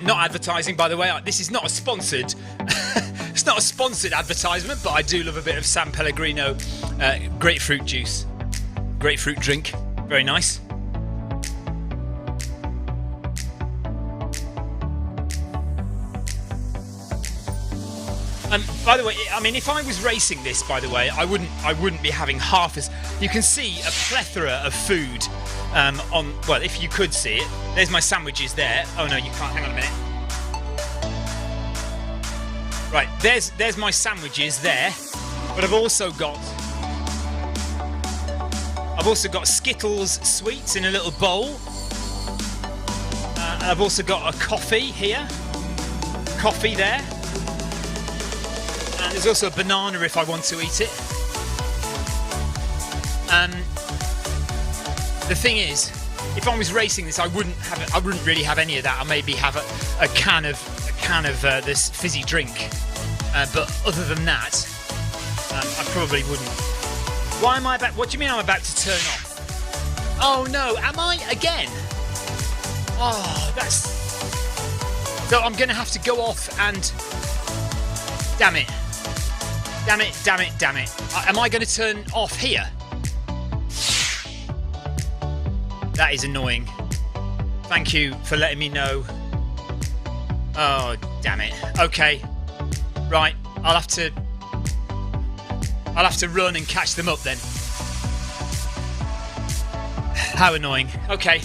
Not advertising, by the way. This is not a sponsored. It's not a sponsored advertisement, but I do love a bit of San Pellegrino grapefruit juice, grapefruit drink. Very nice. By the way, I mean, if I was racing this, by the way, I wouldn't be having half as. You can see a plethora of food on. Well, if you could see it, there's my sandwiches there. Oh no, you can't. Hang on a minute. Right, there's my sandwiches there, but I've also got Skittles sweets in a little bowl. I've also got a coffee here, coffee there. And there's also a banana if I want to eat it. The thing is, if I was racing this, I wouldn't really have any of that. I maybe have a can of this fizzy drink. But other than that, I probably wouldn't. Why am I about? What do you mean I'm about to turn off? Oh no, am I again? Oh, that's. So I'm going to have to go off and. Damn it. Damn it, damn it, damn it. Am I going to turn off here? That is annoying. Thank you for letting me know. Oh, damn it. Okay. Right, I'll have to run and catch them up then. How annoying. Okay.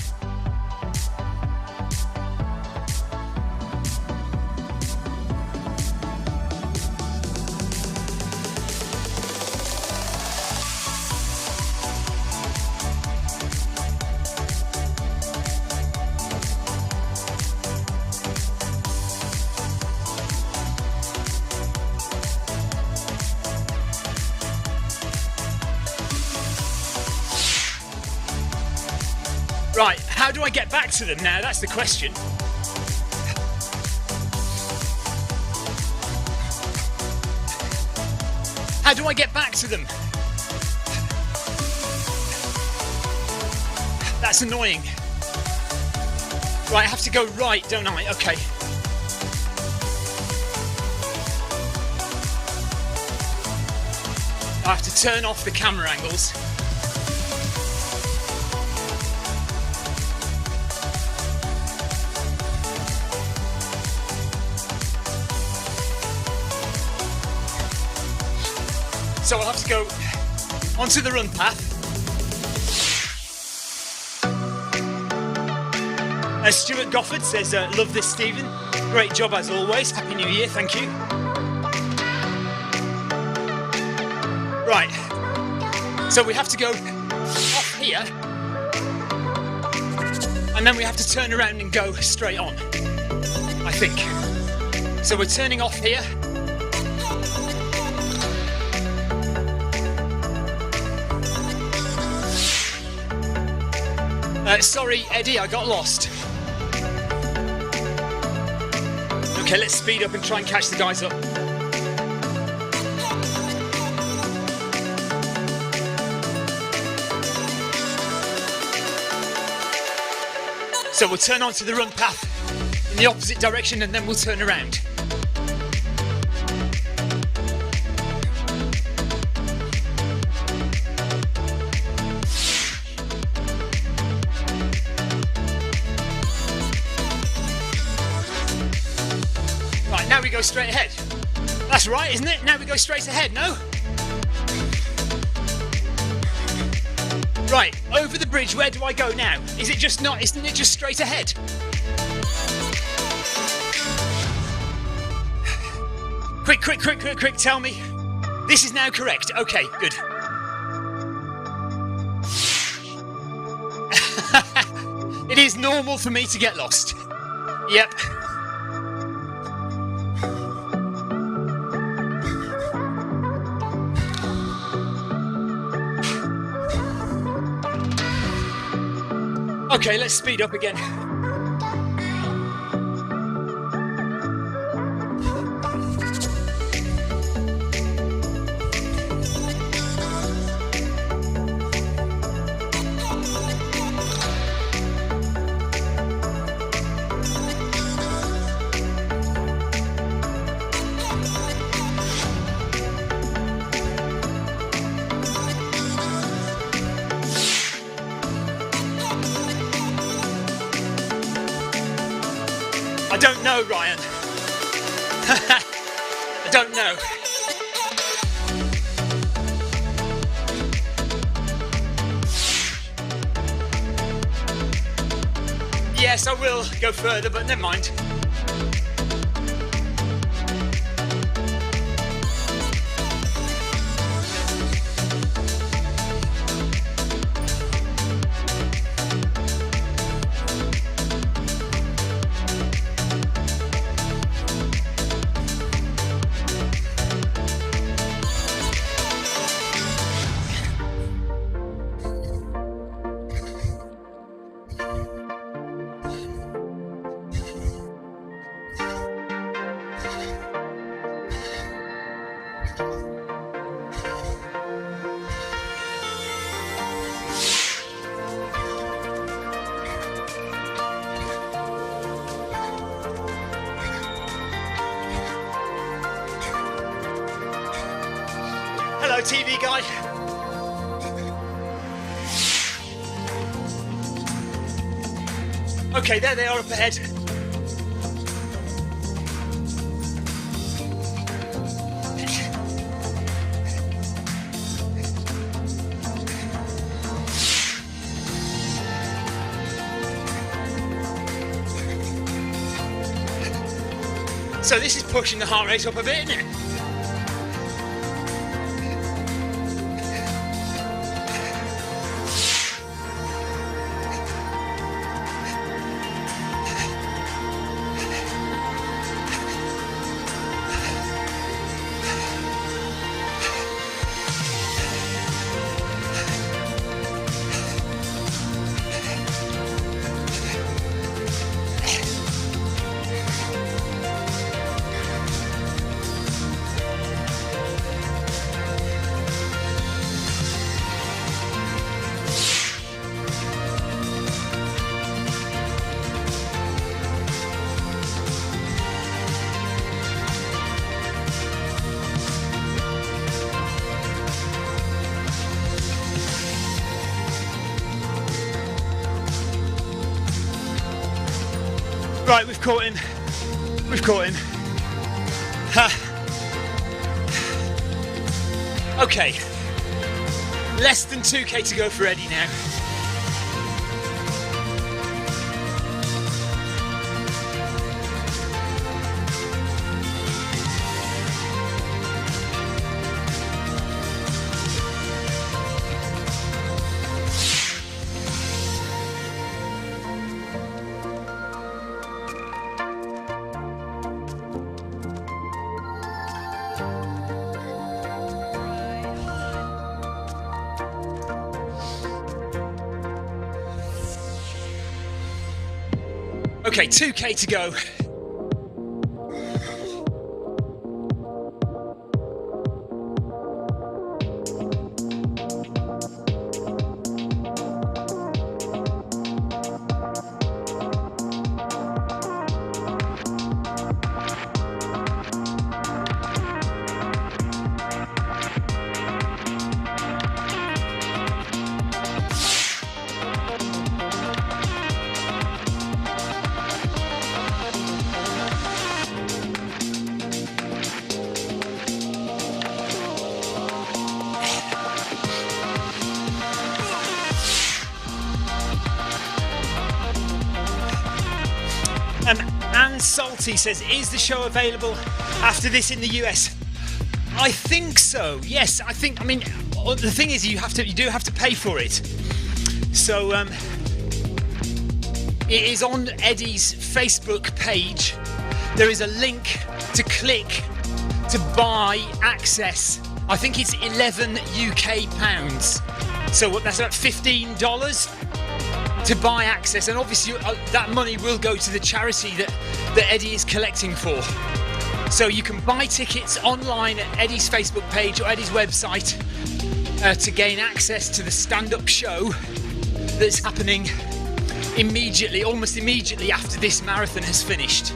Right, how do I get back to them now? That's the question. How do I get back to them? That's annoying. Right, I have to go right, don't I? Okay. I have to turn off the camera angles. So I'll have to go onto the run path. Stuart Gofford says, love this, Stephen. Great job as always. Happy New Year, thank you. Right, so we have to go off here. And then we have to turn around and go straight on, I think. So we're turning off here. Sorry, Eddie, I got lost. Okay, let's speed up and try and catch the guys up. So we'll turn onto the run path in the opposite direction and then we'll turn around. Now we go straight ahead. That's right, isn't it? Now we go straight ahead, no? Right, over the bridge, where do I go now? Isn't it just straight ahead? Quick, tell me. This is now correct. Okay, good. It is normal for me to get lost. Yep. Okay, let's speed up again. I don't know, Ryan. I don't know. Yes, I will go further, but never mind. Hello, TV guy. Okay, there they are up ahead. So this is pushing the heart rate up a bit, isn't it? Right, we've caught him. We've caught him. Ha. Okay. Less than 2k to go for Eddie now. Okay, 2k to go. And Salty says, is the show available after this in the US? I think so. Yes, I mean, the thing is, you do have to pay for it. So it is on Eddie's Facebook page. There is a link to click to buy access. I think it's 11 UK pounds. So that's about $15 to buy access, and obviously that money will go to the charity that Eddie is collecting for. So you can buy tickets online at Eddie's Facebook page or Eddie's website to gain access to the stand-up show that's happening almost immediately after this marathon has finished.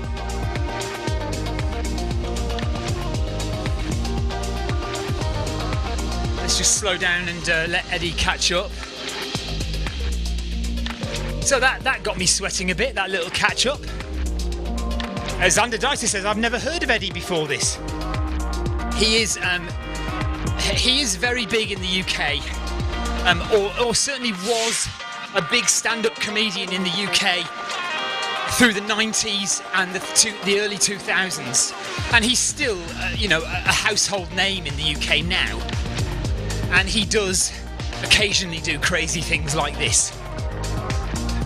Let's just slow down and let Eddie catch up. So that got me sweating a bit, that little catch up. As Xander Dieter says, I've never heard of Eddie before this. He is very big in the UK, or certainly was a big stand-up comedian in the UK through the 90s and the early 2000s, and he's still a household name in the UK now, and he does occasionally do crazy things like this.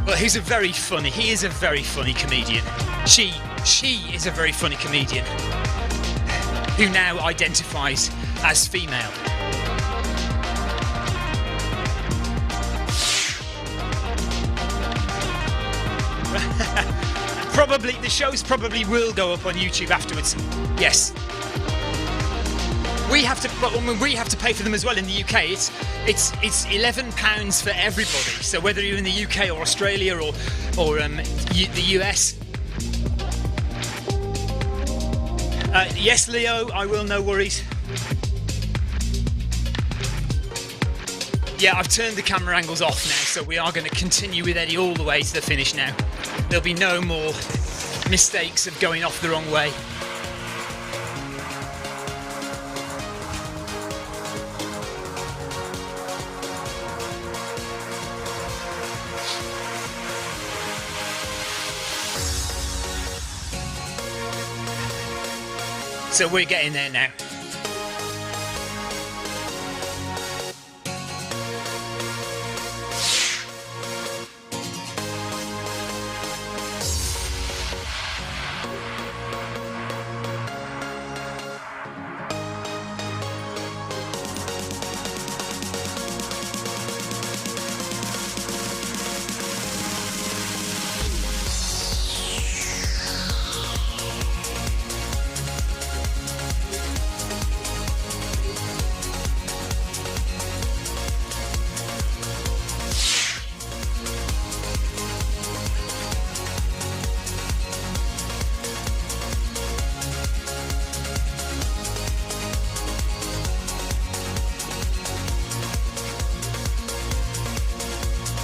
But he is a very funny comedian. She is a very funny comedian who now identifies as female. Probably the shows probably will go up on YouTube afterwards. Yes. We have to pay for them as well in the UK. It's £11 for everybody. So whether you're in the UK or Australia or the US. Yes, Leo, I will. No worries. Yeah, I've turned the camera angles off now, so we are going to continue with Eddie all the way to the finish now. There'll be no more mistakes of going off the wrong way. So we're getting there now.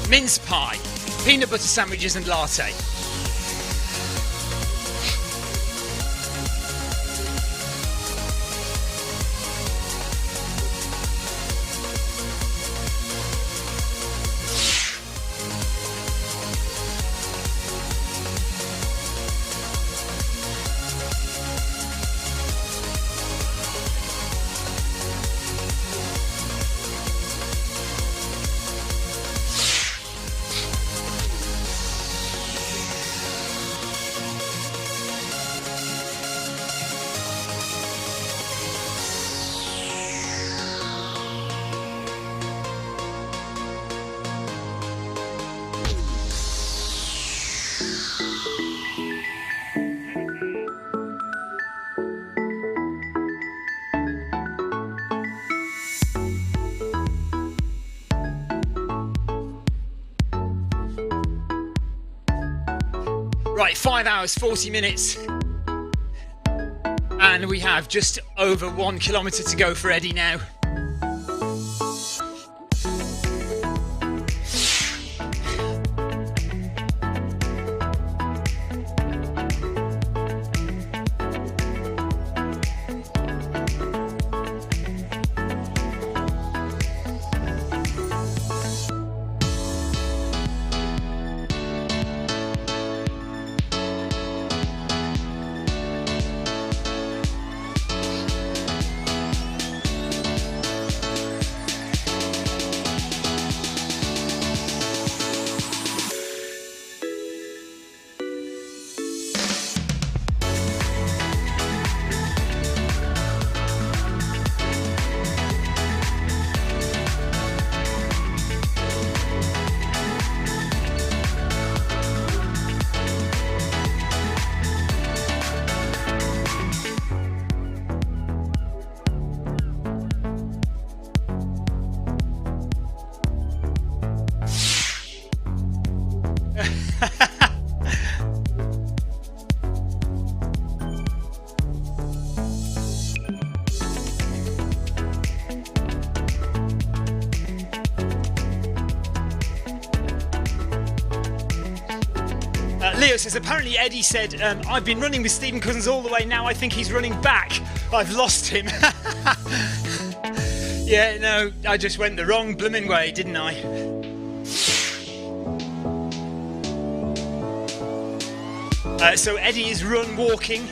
Mince pie, peanut butter sandwiches and latte. Right, 5 hours, 40 minutes. And we have just over 1 kilometre to go for Eddie now. Leo says, apparently Eddie said, I've been running with Stephen Cousins all the way, now I think he's running back. I've lost him. Yeah, no, I just went the wrong blooming way, didn't I? So Eddie is walking.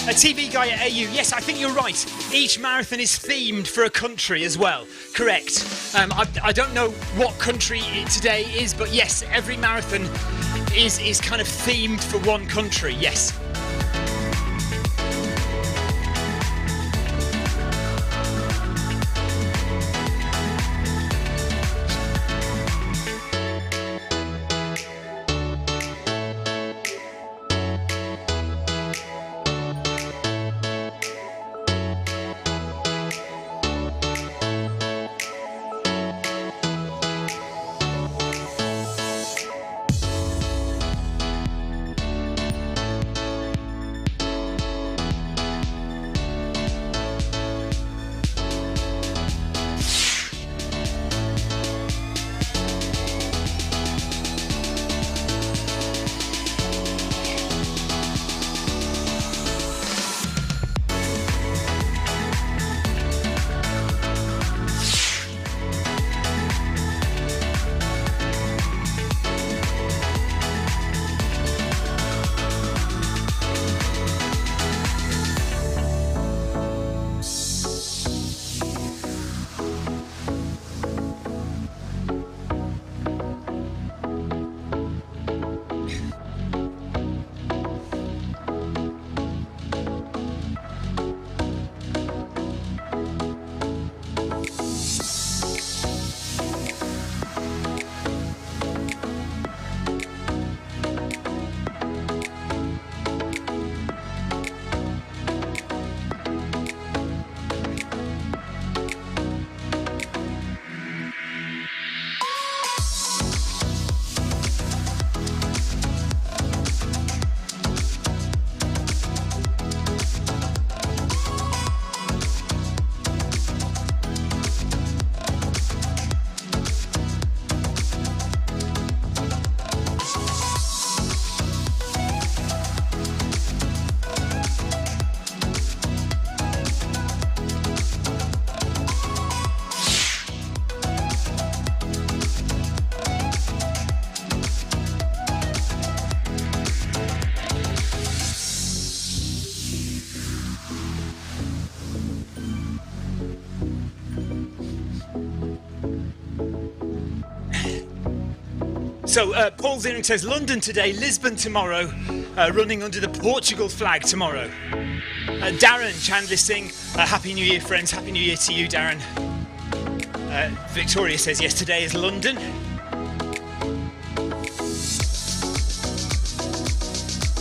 A TV guy at AU, yes, I think you're right. Each marathon is themed for a country as well. Correct. I don't know what country today is, but yes, every marathon is kind of themed for one country, yes. So Paul Ziering says London today, Lisbon tomorrow, running under the Portugal flag tomorrow. Darren Chandler Singh, Happy New Year, friends. Happy New Year to you, Darren. Victoria says yes, today is London.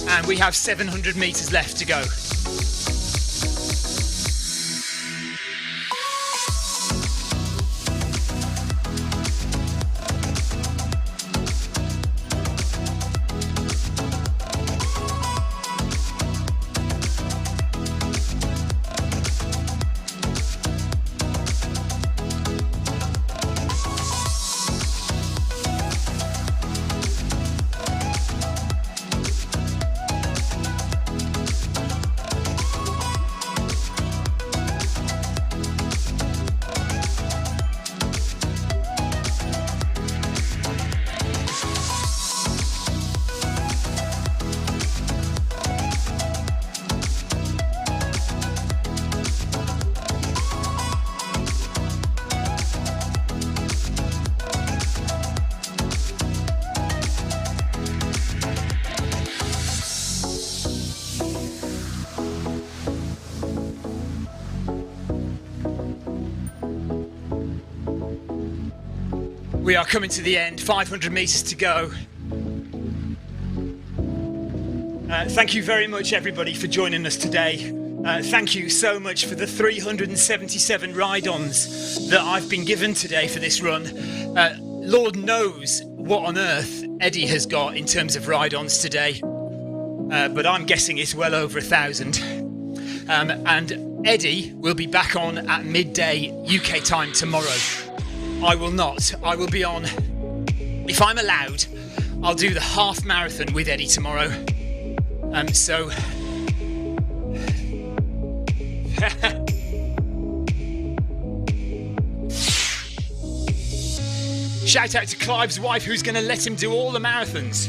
And we have 700 metres left to go. We are coming to the end, 500 metres to go. Thank you very much, everybody, for joining us today. Thank you so much for the 377 ride-ons that I've been given today for this run. Lord knows what on earth Eddie has got in terms of ride-ons today, but I'm guessing it's well over 1,000. And Eddie will be back on at midday UK time tomorrow. I will not. I will be on, if I'm allowed, I'll do the half marathon with Eddie tomorrow. So shout out to Clive's wife, who's going to let him do all the marathons.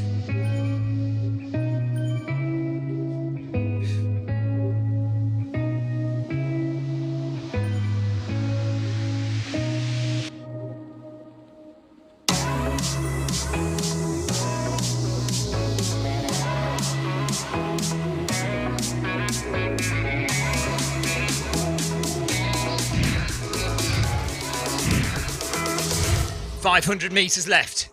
500 metres left.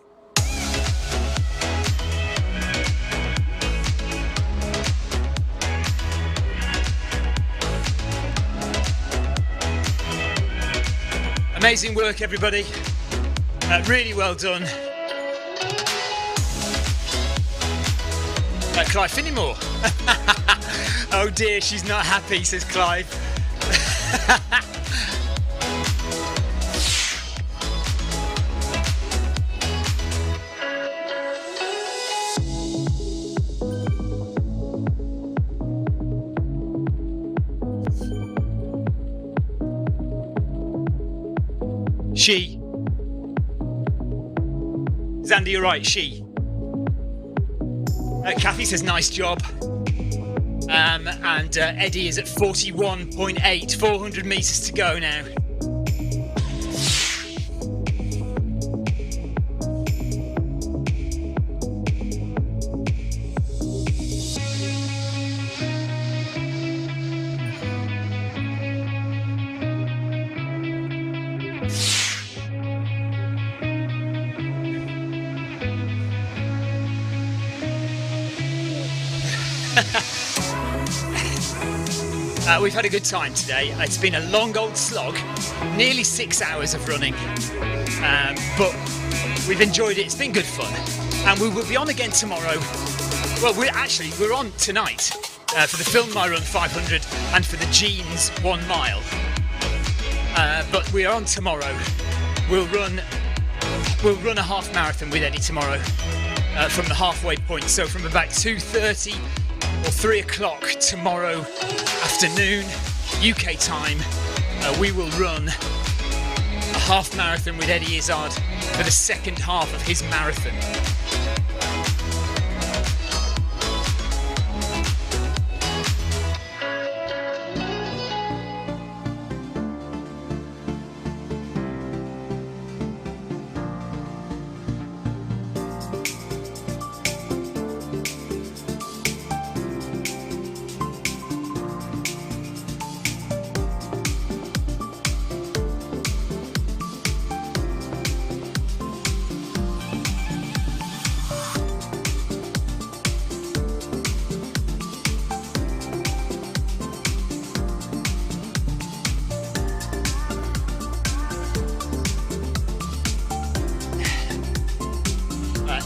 Amazing work, everybody. Really well done. Clive Finnimore. Oh dear, she's not happy, says Clive. She. Zandy, you're right, she. Kathy says nice job. And Eddie is at 41.8, 400 metres to go now. We've had a good time today. It's been a long old slog, nearly 6 hours of running, but we've enjoyed it. It's been good fun, and we will be on again tomorrow. Well, we're on tonight for the Film My Run 500 and for the Jeans 1 mile, but we are on tomorrow. We'll run a half marathon with Eddie tomorrow from the halfway point, so from about 2:30 or 3 o'clock tomorrow afternoon UK time, we will run a half marathon with Eddie Izzard for the second half of his marathon.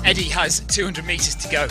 Eddie has 200 metres to go.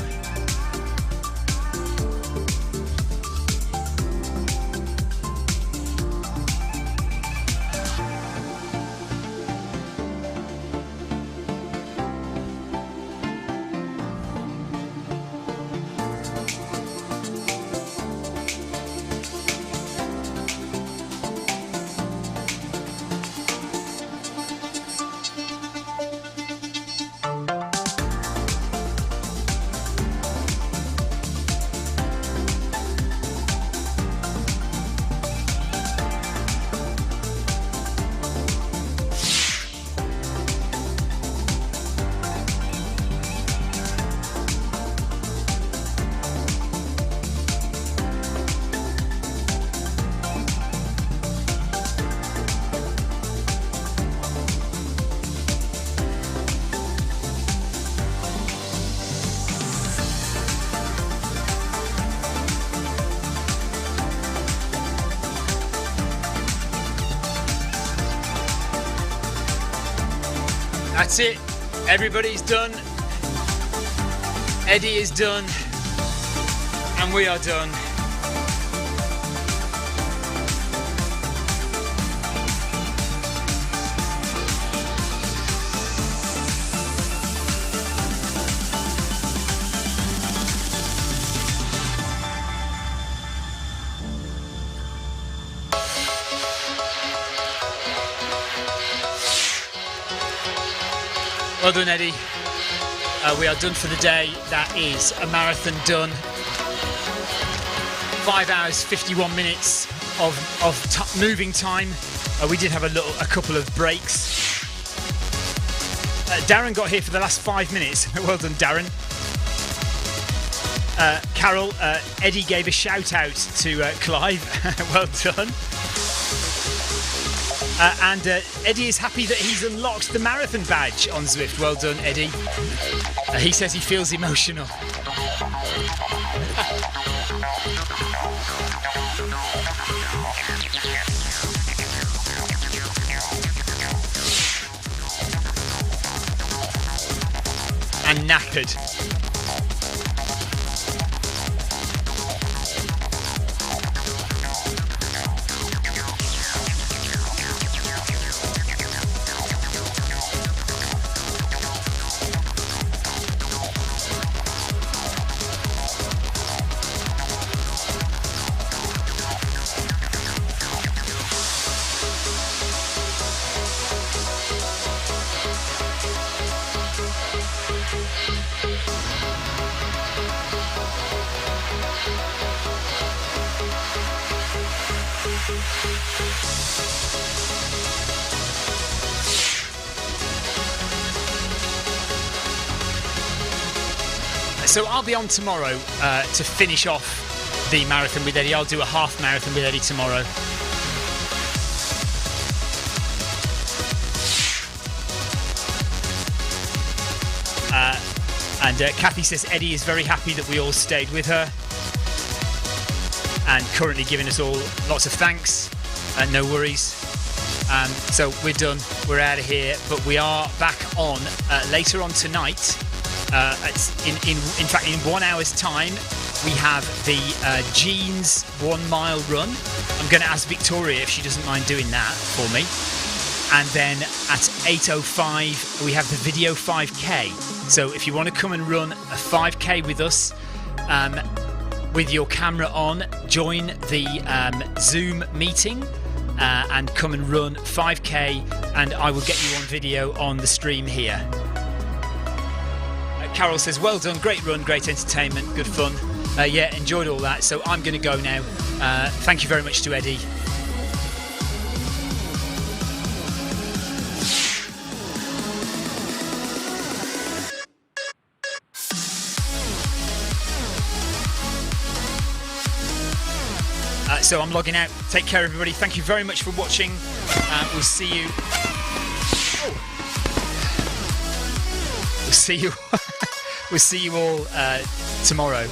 That's it. Everybody's done. Eddie is done. And we are done. Well done, Eddie. We are done for the day. That is a marathon done. 5 hours, 51 minutes of moving time. We did have a couple of breaks. Darren got here for the last 5 minutes. Well done, Darren. Carol, Eddie gave a shout out to Clive. Well done. And Eddie is happy that he's unlocked the marathon badge on Zwift. Well done, Eddie. He says he feels emotional. And knackered. So I'll be on tomorrow to finish off the marathon with Eddie. I'll do a half marathon with Eddie tomorrow. And Kathy says Eddie is very happy that we all stayed with her and currently giving us all lots of thanks and no worries. So we're done, we're out of here, but we are back on later on tonight. In fact, in 1 hour's time, we have the Jeans 1 mile run. I'm going to ask Victoria if she doesn't mind doing that for me. And then at 8:05, we have the video 5K. So if you want to come and run a 5K with us, with your camera on, join the Zoom meeting and come and run 5K, and I will get you on video on the stream here. Carol says, well done, great run, great entertainment, good fun. Yeah, enjoyed all that. So I'm going to go now. Thank you very much to Eddie. So I'm logging out. Take care, everybody. Thank you very much for watching. We'll see you. We'll see you all tomorrow.